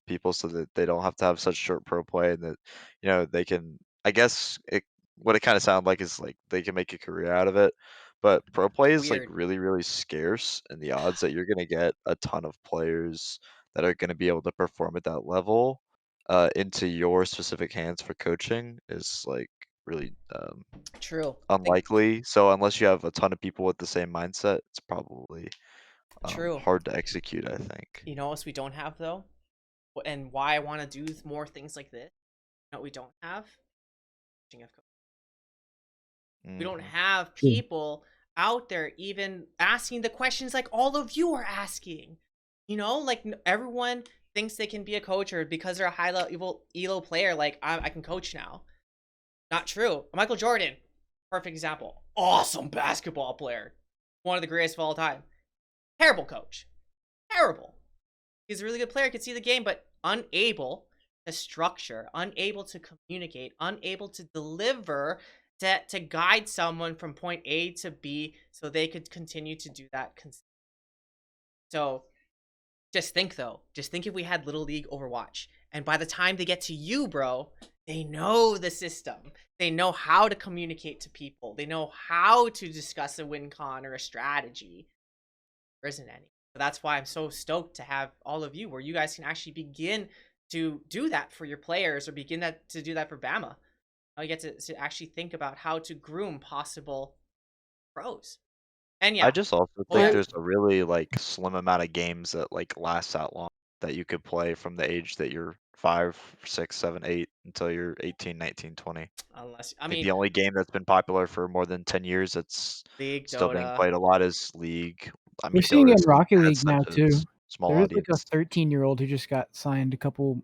Speaker 6: people so that they don't have to have such short pro play, and that they can, I guess what it kind of sounded like is like they can make a career out of it. But pro play is like
Speaker 1: Weird.
Speaker 6: really, really scarce, and the odds that you're gonna get a ton of players that are gonna be able to perform at that level into your specific hands for coaching is like really
Speaker 1: True.
Speaker 6: unlikely. So unless you have a ton of people with the same mindset, it's probably
Speaker 1: True.
Speaker 6: hard to execute, I think.
Speaker 1: You know what else we don't have though? And why I want to do more things like this? We don't have? We don't have people out there even asking the questions like all of you are asking. Like everyone thinks they can be a coach, or because they're a high level ELO player, like I can coach now. Not true. Michael Jordan, perfect example. Awesome basketball player. One of the greatest of all time. Terrible coach. Terrible. He's a really good player, could see the game, but unable to structure, unable to communicate, unable to deliver, to guide someone from point A to B so they could continue to do that. So just think though, if we had Little League Overwatch, and by the time they get to you, bro, they know the system. They know how to communicate to people. They know how to discuss a win con or a strategy. There isn't any. So that's why I'm so stoked to have all of you, where you guys can actually begin to do that for your players, or begin to do that for Bama. You get to actually think about how to groom possible pros. And yeah,
Speaker 6: I just also
Speaker 1: well,
Speaker 6: think there's a really like slim amount of games that like last that long that you could play from the age that you're 5, 6, 7, 8,
Speaker 10: until you're 18, 19, 20.
Speaker 1: Unless,
Speaker 10: I
Speaker 1: I
Speaker 10: think
Speaker 1: mean,
Speaker 10: the only game that's been popular for more than 10 years that's
Speaker 1: League,
Speaker 10: still being
Speaker 1: Dota.
Speaker 10: played a lot is League. I
Speaker 7: We're
Speaker 10: mean,
Speaker 7: seeing it in
Speaker 10: Dota's
Speaker 7: Rocket
Speaker 10: had
Speaker 7: League
Speaker 10: such
Speaker 7: now
Speaker 10: a
Speaker 7: too.
Speaker 10: small
Speaker 7: There is like a
Speaker 10: audience.
Speaker 7: 13-year-old who just got signed a couple,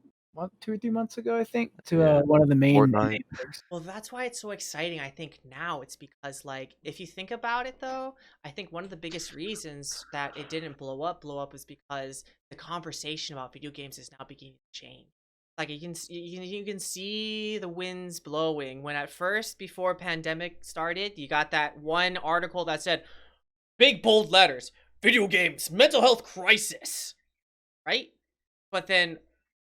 Speaker 7: 2 or 3 months ago, I think, to
Speaker 10: Yeah.
Speaker 7: one of the main
Speaker 10: Fortnite.
Speaker 7: leagues.
Speaker 1: Well, that's why it's so exciting. I think now it's because, like, if you think about it, though, I think one of the biggest reasons that it didn't blow up is because the conversation about video games is now beginning to change. Like, you can see the winds blowing. When at first, before pandemic started, you got that one article that said, big bold letters, video games, mental health crisis, right? But then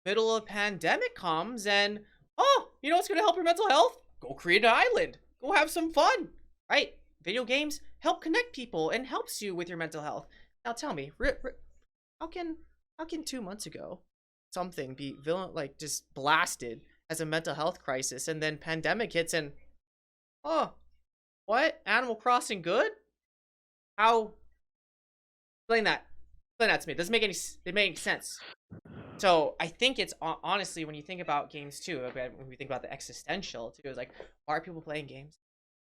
Speaker 1: middle of pandemic comes and, oh, you know what's going to help your mental health? Go create an island. Go have some fun, right? Video games help connect people and helps you with your mental health. Now tell me, how can 2 months ago something be villain like just blasted as a mental health crisis, and then pandemic hits and, oh, what? Animal Crossing good? How? Explain that. Explain that to me. It doesn't make any sense. So I think it's honestly, when you think about games too, when we think about the existential too, it's like, why are people playing games?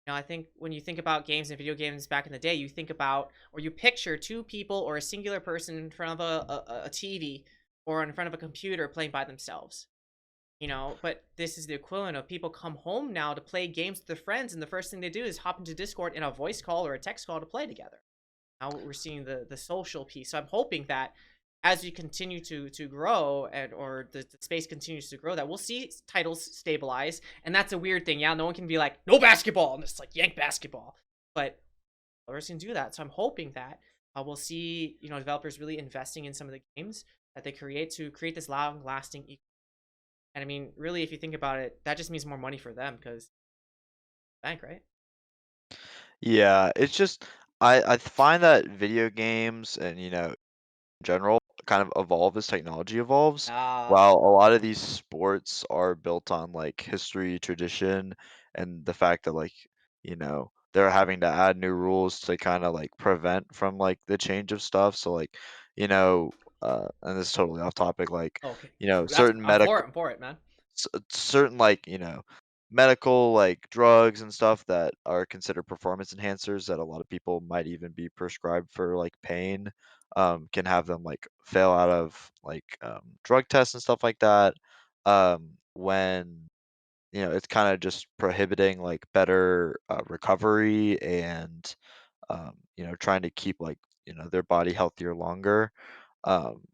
Speaker 1: You know, I think when you think about games and video games back in the day, you think about, or you picture two people or a singular person in front of a TV or in front of a computer playing by themselves. You know, but this is the equivalent of people come home now to play games with their friends, and the first thing they do is hop into Discord in a voice call or a text call to play together. Now we're seeing the social piece. So I'm hoping that as we continue to grow, and or the space continues to grow, that we'll see titles stabilize. And that's a weird thing. Yeah, no one can be like, no basketball, and it's like yank basketball. But others can do that. So I'm hoping that we'll see, you know, developers really investing in some of the games that they create to create this long lasting. And I mean, really, if you think about it, that just means more money for them because bank, right?
Speaker 10: Yeah, it's just I find that video games and general kind of evolve as technology evolves,
Speaker 1: Ah,
Speaker 10: while a lot of these sports are built on like history, tradition, and the fact that they're having to add new rules to kind of like prevent from like the change of stuff. So like, you know, and this is totally off topic, like,
Speaker 1: okay. That's
Speaker 10: certain
Speaker 1: I'm for
Speaker 10: medical
Speaker 1: it. I'm for it, man.
Speaker 10: certain like medical like drugs and stuff that are considered performance enhancers that a lot of people might even be prescribed for like pain, can have them like fail out of like drug tests and stuff like that, when it's kind of just prohibiting like better recovery and trying to keep like their body healthier longer.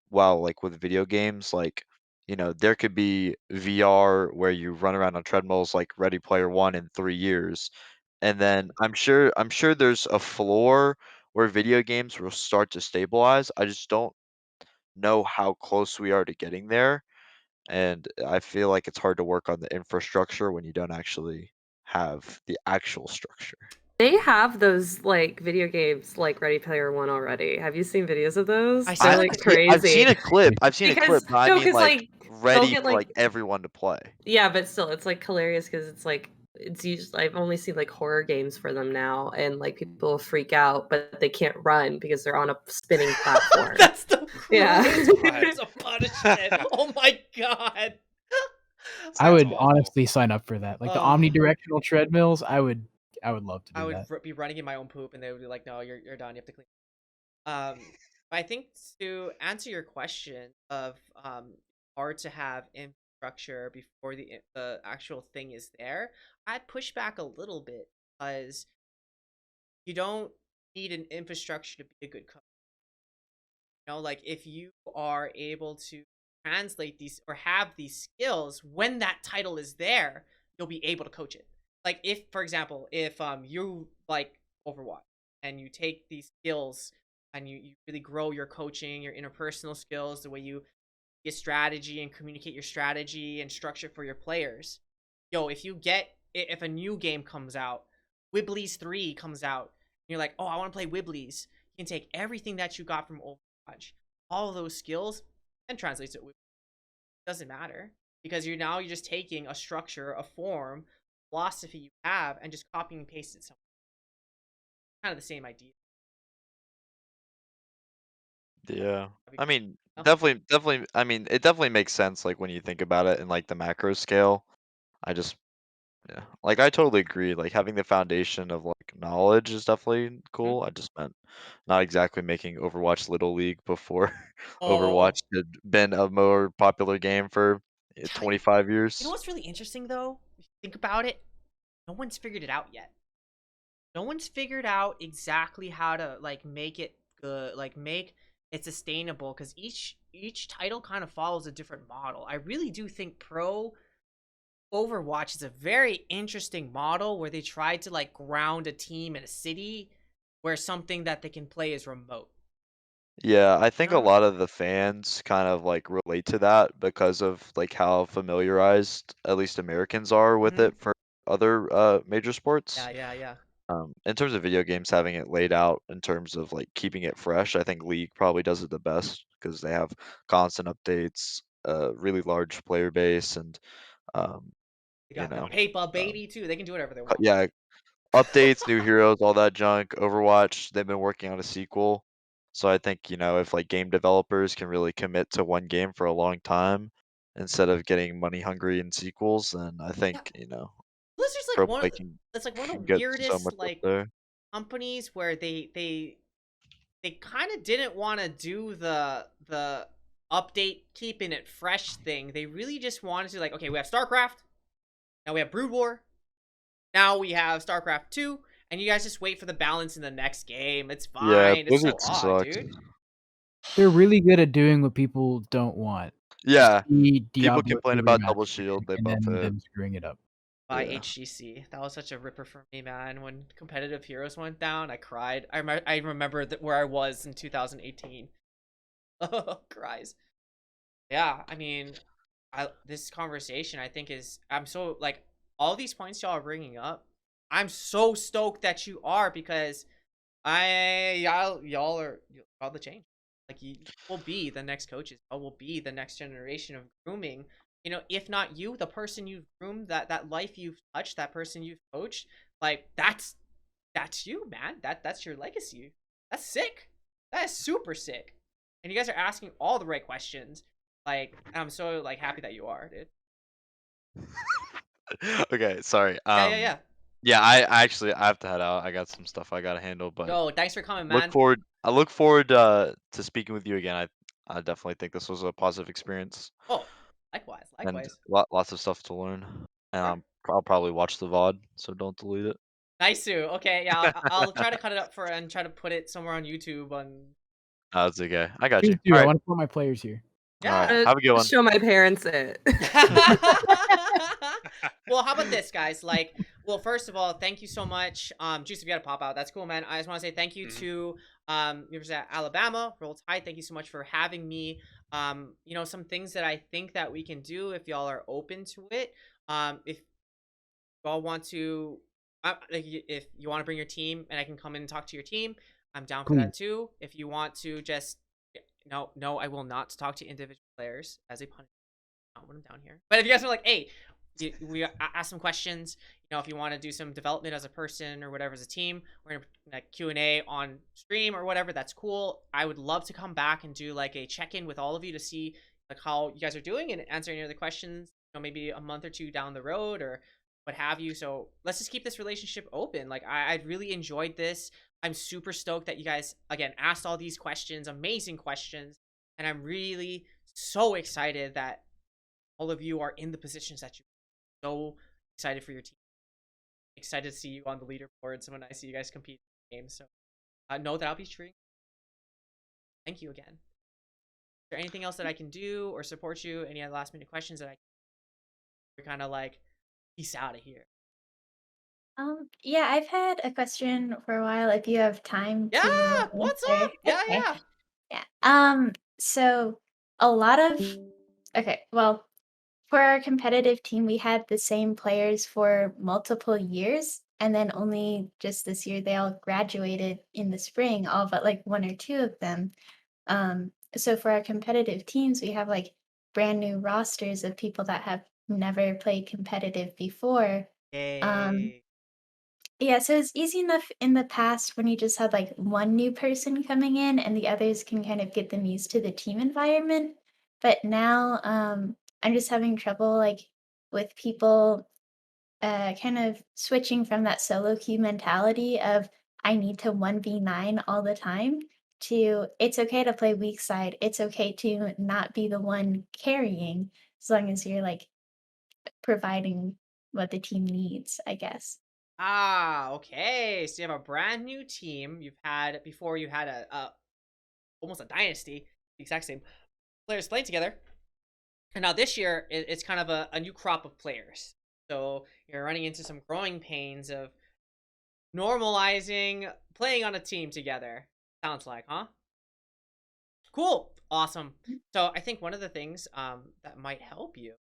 Speaker 10: While like with video games, like there could be VR where you run around on treadmills like Ready Player One in 3 years, and then I'm sure there's a floor where video games will start to stabilize. I just don't know how close we are to getting there, and I feel like it's hard to work on the infrastructure when you don't actually have the actual structure.
Speaker 8: They have those like video games like Ready Player One already. Have you seen videos of those?
Speaker 1: I
Speaker 8: They're
Speaker 1: saw
Speaker 10: I
Speaker 8: like
Speaker 1: like
Speaker 10: yeah, I've
Speaker 8: crazy.
Speaker 10: seen a clip. I've seen a clip,
Speaker 8: Because
Speaker 10: but I
Speaker 8: no,
Speaker 10: mean
Speaker 8: because
Speaker 10: like
Speaker 8: like they'll
Speaker 10: ready
Speaker 8: get
Speaker 10: for
Speaker 8: like
Speaker 10: like everyone to play.
Speaker 8: yeah, but still, it's like hilarious because it's like it's usually I've only seen like horror games for them now, and like people freak out, but they can't run because they're on a spinning platform.
Speaker 1: that's the
Speaker 8: Yeah.
Speaker 1: cruelest forms of punishment. Oh my god.
Speaker 7: I
Speaker 3: Sounds
Speaker 7: would
Speaker 3: awful.
Speaker 7: honestly sign up for that. Like the
Speaker 1: Oh,
Speaker 7: omnidirectional treadmills, I would love to
Speaker 1: I
Speaker 7: do
Speaker 1: would
Speaker 7: that.
Speaker 1: be running in my own poop, and they would be like, "No, you're done. You have to clean." But I think to answer your question of hard to have infrastructure before the actual thing is there, I'd push back a little bit because you don't need an infrastructure to be a good coach. You know, like if you are able to translate these or have these skills when that title is there, you'll be able to coach it. Like if, for example, if you like Overwatch and you take these skills and you really grow your coaching, your interpersonal skills, the way you get strategy and communicate your strategy and structure for your players. Yo, if a new game comes out, Wibblies 3 comes out, and you're like, oh, I want to play Wibblies. You can take everything that you got from Overwatch, all of those skills, and translate it. Doesn't matter because you're just taking a structure, a form, philosophy you have, and just copying and pasting it somewhere. Kind of the same idea.
Speaker 10: Yeah.
Speaker 1: That'd be
Speaker 10: I
Speaker 1: cool.
Speaker 10: mean,
Speaker 1: No?
Speaker 10: definitely I mean, it definitely makes sense like when you think about it in like the macro scale. I just yeah, like I totally agree. Like having the foundation of like knowledge is definitely
Speaker 1: Mhm.
Speaker 10: cool. I just meant not exactly making Overwatch Little League before
Speaker 1: Oh,
Speaker 10: Overwatch had been a more popular game for
Speaker 1: tell you,
Speaker 10: 25
Speaker 1: you know
Speaker 10: years.
Speaker 1: what's really interesting though? If you think about it, no one's figured it out yet. No one's figured out exactly how to like make it good, like make it sustainable because each title kind of follows a different model. I really do think Pro Overwatch is a very interesting model where they tried to like ground a team in a city where something that they can play is remote.
Speaker 10: Yeah, I
Speaker 1: You
Speaker 10: think a
Speaker 1: know?
Speaker 10: lot of the fans kind of like relate to that because of like how familiarized at least Americans are with
Speaker 1: Hmm.
Speaker 10: it for other major
Speaker 1: Yeah,
Speaker 10: sports.
Speaker 1: yeah, yeah.
Speaker 10: In terms of video games, having it laid out in terms of like keeping it fresh, I think League probably does it the best because they have constant updates, really large player base, and um,
Speaker 1: They
Speaker 10: you
Speaker 1: got the
Speaker 10: know,
Speaker 1: paper
Speaker 10: um,
Speaker 1: baby too. They can do whatever they want.
Speaker 10: yeah, updates, new heroes, all that junk. Overwatch, they've been working on a sequel, so I think if like game developers can really commit to one game for a long time instead of getting money hungry in sequels, then I think
Speaker 1: Yeah, Blizzard's like
Speaker 10: pro
Speaker 1: one of
Speaker 10: play
Speaker 1: the,
Speaker 10: can
Speaker 1: it's like one of
Speaker 10: can
Speaker 1: the
Speaker 10: get so
Speaker 1: weirdest
Speaker 10: much up
Speaker 1: like
Speaker 10: there.
Speaker 1: companies where they kind of didn't want to do the update keeping it fresh thing. They really just wanted to like, okay, we have StarCraft, now we have Brood War, now we have StarCraft 2, and you guys just wait for the balance in the next game. It's
Speaker 10: Yeah,
Speaker 1: fine. It's so
Speaker 10: Blizzard
Speaker 1: odd,
Speaker 10: sucks.
Speaker 1: dude.
Speaker 7: They're really good at doing what people don't want. You
Speaker 10: Yeah,
Speaker 7: see
Speaker 10: people
Speaker 7: Diablo 2
Speaker 10: complain about Double
Speaker 7: remastered
Speaker 10: Shield, they
Speaker 7: and
Speaker 10: buff
Speaker 7: then
Speaker 10: it.
Speaker 7: them screwing it up.
Speaker 1: By
Speaker 10: Yeah.
Speaker 1: HGC. That was such a ripper for me, man. When competitive heroes went down, I cried. I remember that where I was in 2018. Oh, cries. Yeah, I mean, this conversation I think is I'm so like all these points y'all are bringing up. I'm so stoked that you are because y'all the change. Like you will be the next coaches. Y'all will be the next generation of grooming. You know, if not you, the person you've groomed, that life you've touched, that person you've coached, like that's you, man. That's your legacy. That's sick. That is super sick. And you guys are asking all the right questions. Like, I'm so like happy that you are, dude.
Speaker 10: Okay, sorry.
Speaker 1: Yeah, yeah, yeah.
Speaker 10: Yeah, I actually I have to head out. I got some stuff I gotta handle, but
Speaker 1: Yo, thanks for coming,
Speaker 10: look
Speaker 1: man.
Speaker 10: forward. I look forward to speaking with you again. I definitely think this was a positive experience
Speaker 1: Oh, likewise,
Speaker 10: and
Speaker 1: likewise.
Speaker 10: lots of stuff to learn. And
Speaker 1: Sure.
Speaker 10: I'll probably watch the VOD, so don't delete it.
Speaker 1: Nice to. Okay, yeah, I'll try to cut it up for and try to put it somewhere on YouTube on.
Speaker 10: That's okay. I got
Speaker 7: Please
Speaker 10: you.
Speaker 7: do.
Speaker 10: All
Speaker 7: I
Speaker 10: right.
Speaker 7: want to put my players here.
Speaker 10: All right.
Speaker 1: Yeah.
Speaker 10: Have a good one.
Speaker 8: Show my parents it.
Speaker 1: Well, how about this, guys? Like, well, first of all, thank you so much. Juice, if you gotta pop out, that's cool, man. I just want to say thank you
Speaker 3: Mhm.
Speaker 1: to University of Alabama, Roll Tide. Thank you so much for having me. You know, some things that I think that we can do if y'all are open to it. If y'all want to, like, if you want to bring your team and I can come in and talk to your team, I'm down for that
Speaker 7: Please.
Speaker 1: too. If you want to just, no, I will not talk to individual players as a punishment. Not when I'm down here. But if you guys are like, hey, we ask some questions. You know, if you want to do some development as a person or whatever as a team, we're gonna like Q&A on stream or whatever. That's cool. I would love to come back and do like a check-in with all of you to see like how you guys are doing and answer any other questions. You know, maybe a month or two down the road or what have you. So let's just keep this relationship open. Like I really enjoyed this. I'm super stoked that you guys again asked all these questions, amazing questions, and I'm really so excited that all of you are in the positions that you so excited for your team. Excited to see you on the leaderboards when I see you guys compete in games. So know that I'll be cheering. Thank you again. Is there anything else that I can do or support you? Any last minute questions that I can kind of like peace out of here?
Speaker 5: Yeah, I've had a question for a while if you have time
Speaker 1: Yeah,
Speaker 5: to
Speaker 1: what's
Speaker 5: answer.
Speaker 1: up? Yeah,
Speaker 5: Okay.
Speaker 1: yeah.
Speaker 5: Yeah. So a lot of okay, well, for our competitive team, we had the same players for multiple years, and then only just this year they all graduated in the spring, all but like one or two of them. So for our competitive teams, we have like brand new rosters of people that have never played competitive before. Um,
Speaker 1: Yay.
Speaker 5: yeah, so it's easy enough in the past when you just had like one new person coming in and the others can kind of get them used to the team environment. But now I'm just having trouble like with people kind of switching from that solo queue mentality of I need to 1v9 all the time to it's okay to play weak side. It's okay to not be the one carrying as long as you're like providing what the team needs, I guess.
Speaker 1: Ah, okay. So you have a brand new team. You've had before you had a almost a dynasty, the exact same players playing together. And now this year it's kind of a new crop of players. So you're running into some growing pains of normalizing playing on a team together. Sounds like, huh? Cool. Awesome. So I think one of the things that might help you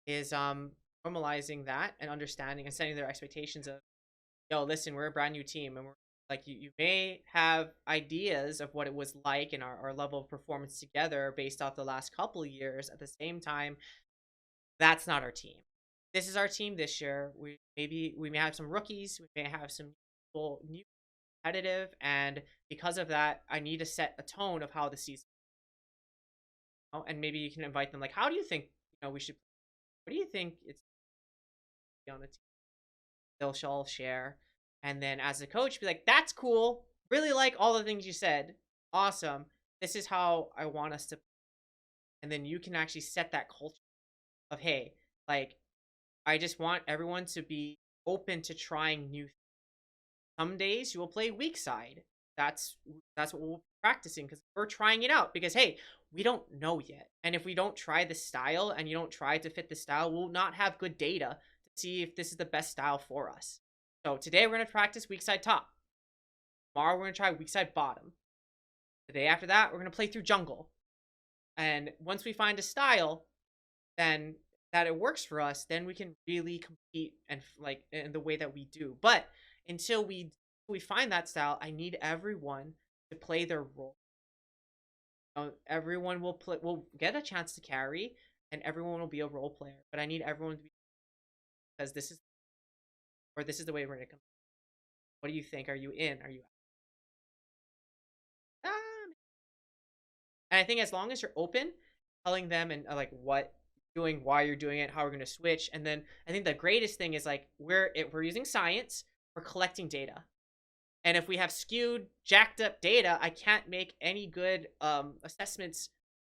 Speaker 1: is normalizing that and understanding and setting their expectations of, yo, listen, we're a brand new team and we're like you may have ideas of what it was like in our level of performance together based off the last couple of years. At the same time, that's not our team. This is our team this year. We may have some rookies, we may have some people new competitive, and because of that, I need to set a tone of how the season, and maybe you can invite them like, how do you think we should, what do you think it's on a team? They'll all share, and then as a coach be like, that's cool, really like all the things you said, awesome, this is how I want us to, and then you can actually set that culture of, hey, like, I just want everyone to be open to trying new things. Some days you will play weak side. That's what we'll be practicing because we're trying it out, because hey, we don't know yet, and if we don't try the style and you don't try to fit the style, we'll not have good data to see if this is the best style for us. So today we're going to practice weak side top. Tomorrow we're going to try weak side bottom. The day after that we're going to play through jungle, and once we find a style then that it works for us, then we can really compete and like in the way that we do. But until we find that style, I need everyone to play their role. Everyone will get a chance to carry, and everyone will be a role player. But I need everyone to be, because this is the way we're gonna come. What do you think? Are you in? Are you out? And I think as long as you're open, telling them and like what you're doing, why you're doing it, how we're gonna switch, and then I think the greatest thing is like we're using science, we're collecting data. And if we have skewed, jacked up data, I can't make any good assessments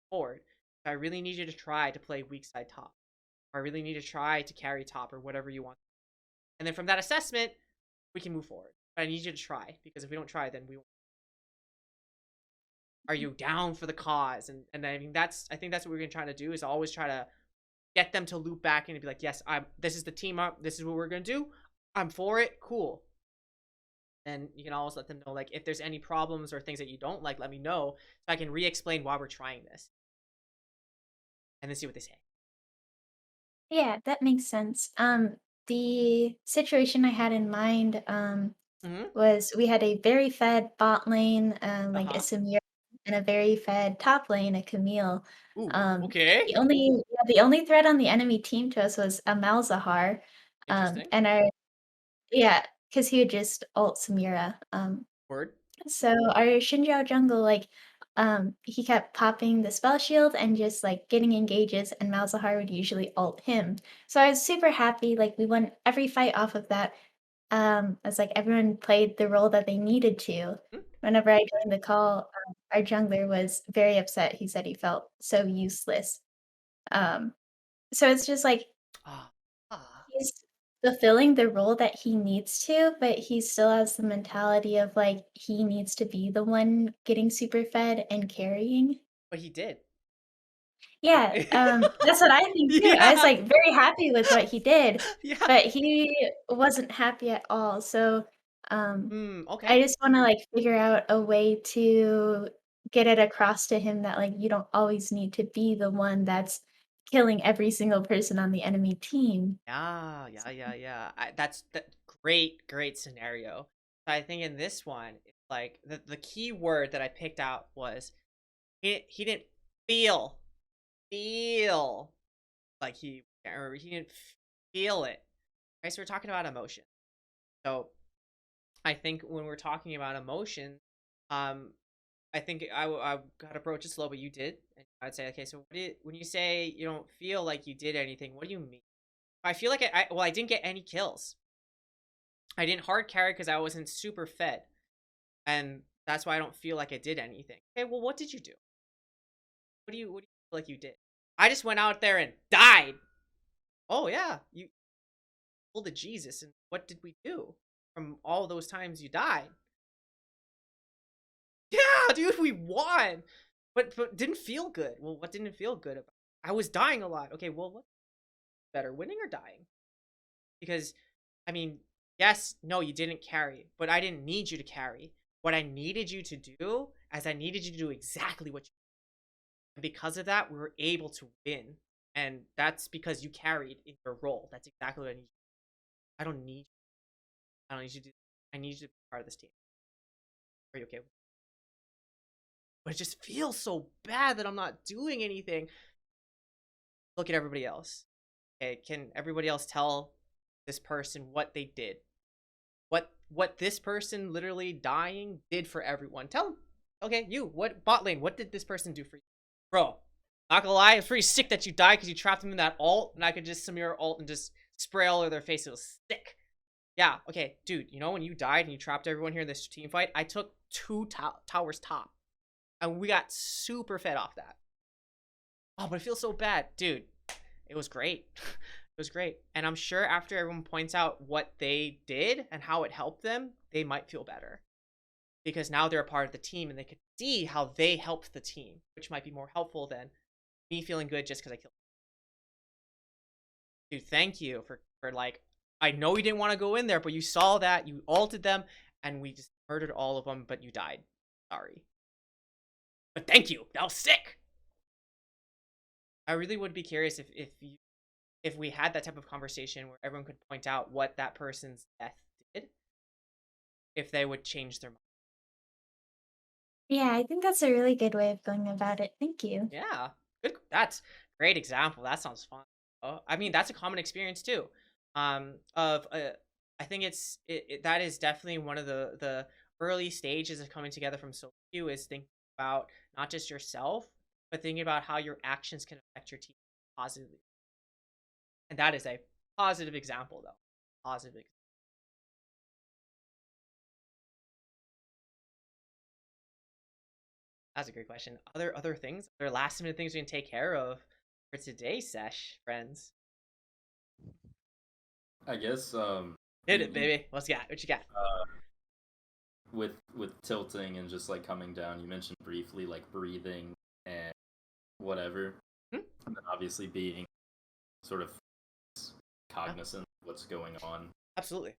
Speaker 1: forward. I really need you to try to play weak side top. Or I really need to try to carry top or whatever you want. And then from that assessment, we can move forward. But I need you to try, because if we don't try, then we won't. Are you down for the cause? And I mean I think that's what we're gonna try to do, is always try to get them to loop back and be like, yes, this is the team up, this is what we're gonna do. I'm for it, cool. And you can always let them know, like, if there's any problems or things that you don't like, let me know so I can re-explain why we're trying this, and then see what they say.
Speaker 5: Yeah, that makes sense. The situation I had in mind,
Speaker 1: Mm-hmm.
Speaker 5: was we had a very fed bot lane, like a
Speaker 1: Uh-huh.
Speaker 5: Samir, and a very fed top lane, a Camille.
Speaker 1: Ooh,
Speaker 5: Um,
Speaker 1: okay.
Speaker 5: the only threat on the enemy team to us was a Malzahar,
Speaker 1: Interesting.
Speaker 5: and our yeah, because he would just ult Samira.
Speaker 1: Word.
Speaker 5: So our Shinjiao jungle, like, he kept popping the spell shield and just like getting engages, and Malzahar would usually ult him. So I was super happy. Like we won every fight off of that. It's like everyone played the role that they needed to.
Speaker 1: Hmm?
Speaker 5: Whenever I joined the call, our jungler was very upset. He said he felt so useless. Um, so it's just like
Speaker 1: Ah. Ah.
Speaker 5: he's fulfilling the role that he needs to, but he still has the mentality of like he needs to be the one getting super fed and carrying.
Speaker 1: But he did.
Speaker 5: Yeah, that's what I think too. I was
Speaker 1: Yeah.
Speaker 5: like very happy with what he did,
Speaker 1: Yeah.
Speaker 5: but he wasn't happy at all. So, I
Speaker 1: Okay.
Speaker 5: just want to like figure out a way to get it across to him that like you don't always need to be the one that's killing every single person on the enemy team.
Speaker 1: Yeah, yeah, yeah, yeah. That's that great scenario. So I think in this one, it's like the key word that I picked out was he didn't feel feel like or he didn't feel it. Right, so we're talking about emotion. So I think when we're talking about emotion, um, I think I got approach it slow, but you did. And I'd say, okay, so when you say you don't feel like you did anything, what do you mean? I feel like I didn't get any kills. I didn't hard carry because I wasn't super fed, and that's why I don't feel like I did anything. Okay, well, what did you do? What do you feel like you did? I just went out there and died. Oh yeah, you pulled a Jesus, and what did we do from all those times you died? Yeah, dude, we won, but didn't feel good. Well, what didn't feel good about it? I was dying a lot. Okay, well, what's better, winning or dying? Because, I mean, yes, no, you didn't carry, but I didn't need you to carry. What I needed you to do, as I needed you to do exactly what you did. And because of that, we were able to win. And that's because you carried in your role. That's exactly what I need. I don't need you. I don't need you to do. I need you to be part of this team. Are you okay with it? But it just feels so bad that I'm not doing anything. Look at everybody else. Okay, can everybody else tell this person what they did? What this person literally dying did for everyone? Tell them. Okay, you. What bot lane? What did this person do for you, bro? Not gonna lie, it's pretty sick that you died because you trapped them in that ult, and I could just Samira ult and just spray all over their face. It was sick. Yeah. Okay, dude. You know when you died and you trapped everyone here in this team fight? I took 2 towers top, and we got super fed off that. Oh, but it feels so bad, dude. It was great. It was great. And I'm sure after everyone points out what they did and how it helped them, they might feel better. Because now they're a part of the team and they can see how they helped the team, which might be more helpful than me feeling good just because I killed them. Dude, thank you for like, I know you didn't want to go in there, but you saw that, you ulted them, and we just murdered all of them, but you died. Sorry. But thank you. That was sick. I really would be curious if we had that type of conversation where everyone could point out what that person's death did, if they would change their mind.
Speaker 5: Yeah, I think that's a really good way of going about it. Thank you.
Speaker 1: Yeah, good. That's great example. That sounds fun. Oh, I mean, that's a common experience too. Of I think that is definitely one of the early stages of coming together from solo queue is thinking about not just yourself, but thinking about how your actions can affect your team positively. And that is a positive example, though. Positive. That's a great question. Other things, other last minute things we can take care of for today's sesh, friends.
Speaker 4: I guess
Speaker 1: Hit it, baby. What you got?
Speaker 4: With tilting and just like coming down, you mentioned briefly like breathing and whatever, and then obviously being sort of cognizant of what's going on,
Speaker 1: Absolutely.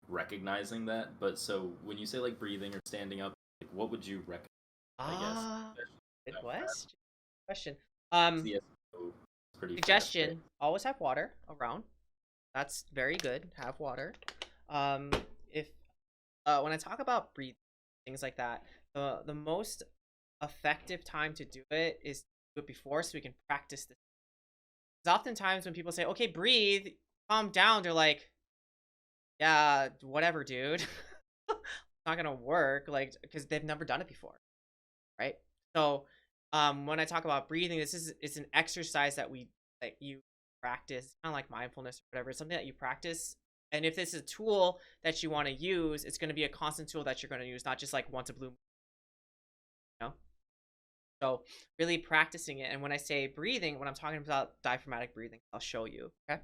Speaker 4: recognizing that. But so when you say like breathing or standing up, like, what would you recommend? I guess.
Speaker 1: Good question.
Speaker 4: CS:GO is pretty
Speaker 1: Suggestion: always have water around. That's very good. Have water. If when I talk about breathing, things like that, the most effective time to do it is to do it before, so we can practice this. Because oftentimes when people say, "Okay, breathe, calm down," they're like, "Yeah, whatever, dude." It's not gonna work, like, because they've never done it before, right? So, when I talk about breathing, it's an exercise that you practice, kind of like mindfulness or whatever. It's something that you practice, and if this is a tool that you want to use, it's going to be a constant tool that you're going to use, not just like once a blue moon, you know. So, really practicing it. And when I say breathing, when I'm talking about diaphragmatic breathing, I'll show you. Okay.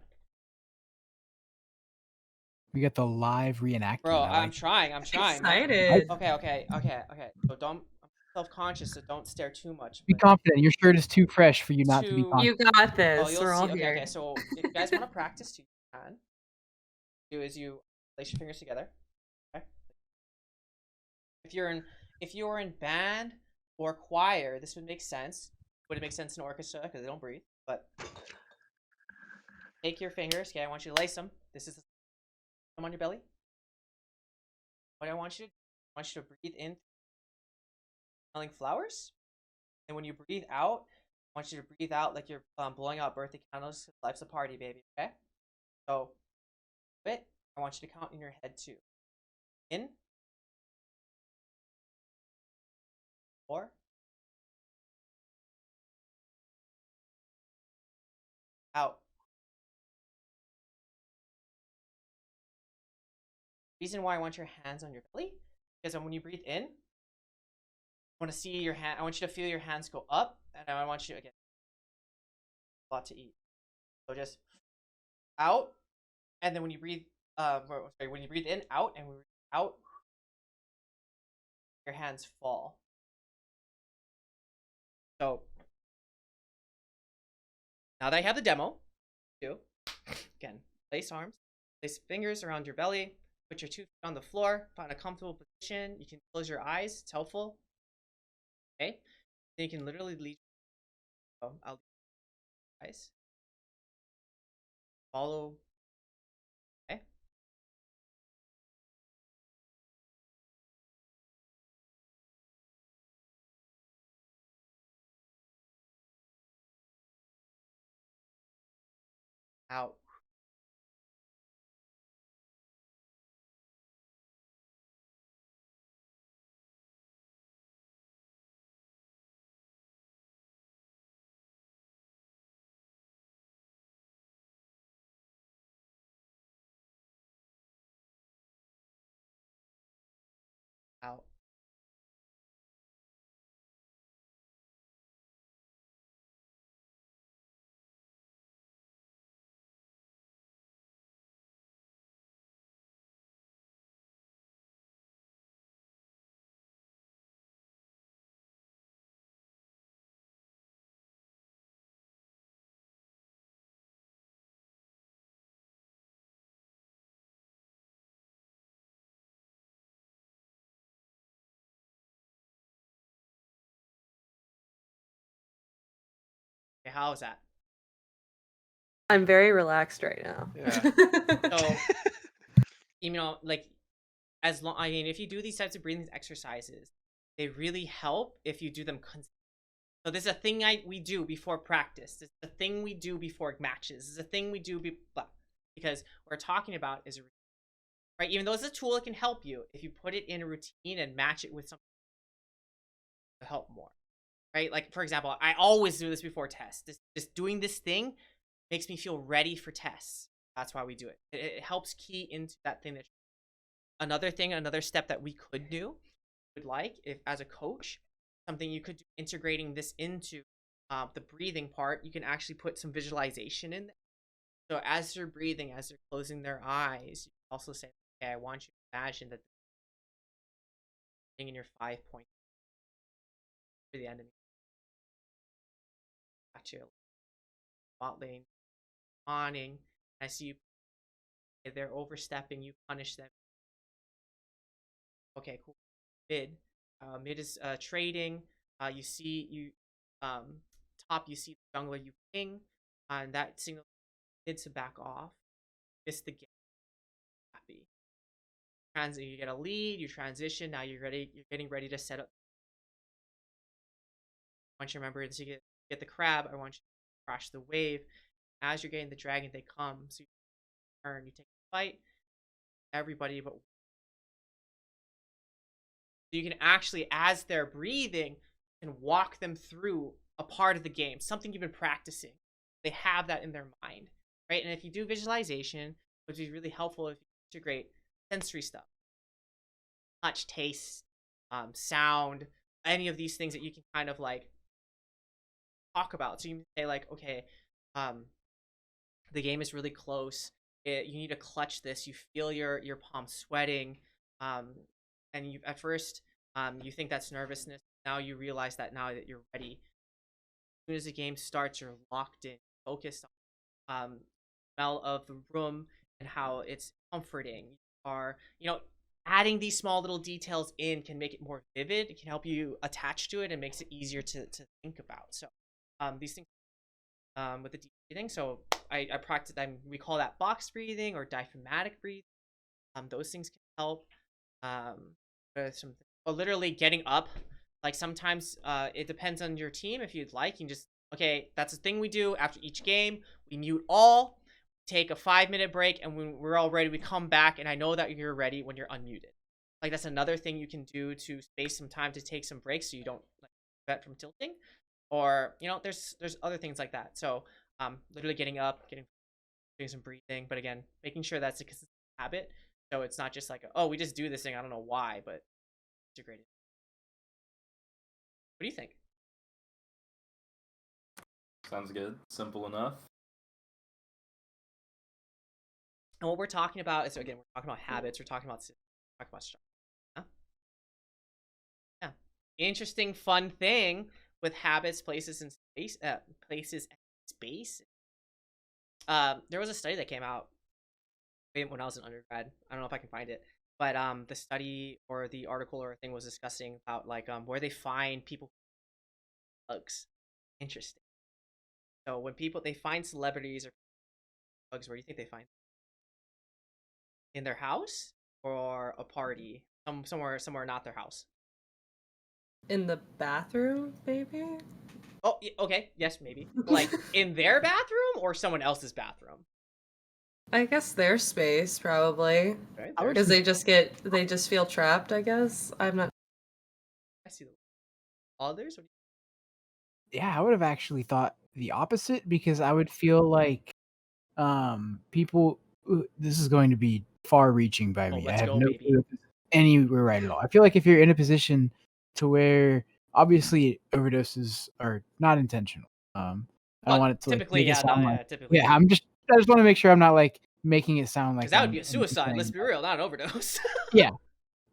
Speaker 7: We got the live reenactment.
Speaker 1: Bro,
Speaker 7: I
Speaker 1: I'm
Speaker 7: like
Speaker 1: trying.
Speaker 8: Excited.
Speaker 1: Okay. So don't. I'm self-conscious, so don't stare too much.
Speaker 7: Be
Speaker 1: But
Speaker 7: confident. Your shirt is too fresh for you not to be
Speaker 1: to
Speaker 7: confident.
Speaker 8: You got
Speaker 1: oh,
Speaker 8: this.
Speaker 1: you'll
Speaker 8: We're all
Speaker 1: see. Okay,
Speaker 8: here.
Speaker 1: okay. So if you guys want to practice, too, you can. Do is you place your fingers together. Okay. If you're in band or choir, this would make sense. Would it make sense in orchestra because they don't breathe? But take your fingers. Okay, I want you to lace them. This is thumb on your belly. What I want you to do, I want you to breathe in, smelling flowers, and when you breathe out, I want you to breathe out like you're blowing out birthday candles. Life's a party, baby. Okay. So, I want you to count in your head too. In, 4, out. Reason why I want your hands on your belly, because when you breathe in, I want to see your hand. I want you to feel your hands go up, and I want you again a lot to eat. So just out, and then when you breathe, when you breathe in, out, and when you breathe out, your hands fall. So now that I have the demo, do again, place arms, place fingers around your belly, put your 2 feet on the floor, find a comfortable position. You can close your eyes, it's helpful. Okay, then you can literally lead. I'll eyes. Follow. Okay. Out. Out. Okay, how is that?
Speaker 8: I'm very relaxed right now.
Speaker 3: Yeah.
Speaker 1: So, like, as long, I mean, if you do these types of breathing exercises, they really help if you do them consistently. So this is a thing we do before practice. This is a thing we do before matches. This is a thing we do because what we're talking about is a routine, right? Even though it's a tool, it can help you if you put it in a routine and match it with something to help more, right? Like, for example, I always do this before tests. Just doing this thing makes me feel ready for tests. That's why we do it. It helps key into that thing. Another step that we could do, would like, if as a coach, something you could do, integrating this into the breathing part, you can actually put some visualization in there. So as they're breathing, as they're closing their eyes, you can also say, okay, I want you to imagine that thing in your 5 points for the enemy. Got you. Bot lane, awning. I see you. If they're overstepping, you punish them. Okay, cool. Mid is trading. You see top. You see the jungler. You ping, and that signal mid to back off. Miss the game. Happy. You get a lead. You transition. Now you're ready. You're getting ready to set up. I want you to remember to get the crab. I want you to crash the wave. As you're getting the dragon, they come. So you turn. You take the fight. Everybody but. So you can actually, as they're breathing, you can walk them through a part of the game, something you've been practicing. They have that in their mind, right? And if you do visualization, which is really helpful if you integrate sensory stuff, touch, taste, sound, any of these things that you can kind of like talk about. So you can say like, okay, the game is really close. You need to clutch this. You feel your palms sweating, and you at first you think that's nervousness. Now you realize that now that you're ready. As soon as the game starts, you're locked in, focused on smell of the room and how it's comforting. Are adding these small little details in can make it more vivid. It can help you attach to it and makes it easier to think about. So these things with the deep breathing. So I practice. We call that box breathing or diaphragmatic breathing. Those things can help. Or literally getting up. Like sometimes it depends on your team. If you'd like, you can just that's the thing we do after each game. We mute all, take a 5-minute break, and when we're all ready, we come back. And I know that you're ready when you're unmuted. Like that's another thing you can do to space some time to take some breaks so you don't prevent from tilting. Or there's other things like that. So literally getting up, doing some breathing, but again, making sure that's a consistent habit So it's not just like, oh, we just do this thing, I don't know why, but integrated. What do you think?
Speaker 4: Sounds good. Simple enough.
Speaker 1: And what we're talking about is, again, we're talking about habits, we're talking about structure. Huh? Yeah. Interesting, fun thing with habits, places, and space. Places and space. There was a study that came out when I was an undergrad. I don't know if I can find it, but the study or the article or thing was discussing about like where they find people bugs. Interesting. So when they find celebrities or bugs, where do you think they find them? In their house or a party? Somewhere not their house.
Speaker 8: In the bathroom, maybe?
Speaker 1: Oh, okay, yes, maybe. Like in their bathroom or someone else's bathroom?
Speaker 8: I guess their space, probably.
Speaker 1: Okay,
Speaker 7: I would
Speaker 8: Because they just feel trapped, I guess. I'm not.
Speaker 1: I see the others.
Speaker 7: Yeah, I would have actually thought the opposite because I would feel like people this is going to be far reaching by me. I
Speaker 1: Let's
Speaker 7: have
Speaker 1: go,
Speaker 7: no
Speaker 1: baby.
Speaker 7: clue if this is anywhere right at all. I feel like if you're in a position to where obviously overdoses are not intentional. I don't want it to like
Speaker 1: Typically,
Speaker 7: make it
Speaker 1: yeah,
Speaker 7: sound like
Speaker 1: typically.
Speaker 7: yeah, I just want to make sure I'm not like making it sound like
Speaker 1: Because that would be a
Speaker 7: I'm
Speaker 1: suicide. Let's
Speaker 7: saying
Speaker 1: be real, not an overdose.
Speaker 7: yeah.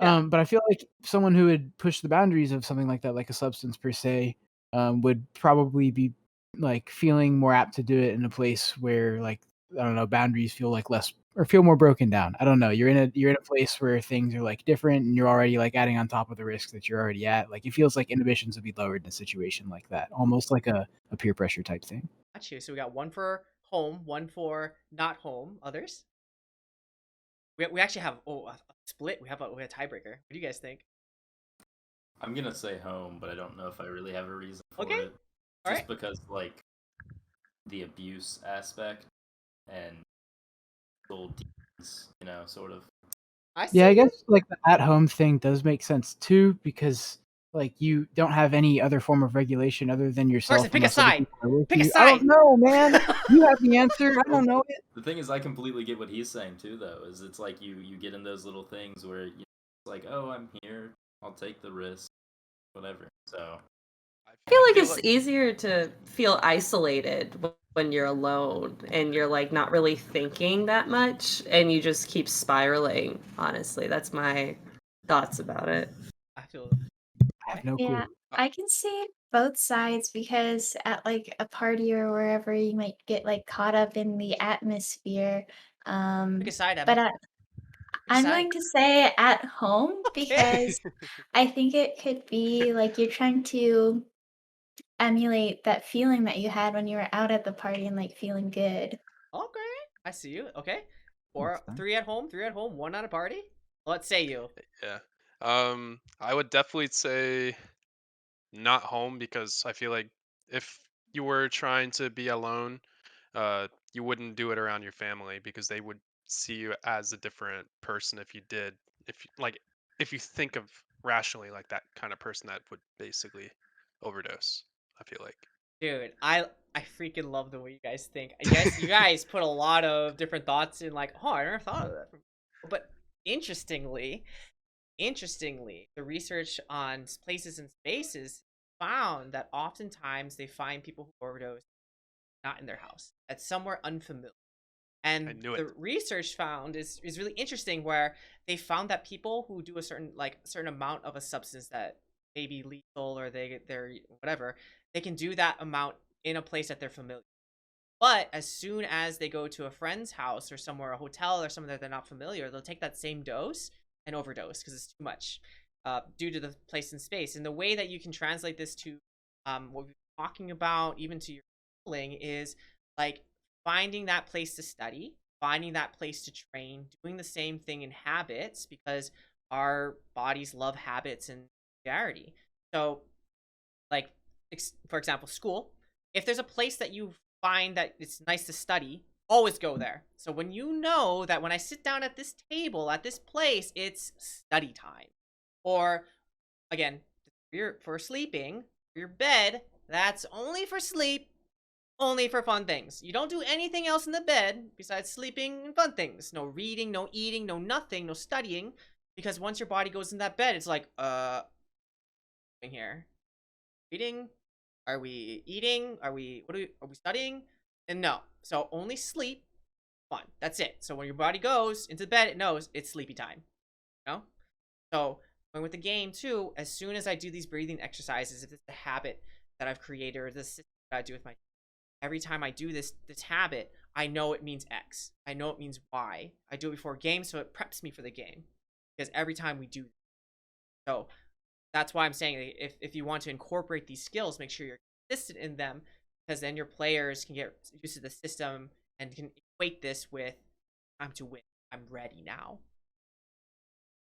Speaker 1: Yeah.
Speaker 7: But I feel like someone who would push the boundaries of something like that, like a substance per se, would probably be like feeling more apt to do it in a place where like I don't know, boundaries feel like less or feel more broken down. I don't know. You're in a place where things are like different and you're already like adding on top of the risks that you're already at. Like it feels like inhibitions would be lowered in a situation like that. Almost like a peer pressure type thing.
Speaker 1: Got you. So we got one for home, one for not home. Others? We actually have a split. We have a tiebreaker. What do you guys think?
Speaker 4: I'm gonna say home, but I don't know if I really have a reason for
Speaker 1: Okay.
Speaker 4: it.
Speaker 1: All
Speaker 4: Just
Speaker 1: right.
Speaker 4: because like the abuse aspect and little demons, sort of.
Speaker 1: I see
Speaker 7: Yeah, I
Speaker 1: you.
Speaker 7: guess like the at home thing does make sense too because like you don't have any other form of regulation other than yourself
Speaker 1: Carson, pick a
Speaker 7: unless other
Speaker 1: side.
Speaker 7: people are with
Speaker 1: Pick a
Speaker 7: you. I don't
Speaker 1: side.
Speaker 7: know, man. You have the answer. I don't know it.
Speaker 4: The thing is, I completely get what he's saying too, though. Is it's like you get in those little things where it's like, oh, I'm here, I'll take the risk, whatever. So
Speaker 8: I feel like it's easier to feel isolated when you're alone and you're like not really thinking that much and you just keep spiraling. Honestly, that's my thoughts about it.
Speaker 1: I feel.
Speaker 7: I have no clue.
Speaker 5: Yeah, I can see both sides because at like a party or wherever you might get like caught up in the atmosphere.
Speaker 1: Pick a side, Emma.
Speaker 5: But I'm
Speaker 1: side.
Speaker 5: going to say at home
Speaker 1: Okay.
Speaker 5: because I think it could be like you're trying to emulate that feeling that you had when you were out at the party and like feeling good.
Speaker 1: Okay. I see you. Okay. Three at home, one at a party. Let's say you.
Speaker 3: Yeah. I would definitely say not home because I feel like if you were trying to be alone, you wouldn't do it around your family because they would see you as a different person if you did. If you think of rationally like that kind of person that would basically overdose, I feel like.
Speaker 1: Dude, I freaking love the way you guys think. You guys put a lot of different thoughts in like, oh, I never thought of that. But interestingly, the research on places and spaces found that oftentimes they find people who overdose not in their house. That's somewhere unfamiliar. And
Speaker 3: knew
Speaker 1: the
Speaker 3: it.
Speaker 1: research found is really interesting where they found that people who do a certain amount of a substance that may be lethal or they're whatever, they can do that amount in a place that they're familiar. But as soon as they go to a friend's house or somewhere, a hotel or somewhere that they're not familiar, they'll take that same dose and overdose because it's too much due to the place and space. And the way that you can translate this to what we're talking about, even to your schooling, is like finding that place to study, finding that place to train, doing the same thing in habits because our bodies love habits and familiarity. So, like, for example, school. If there's a place that you find that it's nice to study, always go there. So when you know that when I sit down at this table, at this place, it's study time. Or, again, for sleeping, your bed, that's only for sleep. Only for fun things. You don't do anything else in the bed besides sleeping and fun things. No reading, no eating, no nothing, no studying. Because once your body goes in that bed, it's like, here. Reading? Are we eating? Are we studying? And no. So only sleep, fun. That's it. So when your body goes into bed, it knows it's sleepy time. You know? So going with the game too, as soon as I do these breathing exercises, if it's a habit that I've created or this system that I do with my, every time I do this habit, I know it means X. I know it means Y. I do it before a game, so it preps me for the game. Because every time we do, so that's why I'm saying if you want to incorporate these skills, make sure you're consistent in them, because then your players can get used to the system and can equate this with I'm to win. I'm ready now.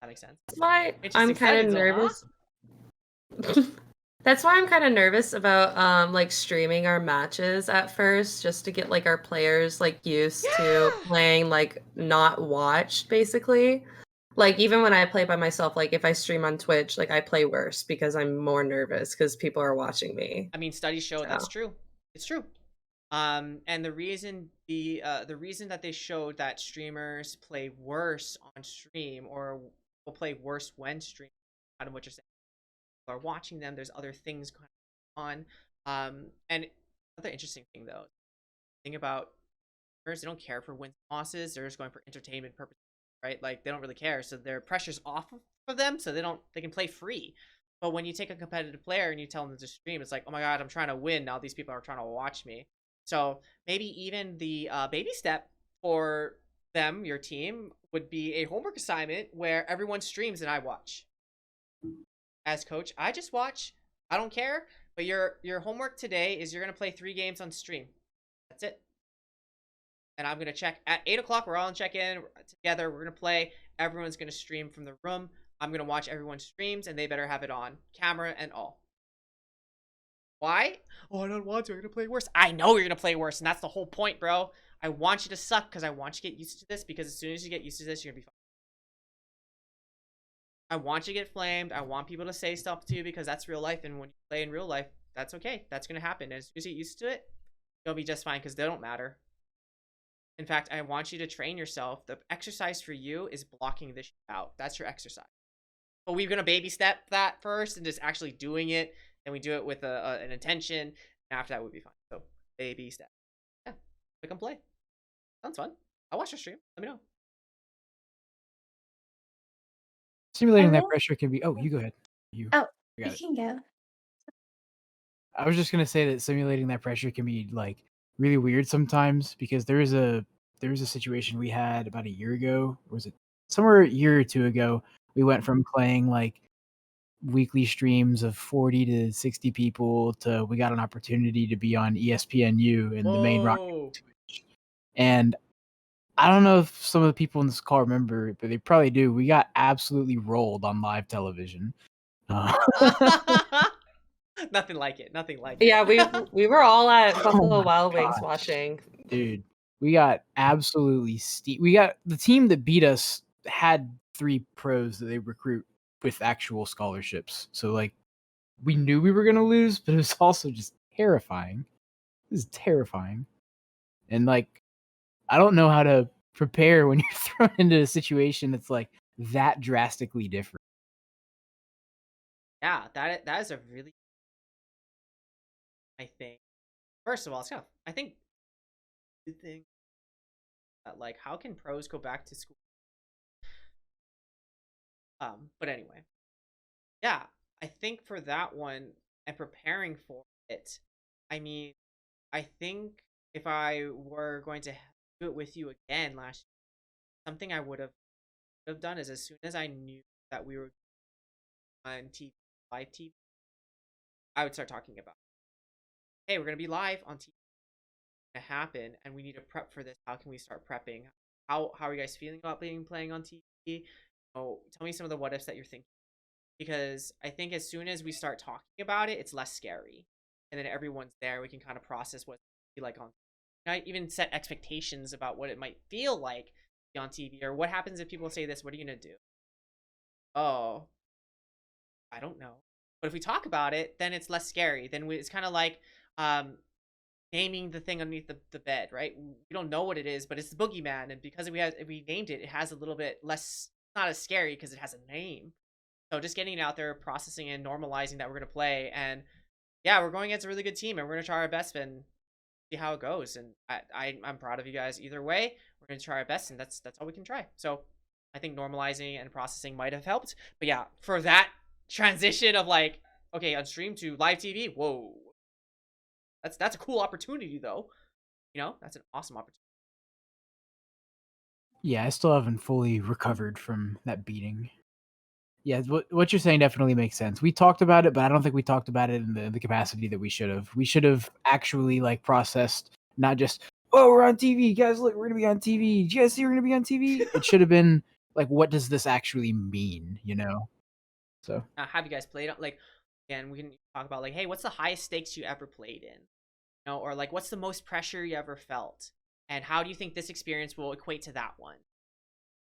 Speaker 1: That makes sense.
Speaker 8: That's why I'm
Speaker 1: Interesting
Speaker 8: kind of
Speaker 1: studies, huh?
Speaker 8: nervous. That's why I'm kind of nervous about like streaming our matches at first, just to get like our players like used to playing like not watched, basically. Like even when I play by myself, like if I stream on Twitch, like I play worse because I'm more nervous because people are watching me.
Speaker 1: I mean, studies show that's true. It's true. And the reason that they showed that streamers play worse on stream or will play worse when streaming, out of what you're saying, people are watching them. There's other things going on. And another interesting thing though, thing about streamers, they don't care for wins and losses. They're just going for entertainment purposes, right? Like they don't really care. So their pressure's off of them, so they can play free. But when you take a competitive player and you tell them to stream, it's like, oh my god, I'm trying to win. Now these people are trying to watch me. So maybe even the baby step for them, your team, would be a homework assignment where everyone streams and I watch. As coach, I just watch. I don't care. But your homework today is you're gonna play 3 games on stream. That's it. And I'm gonna check at 8 o'clock. We're all in check-in together. We're gonna play. Everyone's gonna stream from the room. I'm gonna watch everyone's streams, and they better have it on camera and all. Why? Oh, I don't want to. I'm gonna play worse. I know you're gonna play worse, and that's the whole point, bro. I want you to suck because I want you to get used to this. Because as soon as you get used to this, you're gonna be fine. I want you to get flamed. I want people to say stuff to you because that's real life, and when you play in real life, that's okay. That's gonna happen. And as soon as you get used to it, you'll be just fine because they don't matter. In fact, I want you to train yourself. The exercise for you is blocking this out. That's your exercise. But we're gonna baby step that first and just actually doing it. And we do it with an intention. And after that, we'll be fine. So baby step. Yeah, click and play. Sounds fun. I'll watch your stream. Let me know.
Speaker 7: Simulating that pressure can be. Oh, you go ahead. You
Speaker 5: Oh,
Speaker 7: got
Speaker 5: you
Speaker 7: it.
Speaker 5: can go.
Speaker 7: I was just gonna say that simulating that pressure can be like really weird sometimes because there was a situation we had about a year ago. Or was it somewhere a year or two ago? We went from playing like weekly streams of 40 to 60 people to we got an opportunity to be on ESPNU in the main Rocket
Speaker 1: Whoa.
Speaker 7: Twitch. And I don't know if some of the people in this call remember it, but they probably do. We got absolutely rolled on live television.
Speaker 1: Nothing like it. Nothing like it.
Speaker 8: Yeah, we were all at
Speaker 7: Oh
Speaker 8: Buffalo
Speaker 7: my
Speaker 8: Wild Wings
Speaker 7: gosh.
Speaker 8: watching.
Speaker 7: Dude, we got absolutely we got the team that beat us had 3 pros that they recruit with actual scholarships. So like we knew we were gonna lose, but it was also just terrifying. It was terrifying. And like I don't know how to prepare when you're thrown into a situation that's like that drastically different.
Speaker 1: Yeah, that is a really, I think. First of all, it's I think the thing that like how can pros go back to school? But anyway, yeah, I think for that one and preparing for it, I mean, I think if I were going to do it with you again last year, something I would have done is as soon as I knew that we were on TV, live TV, I would start talking about, hey, we're gonna be live on TV, to happen, and we need to prep for this. How can we start prepping? How are you guys feeling about being playing on TV? Oh, tell me some of the what ifs that you're thinking. Because I think as soon as we start talking about it, it's less scary, and then everyone's there. We can kind of process what it's like on. I even set expectations about what it might feel like to be on TV, or what happens if people say this. What are you gonna do? Oh, I don't know. But if we talk about it, then it's less scary. Then it's kind of like naming the thing underneath the bed, right? We don't know what it is, but it's the boogeyman, and because we named it, it has a little bit less, not as scary because it has a name. So just getting it out there, processing and normalizing that we're gonna play, and yeah, we're going against a really good team, and we're gonna try our best and see how it goes. And I'm proud of you guys either way. We're gonna try our best, and that's all we can try. So I think normalizing and processing might have helped. But yeah, for that transition of like, okay, on stream to live TV, whoa, that's a cool opportunity though. You know, that's an awesome opportunity.
Speaker 7: Yeah, I still haven't fully recovered from that beating. Yeah, what you're saying definitely makes sense. We talked about it, but I don't think we talked about it in the capacity that we should have. We should have actually like processed, not just, oh, we're on TV, guys. Look, we're gonna be on TV. Did you guys see we're gonna be on TV? It should have been like, what does this actually mean? You know. So
Speaker 1: Have you guys played like? Again, we can talk about like, hey, what's the highest stakes you ever played in? You know, or like, what's the most pressure you ever felt, and how do you think this experience will equate to that one?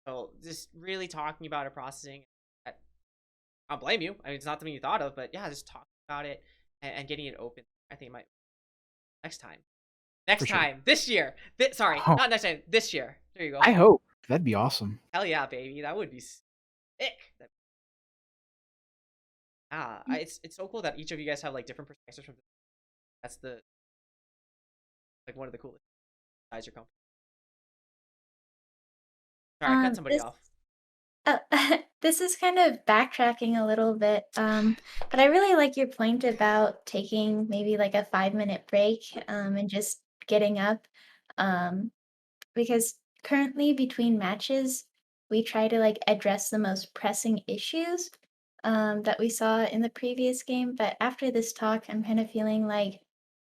Speaker 1: So just really talking about it, processing. I don't blame you. I mean, it's not something you thought of, but yeah, just talking about it and getting it open. I think it might next time. Next
Speaker 7: sure.
Speaker 1: time this year. Sorry,
Speaker 7: Oh.
Speaker 1: not next time. This year. There you go.
Speaker 7: I hope that'd be awesome.
Speaker 1: Hell yeah, baby. That would be sick. It's so cool that each of you guys have like different perspectives from. That's the like one of the coolest guys your company. Sorry, I cut somebody
Speaker 5: This
Speaker 1: off.
Speaker 5: this is kind of backtracking a little bit, but I really like your point about taking maybe like a 5-minute break, and just getting up, um, because currently between matches, we try to like address the most pressing issues, that we saw in the previous game. But after this talk, I'm kind of feeling like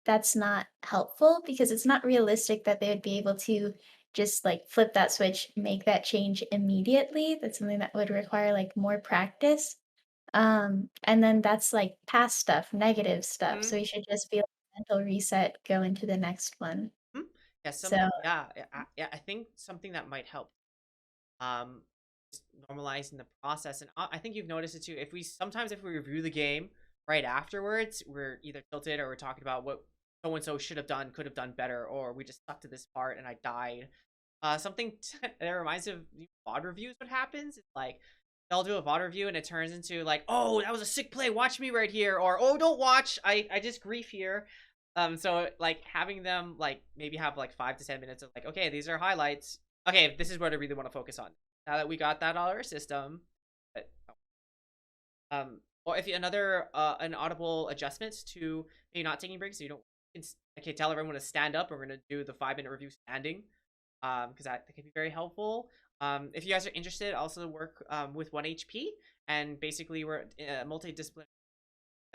Speaker 5: that's not helpful because it's not realistic that they would be able to just like flip that switch, make that change immediately. That's something that would require like more practice. And then that's like past stuff, negative stuff. So
Speaker 1: Mm-hmm.
Speaker 5: you should just be like mental reset, go into the next one.
Speaker 1: Yeah,
Speaker 5: So
Speaker 1: yeah. I think something that might help. Just normalizing the process, and I think you've noticed it too. If we review the game right afterwards, we're either tilted or we're talking about what so and so should have done, could have done better, or we just stuck to this part and I died. Something that reminds me of VOD reviews. What happens? It's like they'll do a VOD review and it turns into like, oh, that was a sick play. Watch me right here, or oh, don't watch. I just grief here. So like having them like maybe have like 5 to 10 minutes of like, okay, these are highlights. Okay, this is what I really want to focus on. Now that we got that out of our system, but, or if you another an audible adjustment to maybe not taking breaks, so you don't. Okay, tell everyone to stand up. We're gonna do the 5-minute review standing, because that can be very helpful. If you guys are interested, also work with 1HP, and basically we're multidisciplinary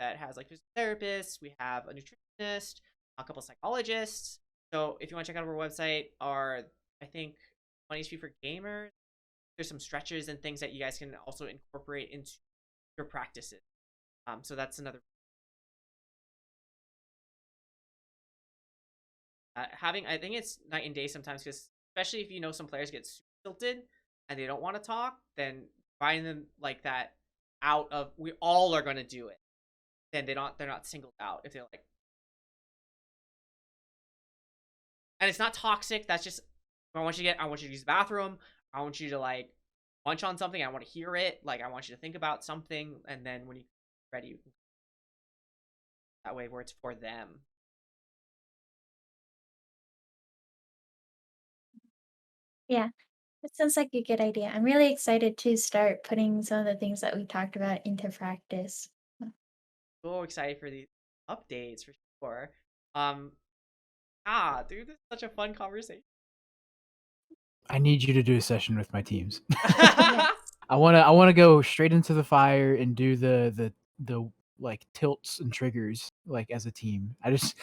Speaker 1: that has like therapists. We have a nutritionist, a couple psychologists. So if you want to check out our website, I think 1HP for gamers. There's some stretches and things that you guys can also incorporate into your practices. So that's another. I think it's night and day sometimes because especially if you know some players get tilted and they don't want to talk, then finding them like that out of we all are going to do it. Then they're not singled out if they're like, and it's not toxic. That's just I want you to use the bathroom. I want you to like munch on something. I want to hear it. Like I want you to think about something, and then when you're ready, you can that way where it's for them.
Speaker 5: yeah, that sounds like a good idea. I'm really excited to start putting some of the things that we talked about into practice.
Speaker 1: So excited for these updates for sure. Dude, this is such a fun conversation.
Speaker 7: I need you to do a session with my teams.
Speaker 5: Yes.
Speaker 7: I wanna go straight into the fire and do the like tilts and triggers like as a team. I just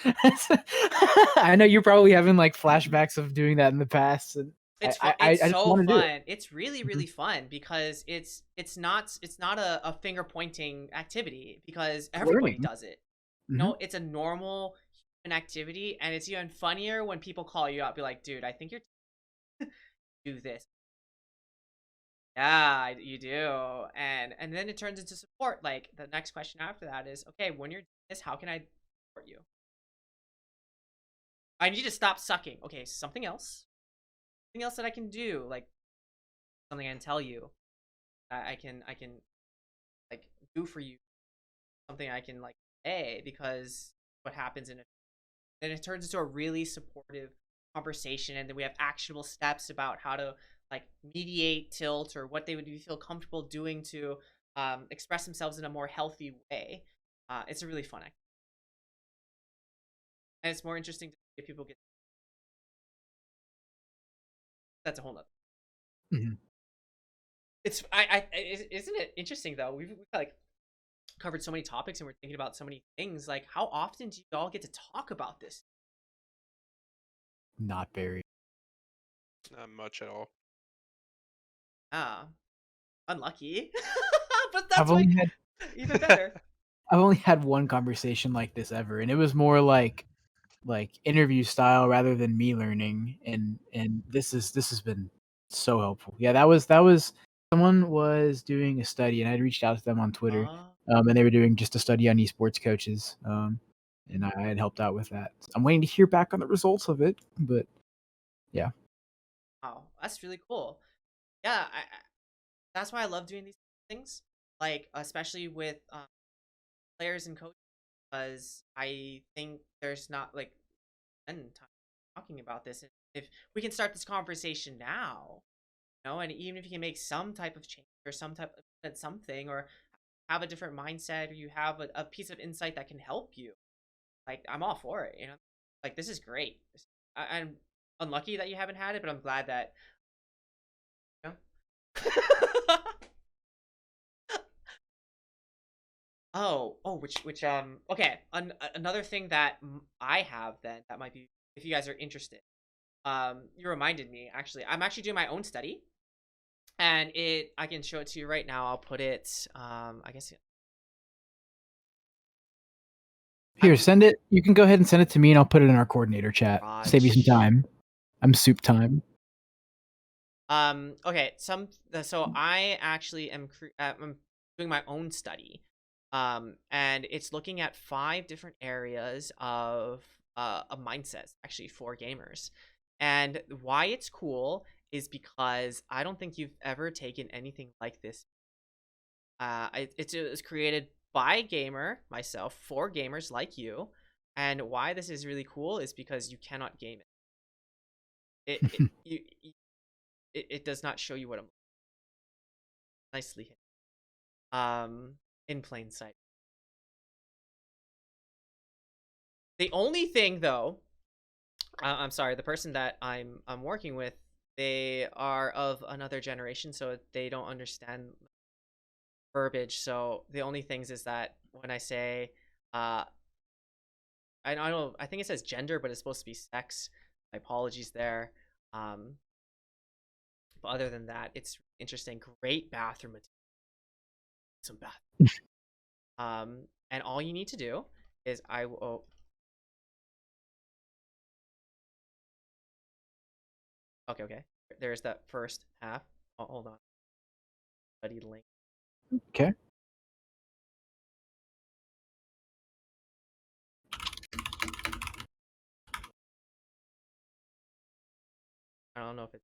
Speaker 7: I know you're probably having like flashbacks of doing that in the past, and
Speaker 1: It's fun.
Speaker 7: I
Speaker 1: It's
Speaker 7: just
Speaker 1: so
Speaker 7: want to do it.
Speaker 1: fun. It's really fun because it's not a finger pointing activity because everybody
Speaker 7: Learning.
Speaker 1: does it. You
Speaker 7: Mhm.
Speaker 1: know, it's a normal human activity, and it's even funnier when people call you out, be like, "Dude, I think you're do this." Yeah, you do, and then it turns into support. Like the next question after that is, okay, when you're doing this, how can I support you? I need to stop sucking. Okay, something else. Something else that I can do, like something I can tell you. I can like do for you. Something I can like say, because what happens in it, then it turns into a really supportive conversation, and then we have actionable steps about how to like mediate tilt, or what they would feel comfortable doing to express themselves in a more healthy way. It's a really fun activity, and it's more interesting to see if people get. That's a whole nother.
Speaker 7: Mhm.
Speaker 1: It's isn't it interesting though? We've like covered so many topics, and we're thinking about so many things. Like, how often do y'all get to talk about this?
Speaker 7: Not very.
Speaker 3: Not much at all.
Speaker 1: Ah, unlucky. But
Speaker 7: I've
Speaker 1: that's why
Speaker 7: only had
Speaker 1: even better.
Speaker 7: I've only had one conversation like this ever, and it was more like interview style rather than me learning. And this has been so helpful. Yeah, that was someone was doing a study, and I'd reached out to them on Twitter, and they were doing just a study on esports coaches, and I had helped out with that. I'm waiting to hear back on the results of it, but yeah.
Speaker 1: Wow, that's really cool. Yeah, that's why I love doing these things. Like, especially with players and coaches, because I think there's not like end time talking about this. And if we can start this conversation now, and even if you can make some type of change, or some type of something, or have a different mindset, or you have a piece of insight that can help you, like, I'm all for it. Like, this is great. I'm unlucky that you haven't had it, but I'm glad that. You know? Which okay. Another thing that I have then that might be, if you guys are interested. You reminded me, actually. I'm actually doing my own study, and I can show it to you right now. I'll put it. I guess.
Speaker 7: Here, send it. You can go ahead and send it to me, and I'll put it in our coordinator chat. Save you some time. I'm soup time.
Speaker 1: Okay. So I actually am I'm doing my own study, and it's looking at 5 different areas of mindsets, actually, for gamers. And why it's cool is because I don't think you've ever taken anything like this. It was created by a gamer, myself, for gamers like you. And why this is really cool is because you cannot game it. It does not show you what I'm nicely hidden. In plain sight. The only thing, though, I'm sorry, the person that I'm working with, they are of another generation, so they don't understand verbiage. So the only things is that when I say, I don't know, I think it says gender, but it's supposed to be sex. My apologies there. But other than that, it's interesting. Great bathroom material. Some bath. And all you need to do is I will. Oh. Okay. There's that first half. Oh, hold on. Study link.
Speaker 7: Okay.
Speaker 1: I don't know if it's.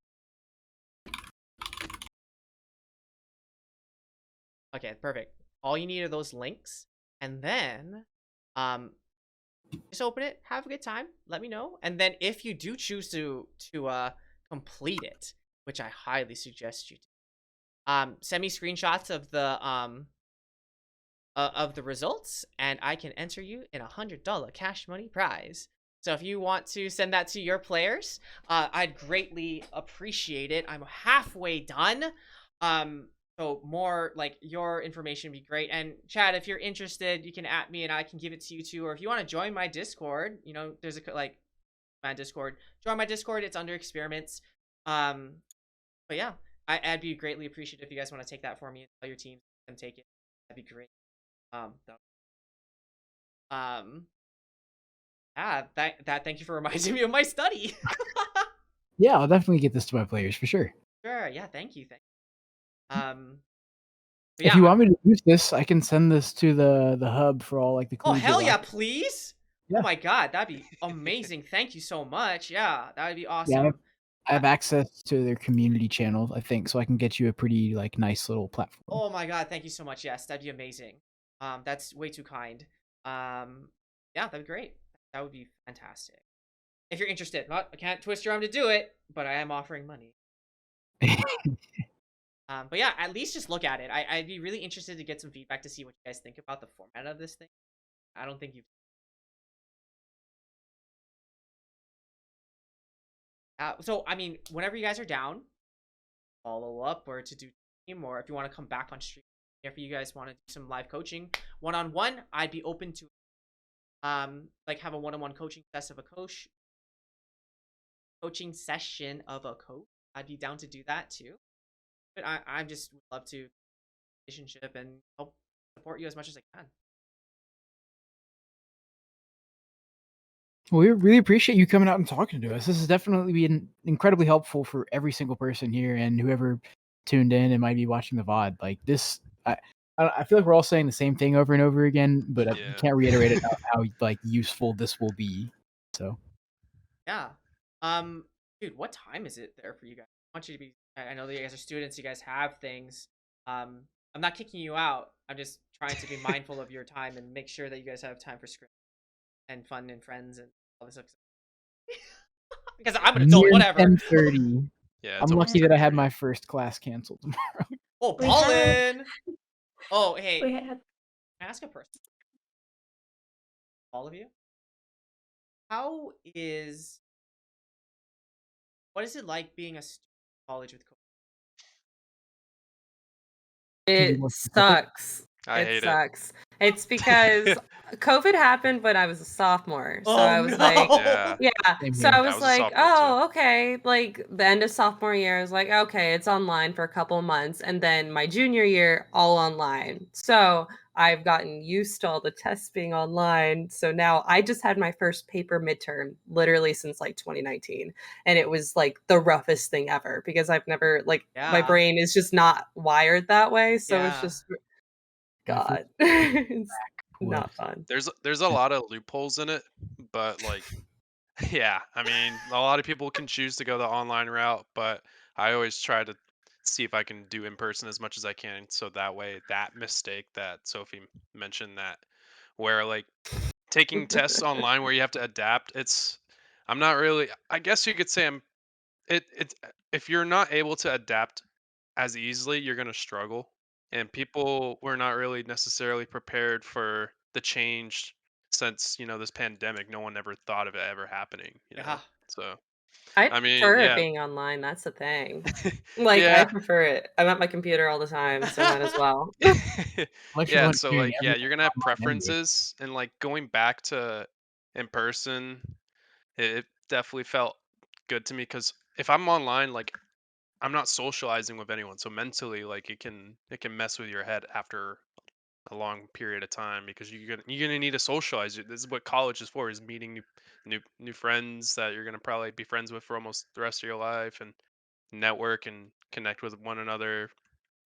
Speaker 1: Okay, perfect. All you need are those links, and then just open it, have a good time, let me know. And then if you do choose to complete it, which I highly suggest you do, send me screenshots of the results, and I can enter you in $100 cash money prize. So if you want to send that to your players, I'd greatly appreciate it. I'm halfway done. So more like your information would be great. And Chad, if you're interested, you can at me and I can give it to you too. Or if you want to join my Discord, there's my Discord. Join my Discord. It's under experiments. But yeah, I'd be greatly appreciative if you guys want to take that for me and tell your team and take it. That'd be great. Thank you for reminding me of my study.
Speaker 7: Yeah, I'll definitely get this to my players for sure.
Speaker 1: Sure. Yeah. Thank you. But
Speaker 7: If
Speaker 1: yeah,
Speaker 7: you want me to use this, I can send this to the hub for all like the
Speaker 1: oh,
Speaker 7: collegiate.
Speaker 1: hell yeah, please. Oh
Speaker 7: Yeah,
Speaker 1: my god, that'd be amazing. Thank you so much. Yeah, that would be
Speaker 7: yeah.
Speaker 1: awesome.
Speaker 7: I have access to their community channel, I think, so I can get you a pretty like nice little platform.
Speaker 1: Oh my god, thank you so much. Yes, that'd be amazing. That's way too kind. Um, yeah, that'd be great. That would be fantastic. If you're interested, not I can't twist your arm to do it, but I am offering money. But yeah, at least just look at it. I'd be really interested to get some feedback to see what you guys think about the format of this thing. I don't think you've. So I mean, whenever you guys are down, follow up or to do team, or if you want to come back on stream, if you guys want to do some live coaching one on one, I'd be open to like have a one on one coaching session of a coach. I'd be down to do that too. But I just would love to relationship and help support you as much as I can.
Speaker 7: Well, we really appreciate you coming out and talking to us. This has definitely been incredibly helpful for every single person here and whoever tuned in and might be watching the VOD. Like this, I feel like we're all saying the same thing over and over again, but we
Speaker 3: Yeah.
Speaker 7: can't reiterate it how like useful this will be. So
Speaker 1: Yeah. Dude, what time is it there for you guys? I want you to be. I know that you guys are students. You guys have things. Um, I'm not kicking you out. I'm just trying to be mindful of your time and make sure that you guys have time for script and fun and friends and all this stuff. Because I'm an adult,
Speaker 7: near
Speaker 1: whatever.
Speaker 7: 10:30.
Speaker 3: Yeah, it's
Speaker 7: I'm
Speaker 3: almost
Speaker 7: lucky that I had
Speaker 3: 10:30.
Speaker 7: my first class canceled tomorrow.
Speaker 1: Oh,
Speaker 5: We had
Speaker 1: ballin'. Oh, hey,
Speaker 5: we
Speaker 1: can
Speaker 5: had
Speaker 1: I ask a person? All of you? How is what is it like being a student in college with COVID?
Speaker 7: Can you be
Speaker 8: It
Speaker 7: more specific?
Speaker 8: sucks.
Speaker 3: I
Speaker 8: It
Speaker 3: hate it.
Speaker 8: sucks. It's because COVID happened when I was a sophomore. So
Speaker 1: Oh
Speaker 8: I was like,
Speaker 3: Yeah.
Speaker 1: no.
Speaker 8: yeah.
Speaker 7: Same
Speaker 8: So
Speaker 7: here.
Speaker 8: I
Speaker 3: Yeah, I
Speaker 8: was
Speaker 3: was a
Speaker 8: like,
Speaker 3: sophomore too.
Speaker 8: oh, okay. Like the end of sophomore year, I was like, okay, it's online for a couple of months. And then my junior year, all online. So I've gotten used to all the tests being online. So now I just had my first paper midterm literally since like 2019. And it was like the roughest thing ever because I've never, like, my
Speaker 1: Yeah.
Speaker 8: brain is just not wired that way. So it's
Speaker 1: Yeah.
Speaker 8: just,
Speaker 7: My first
Speaker 8: God, it's
Speaker 7: was
Speaker 8: not fun.
Speaker 3: There's a lot of loopholes in it, but like yeah, I mean, a lot of people can choose to go the online route, but I always try to see if I can do in person as much as I can so that way that mistake that Sophie mentioned that where like taking tests online where you have to adapt, I'm not really I guess you could say it's if you're not able to adapt as easily, you're going to struggle. And people were not really necessarily prepared for the change since, this pandemic. No one ever thought of it ever happening.
Speaker 1: Yeah.
Speaker 3: So,
Speaker 8: I
Speaker 3: I mean,
Speaker 8: prefer it
Speaker 3: yeah.
Speaker 8: being online, that's the thing. Like, I
Speaker 3: Yeah.
Speaker 8: prefer it. I'm at my computer all the time, so might as well.
Speaker 3: Yeah,
Speaker 7: electrical
Speaker 3: so
Speaker 7: engineering.
Speaker 3: like yeah, you're
Speaker 7: Everything's
Speaker 3: going to have
Speaker 7: online anyway.
Speaker 3: preferences and like going back to in person, it definitely felt good to me cuz if I'm online like I'm not socializing with anyone, so mentally, like it can mess with your head after a long period of time because you're gonna need to socialize. This is what college is for: is meeting new friends that you're gonna probably be friends with for almost the rest of your life, and network and connect with one another.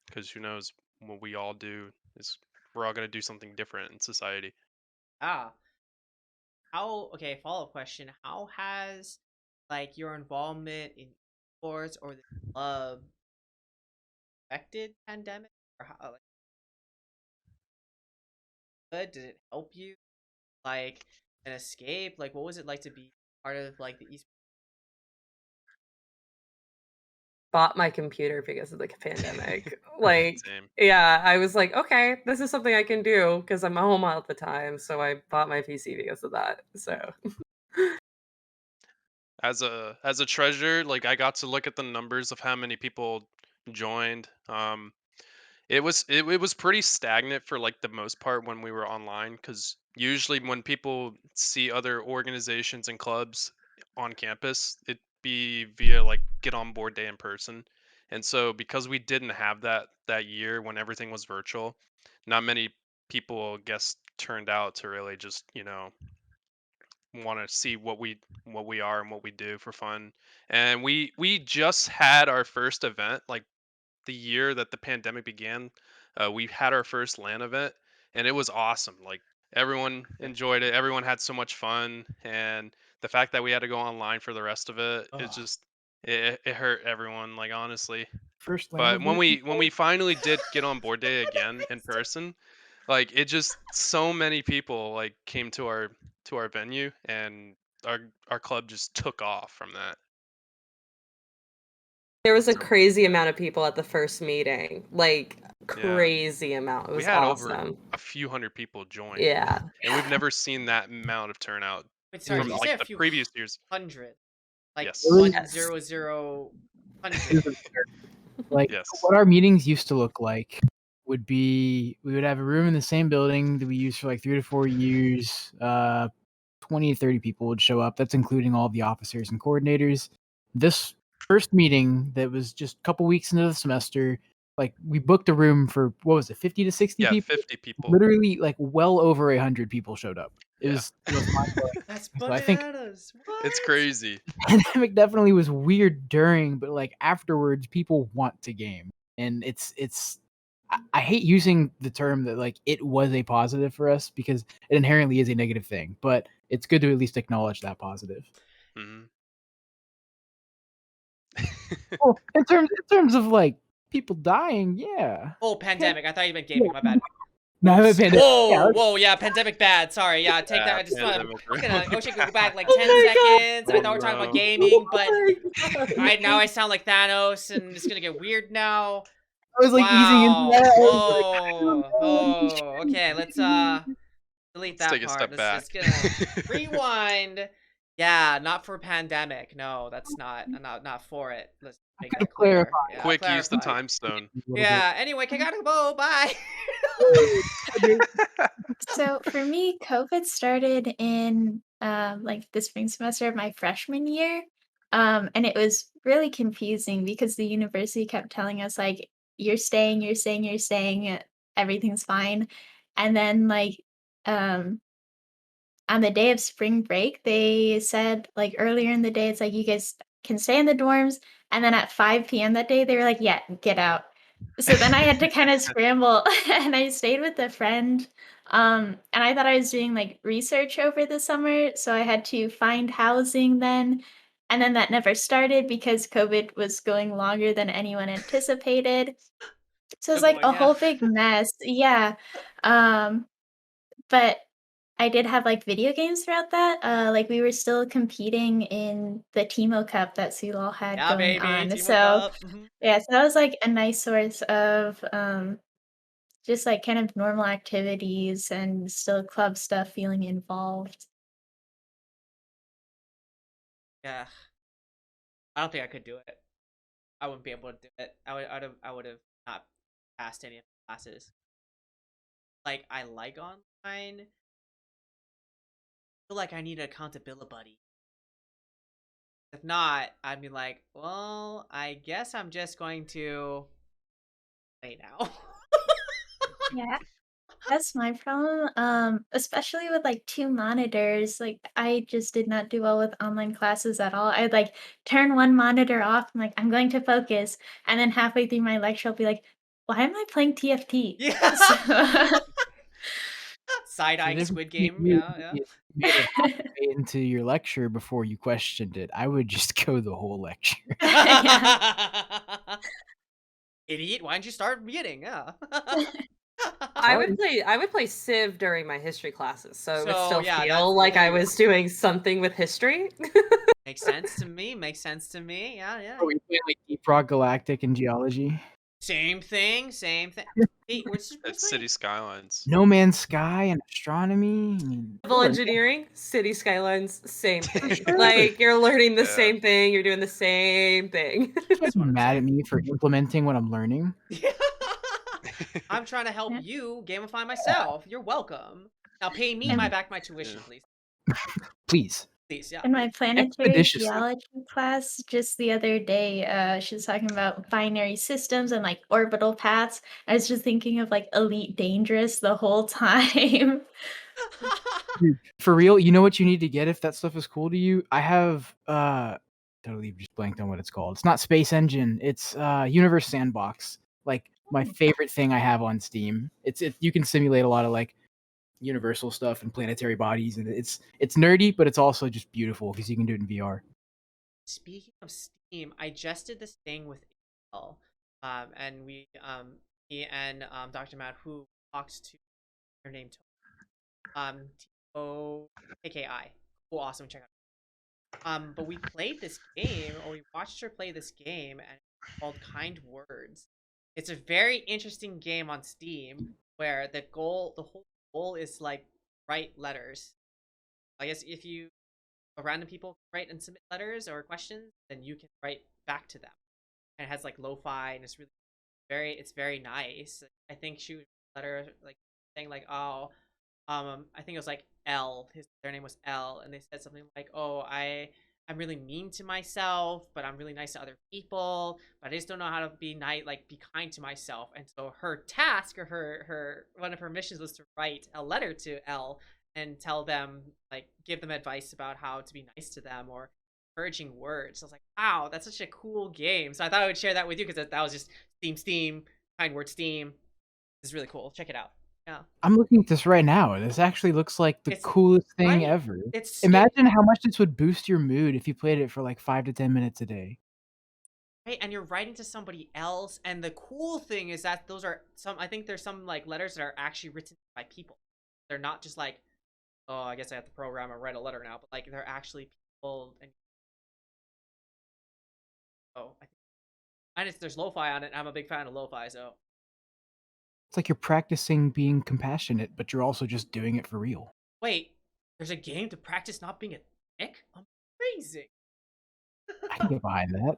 Speaker 3: Because who knows what we all do is we're all gonna do something different in society.
Speaker 1: Ah. Okay, follow-up question. How has like your involvement in sports or the club affected pandemic? Or how like good? Did it help you? Like an escape? Like what was it like to be part of like the esports?
Speaker 8: Bought my computer because of the pandemic. Like,
Speaker 3: Same.
Speaker 8: yeah, I was like, "Okay, this is something I can do because 'cause I'm home all the time," so I bought my PC because of that, so
Speaker 3: As a treasure, like I got to look at the numbers of how many people joined. It was pretty stagnant for like the most part when we were online because usually when people see other organizations and clubs on campus, it be via like get on board day in person. And so because we didn't have that year when everything was virtual, not many people I guess turned out to really just, want to see what we are and what we do for fun. And we just had our first event like the year that the pandemic began. We had our first LAN event, and it was awesome. Like Everyone enjoyed it. Everyone had so much fun, and the fact that we had to go online for the rest of it, it
Speaker 1: Ugh.
Speaker 3: just it hurt everyone, like honestly.
Speaker 7: First
Speaker 3: But when
Speaker 7: language.
Speaker 3: we finally did get on board day again in person, like it just so many people like came to our venue, and our club just took off from that.
Speaker 8: There was a
Speaker 3: So
Speaker 8: crazy amount of people at the first meeting, like
Speaker 3: yeah,
Speaker 8: crazy amount. It
Speaker 3: we
Speaker 8: was
Speaker 3: had over
Speaker 8: awesome.
Speaker 3: a few hundred people join,
Speaker 8: Yeah.
Speaker 3: and we've never seen that amount of turnout
Speaker 1: Wait,
Speaker 7: It
Speaker 1: sorry,
Speaker 7: was
Speaker 1: did
Speaker 3: from
Speaker 1: you
Speaker 7: awesome.
Speaker 1: say
Speaker 3: like
Speaker 1: a
Speaker 3: the
Speaker 1: few
Speaker 3: previous years.
Speaker 1: hundred? Like
Speaker 7: It
Speaker 3: Yes,
Speaker 7: was,
Speaker 1: 100
Speaker 7: it was
Speaker 1: hundred.
Speaker 7: absurd. Like
Speaker 3: yes,
Speaker 7: what our meetings used to look like would be we would have a room in the same building that we used for like 3 to 4 years. 20 to 30 people would show up. That's including all the officers and coordinators. This first meeting that was just a couple weeks into the semester, like we booked a room for what was it, 50 to 60
Speaker 3: yeah,
Speaker 7: people?
Speaker 3: 50 people.
Speaker 7: Literally like well over 100 people showed up. It
Speaker 3: Yeah,
Speaker 7: was the most mind-blowing
Speaker 1: That's
Speaker 7: thing. So I think
Speaker 1: bananas.
Speaker 3: it's
Speaker 1: What?
Speaker 3: crazy.
Speaker 7: pandemic definitely was weird during, but like afterwards, people want to game, and it's. I hate using the term that like it was a positive for us because it inherently is a negative thing, but it's good to at least acknowledge that positive.
Speaker 3: Hmm.
Speaker 7: Well, in terms of like people dying, yeah.
Speaker 1: Oh,
Speaker 7: Pan-
Speaker 1: pandemic. I thought you meant
Speaker 7: yeah,
Speaker 1: gaming. My bad.
Speaker 7: no,
Speaker 1: Oops.
Speaker 7: pandemic. Yeah,
Speaker 1: Whoa, yeah, pandemic bad. Sorry, yeah, take that.
Speaker 3: Yeah,
Speaker 1: I just want
Speaker 3: pandemic.
Speaker 1: gonna go back like
Speaker 8: Oh
Speaker 1: 10
Speaker 8: my god.
Speaker 1: seconds. I thought we were talking about
Speaker 3: Bro.
Speaker 1: gaming, but
Speaker 8: Oh my god.
Speaker 1: now I sound like Thanos, and it's gonna get weird now.
Speaker 7: I was like easing into
Speaker 1: Wow.
Speaker 7: that. I was like,
Speaker 1: Whoa. Oh. Okay. Let's delete
Speaker 3: Let's
Speaker 1: that
Speaker 3: take a
Speaker 1: part.
Speaker 3: step
Speaker 1: Let's
Speaker 3: back.
Speaker 1: just gonna rewind. Yeah, not for pandemic. No, that's not. I'm not for it. Let's make that
Speaker 7: clarify
Speaker 1: clear. Yeah,
Speaker 3: Quick, use the
Speaker 1: clarified.
Speaker 3: time stone.
Speaker 7: a little bit.
Speaker 1: Yeah. Anyway, I gotta go. Bye.
Speaker 5: So for me, COVID started in like the spring semester of my freshman year. And it was really confusing because the university kept telling us like you're staying, everything's fine. And then like um on the day of spring break, they said like earlier in the day, it's like you guys can stay in the dorms. And then at 5 p.m. that day, they were like, yeah, get out. So then I had to kind of scramble and I stayed with a friend. And I thought I was doing like research over the summer. So I had to find housing then. And then that never started because COVID was going longer than anyone anticipated. So it's
Speaker 1: Good
Speaker 5: like
Speaker 1: point.
Speaker 5: a
Speaker 1: Yeah.
Speaker 5: whole big mess. Yeah. Um, but I did have, like, video games throughout that, like, we were still competing in the Teemo Cup that Seawall had
Speaker 1: Yeah,
Speaker 5: going
Speaker 1: baby.
Speaker 5: on,
Speaker 1: Teamwork
Speaker 5: so
Speaker 1: up. Mhm.
Speaker 5: yeah, so that was, like, a nice source of, just, like, kind of normal activities and still club stuff, feeling involved.
Speaker 1: Yeah. I don't think I could do it. I wouldn't be able to do it. I would have not passed any of the classes. Like I like online. Feel like I need an accountability buddy. If not, I'd be like, well, I guess I'm just going to play now.
Speaker 5: Yeah, that's my problem, especially with, like, 2 monitors, like, I just did not do well with online classes at all. I'd, like, turn one monitor off, I'm like, "I'm going to focus," and then halfway through my lecture, I'll be like, "Why am I playing TFT?"
Speaker 1: Yeah.
Speaker 5: So
Speaker 1: Side
Speaker 7: So the
Speaker 1: eyeing
Speaker 7: difference
Speaker 1: Squid
Speaker 7: between
Speaker 1: Game.
Speaker 7: you
Speaker 1: Yeah,
Speaker 7: and
Speaker 1: yeah.
Speaker 7: me is you made it halfway into your lecture before you questioned it. I would just go the whole lecture.
Speaker 5: Yeah.
Speaker 1: Idiot! Why didn't you start reading? Yeah.
Speaker 7: Sorry.
Speaker 8: I would play Civ during my history classes, so it would
Speaker 1: So
Speaker 8: still
Speaker 1: yeah, that's
Speaker 8: feel like
Speaker 1: there
Speaker 8: I
Speaker 1: you go.
Speaker 8: was doing something with history.
Speaker 1: Makes sense to me. Makes sense to me. Yeah, yeah.
Speaker 7: Oh, we playing like Deep Rock Galactic and geology.
Speaker 1: Same thing. Same thing. Hey, what's
Speaker 3: It's
Speaker 1: playing?
Speaker 3: City Skylines.
Speaker 7: No Man's Sky and astronomy. I mean,
Speaker 8: Civil
Speaker 7: we're
Speaker 8: engineering, city skylines, same
Speaker 7: for
Speaker 8: thing.
Speaker 7: sure.
Speaker 8: Like you're learning the
Speaker 3: Yeah.
Speaker 8: same thing, you're doing the same thing.
Speaker 7: You can't
Speaker 1: That's
Speaker 7: be
Speaker 1: what I'm
Speaker 7: mad at
Speaker 1: saying.
Speaker 7: me for implementing what I'm learning.
Speaker 1: I'm trying to help
Speaker 5: Yeah,
Speaker 1: you gamify myself. You're welcome. Now pay me
Speaker 5: and
Speaker 1: back my tuition,
Speaker 3: Yeah.
Speaker 1: please.
Speaker 7: Please,
Speaker 1: Please, yeah,
Speaker 5: in my
Speaker 1: please.
Speaker 5: planetary
Speaker 7: expeditiously.
Speaker 5: geology class just the other day, she was talking about binary systems and, like, orbital paths. I was just thinking of, like, Elite Dangerous the whole time.
Speaker 7: Dude, for real, you know what you need to get if that stuff is cool to you? I have totally just blanked on what it's called. It's not Space Engine. It's Universe Sandbox. Like my favorite thing I have on Steam. You can simulate a lot of like universal stuff and planetary bodies, and it's nerdy, but it's also just beautiful because you can do it in VR.
Speaker 1: Speaking of Steam, I just did this thing with AL, and me and Dr. Matt, who talks to her name, TOKKI. Cool, awesome, check out. But we played this game, or we watched her play this game, and it's called Kind Words. It's a very interesting game on Steam where the whole goal is like write letters. I guess if you random people write and submit letters or questions, then you can write back to them. And it has like lo-fi, and it's very nice. I think she would letter like saying like, oh, I think it was like their name was L, and they said something like, oh, I'm really mean to myself, but I'm really nice to other people, but I just don't know how to be kind to myself. And so her task, or her one of her missions, was to write a letter to L and tell them, like, give them advice about how to be nice to them, or encouraging words. So I was like, wow, that's such a cool game. So I thought I would share that with you, because that was just Steam, Kind Word Steam. It's really cool. Check it out. Yeah.
Speaker 7: I'm looking at this right now, and this actually looks like the coolest thing
Speaker 1: right?
Speaker 7: ever.
Speaker 1: It's
Speaker 7: Imagine how much this would boost your mood if you played it for like 5 to 10 minutes a day.
Speaker 1: right, and you're writing to somebody else, and the cool thing is that those are I think there's some like letters that are actually written by people. They're not just like, oh, I guess I have to program and write a letter now, but like they're actually people. And there's lo-fi on it, and I'm a big fan of lo-fi, so
Speaker 7: It's like you're practicing being compassionate, but you're also just doing it for real.
Speaker 1: wait, there's a game to practice not being a dick? Amazing.
Speaker 7: I can get behind that.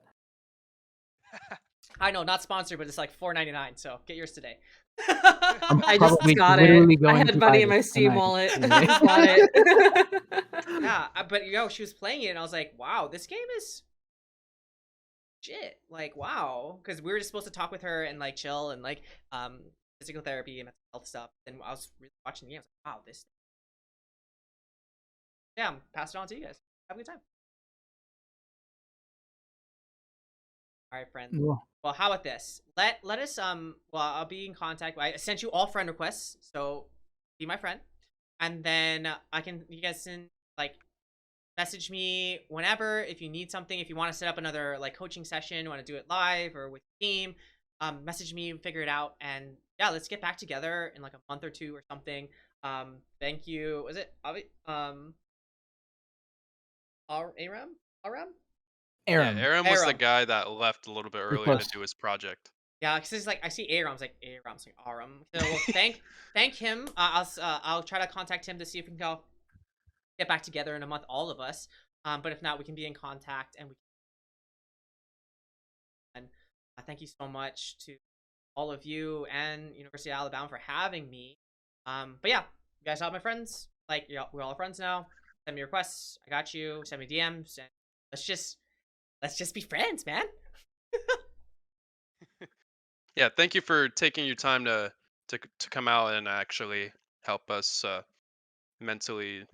Speaker 1: I know, not sponsored, but it's like $4.99, so get yours today.
Speaker 8: I just
Speaker 7: Probably
Speaker 8: got
Speaker 7: literally
Speaker 8: it. I
Speaker 7: going
Speaker 8: had
Speaker 7: to
Speaker 8: money
Speaker 7: buy
Speaker 8: in my
Speaker 7: this
Speaker 8: Steam
Speaker 7: tonight.
Speaker 8: wallet. I just bought it.
Speaker 1: Yeah, but she was playing it, and I was like, wow, this game is shit. Like, wow, because we were just supposed to talk with her and like chill and like physical therapy and mental health stuff. And I was really watching the game. I was like, wow, this. Yeah, pass it on to you guys. Have a good time. All right, friends.
Speaker 7: Cool.
Speaker 1: Well, how about this? Let us well, I'll be in contact. I sent you all friend requests, so be my friend, and then you guys can like message me whenever if you need something. If you want to set up another like coaching session, want to do it live or with your team, message me, figure it out, and yeah, let's get back together in like a month or two or something. Thank you. Was it Aram? Aram?
Speaker 3: Yeah, Aram was the
Speaker 1: Aram.
Speaker 3: guy that left a little bit earlier to
Speaker 7: close.
Speaker 3: do his project.
Speaker 1: Yeah, because it's like I see Aram, I was like Aram's like Aram. So well, thank him. I'll try to contact him to see if we can go get back together in a month, all of us. But if not, we can be in contact, and we can. Thank you so much to all of you and University of Alabama for having me. But yeah, you guys are all my friends. Like, we're all friends now. Send me requests. I got you. Send me DMs, and let's just be friends, man.
Speaker 3: Yeah, thank you for taking your time to come out and actually help us mentally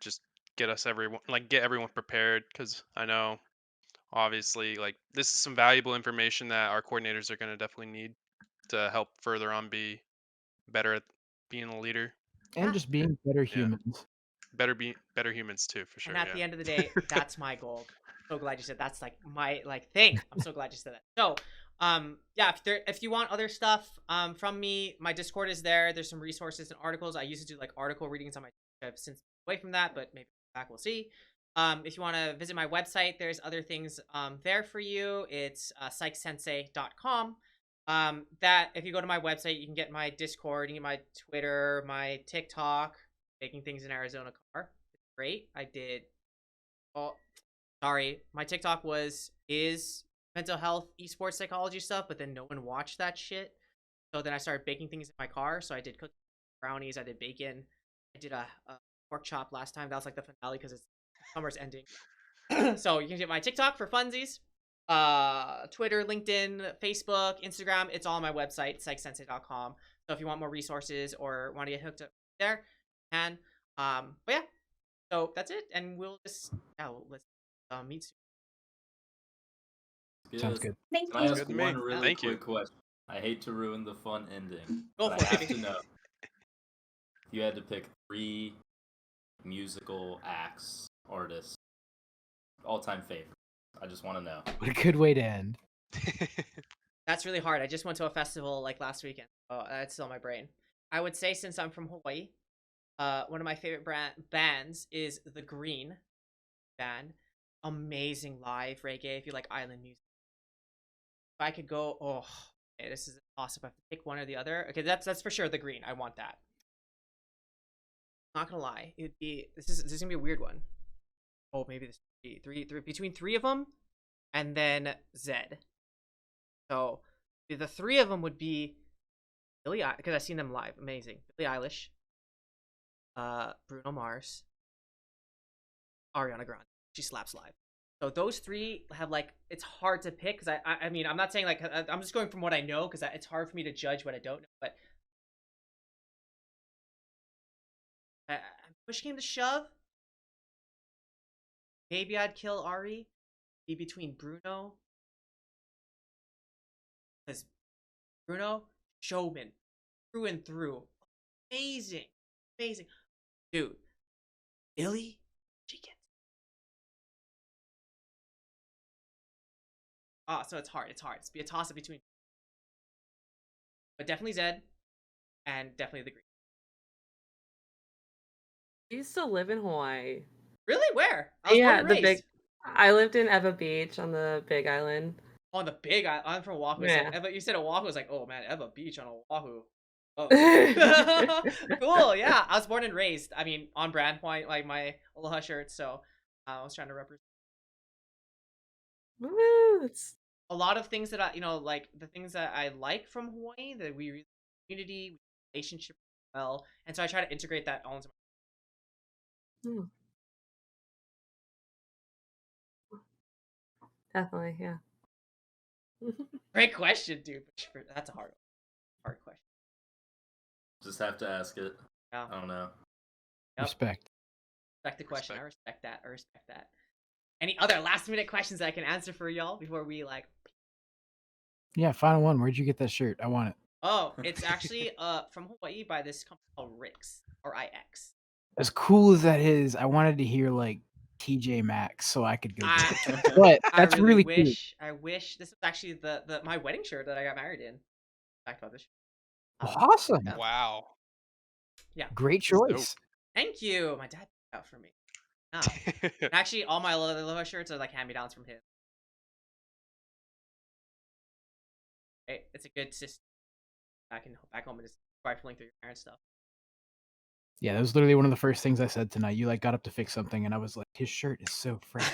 Speaker 3: just get everyone prepared, because I know obviously like this is some valuable information that our coordinators are going to definitely need to help further on be better at being a leader.
Speaker 7: And just being better
Speaker 3: Yeah.
Speaker 7: humans.
Speaker 3: Better humans too, for sure.
Speaker 1: And at
Speaker 3: Yeah.
Speaker 1: the end of the day, that's my goal. So glad you said that's like my thing. I'm so glad you said that. So, yeah, if you want other stuff from me, my Discord is there. There's some resources and articles. I used to do like article readings on my. I've since away from that, but maybe back, we'll see. If you want to visit my website, there's other things there for you. It's psychsensei.com. That if you go to my website, you can get my Discord, you can get my Twitter, my TikTok, making things in Arizona car. Great. I did. Oh, sorry. My TikTok is mental health, esports psychology stuff, but then no one watched that shit. So then I started baking things in my car. So I did cookies, brownies, I did bacon. I did a pork chop last time. That was like the finale because summer's ending. So you can get my TikTok for funsies. Twitter, LinkedIn, Facebook, Instagram. It's all on my website, psychsensei.com. So if you want more resources or want to get hooked up there, you can. But yeah. So that's it, and we'll just let's meet soon.
Speaker 7: Sounds good.
Speaker 5: Thank
Speaker 4: Can I
Speaker 5: you.
Speaker 4: ask
Speaker 3: Good to me.
Speaker 4: one really
Speaker 3: Thank you.
Speaker 4: quick question? I hate to ruin the fun ending,
Speaker 1: Go
Speaker 4: but
Speaker 1: for
Speaker 4: I
Speaker 1: it,
Speaker 4: have
Speaker 1: baby.
Speaker 4: to know. you had to pick 3 musical acts, artists, all-time favorites. I just want to know.
Speaker 7: What a good way to end.
Speaker 1: That's really hard. I just went to a festival like last weekend. Oh, that's still in my brain. I would say, since I'm from Hawaii, one of my favorite bands is the Green Band. Amazing live reggae if you like island music. If I could go, okay, this is awesome. I have to pick one or the other. Okay, that's for sure the Green. I want that. Not gonna lie, it'd be this is gonna be a weird one. Oh, maybe this would be three between 3 of them, and then Zed. So the 3 of them would be Billie, because I've seen them live. Amazing. Billie Eilish, Bruno Mars, Ariana Grande. She slaps live. So those 3 have like, it's hard to pick because I mean, I'm not saying like, I'm just going from what I know because it's hard for me to judge what I don't know. But push came to shove, maybe I'd kill Ari. Be between Bruno, because Bruno, showman through and through, amazing, dude. Billy, she gets. So it's hard. It's be a toss up between, but definitely Zed, and definitely the Green.
Speaker 8: I used to live in Hawaii.
Speaker 1: Really? Where? I was born and raised.
Speaker 8: I lived in Eva Beach on the Big Island.
Speaker 1: On the Big Island. I'm from Oahu.
Speaker 8: Yeah.
Speaker 1: So you said Oahu. I was like, oh man, Eva Beach on Oahu. Oh, cool. Yeah, I was born and raised. I mean, on brand point, like my Aloha shirt. So I was trying to represent.
Speaker 8: Woo!
Speaker 1: A lot of things that I, like the things that I like from Hawaii, that we really community, relationship well, and so I try to integrate that all into my.
Speaker 8: Definitely, yeah.
Speaker 1: Great question, dude. That's a hard question.
Speaker 4: Just have to ask it.
Speaker 1: Yeah.
Speaker 4: I don't know.
Speaker 1: Yep.
Speaker 7: Respect
Speaker 1: the question. I respect that. Any other last minute questions that I can answer for y'all before we like?
Speaker 7: Yeah, final one. Where'd you get that shirt? I want it.
Speaker 1: Oh, it's actually from Hawaii by this company called Rix, or IX.
Speaker 7: As cool as that is, I wanted to hear like TJ Maxx so I could go get it. But that's really cool.
Speaker 1: I wish this was actually the my wedding shirt that I got married in. Back about this.
Speaker 7: Awesome.
Speaker 1: Yeah.
Speaker 3: Wow.
Speaker 1: Yeah.
Speaker 7: Great choice.
Speaker 1: Thank you. My dad did that for me. No. Actually, all my Aloha shirts are like hand-me-downs from him. Hey, it's a good system. Back home, and just rifling through your parents' stuff.
Speaker 7: Yeah, that was literally one of the first things I said tonight. You like got up to fix something, and I was like, his shirt is so fresh.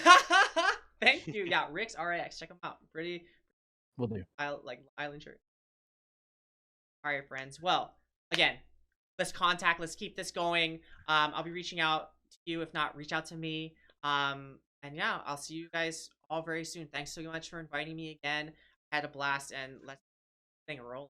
Speaker 1: Thank you. Yeah, Rix RIX. Check them out. Pretty.
Speaker 7: Will do.
Speaker 1: Island shirt. All right, friends. Well, again, let's keep this going. I'll be reaching out to you. If not, reach out to me. And yeah, I'll see you guys all very soon. Thanks so much for inviting me again. I had a blast, and let's thing roll.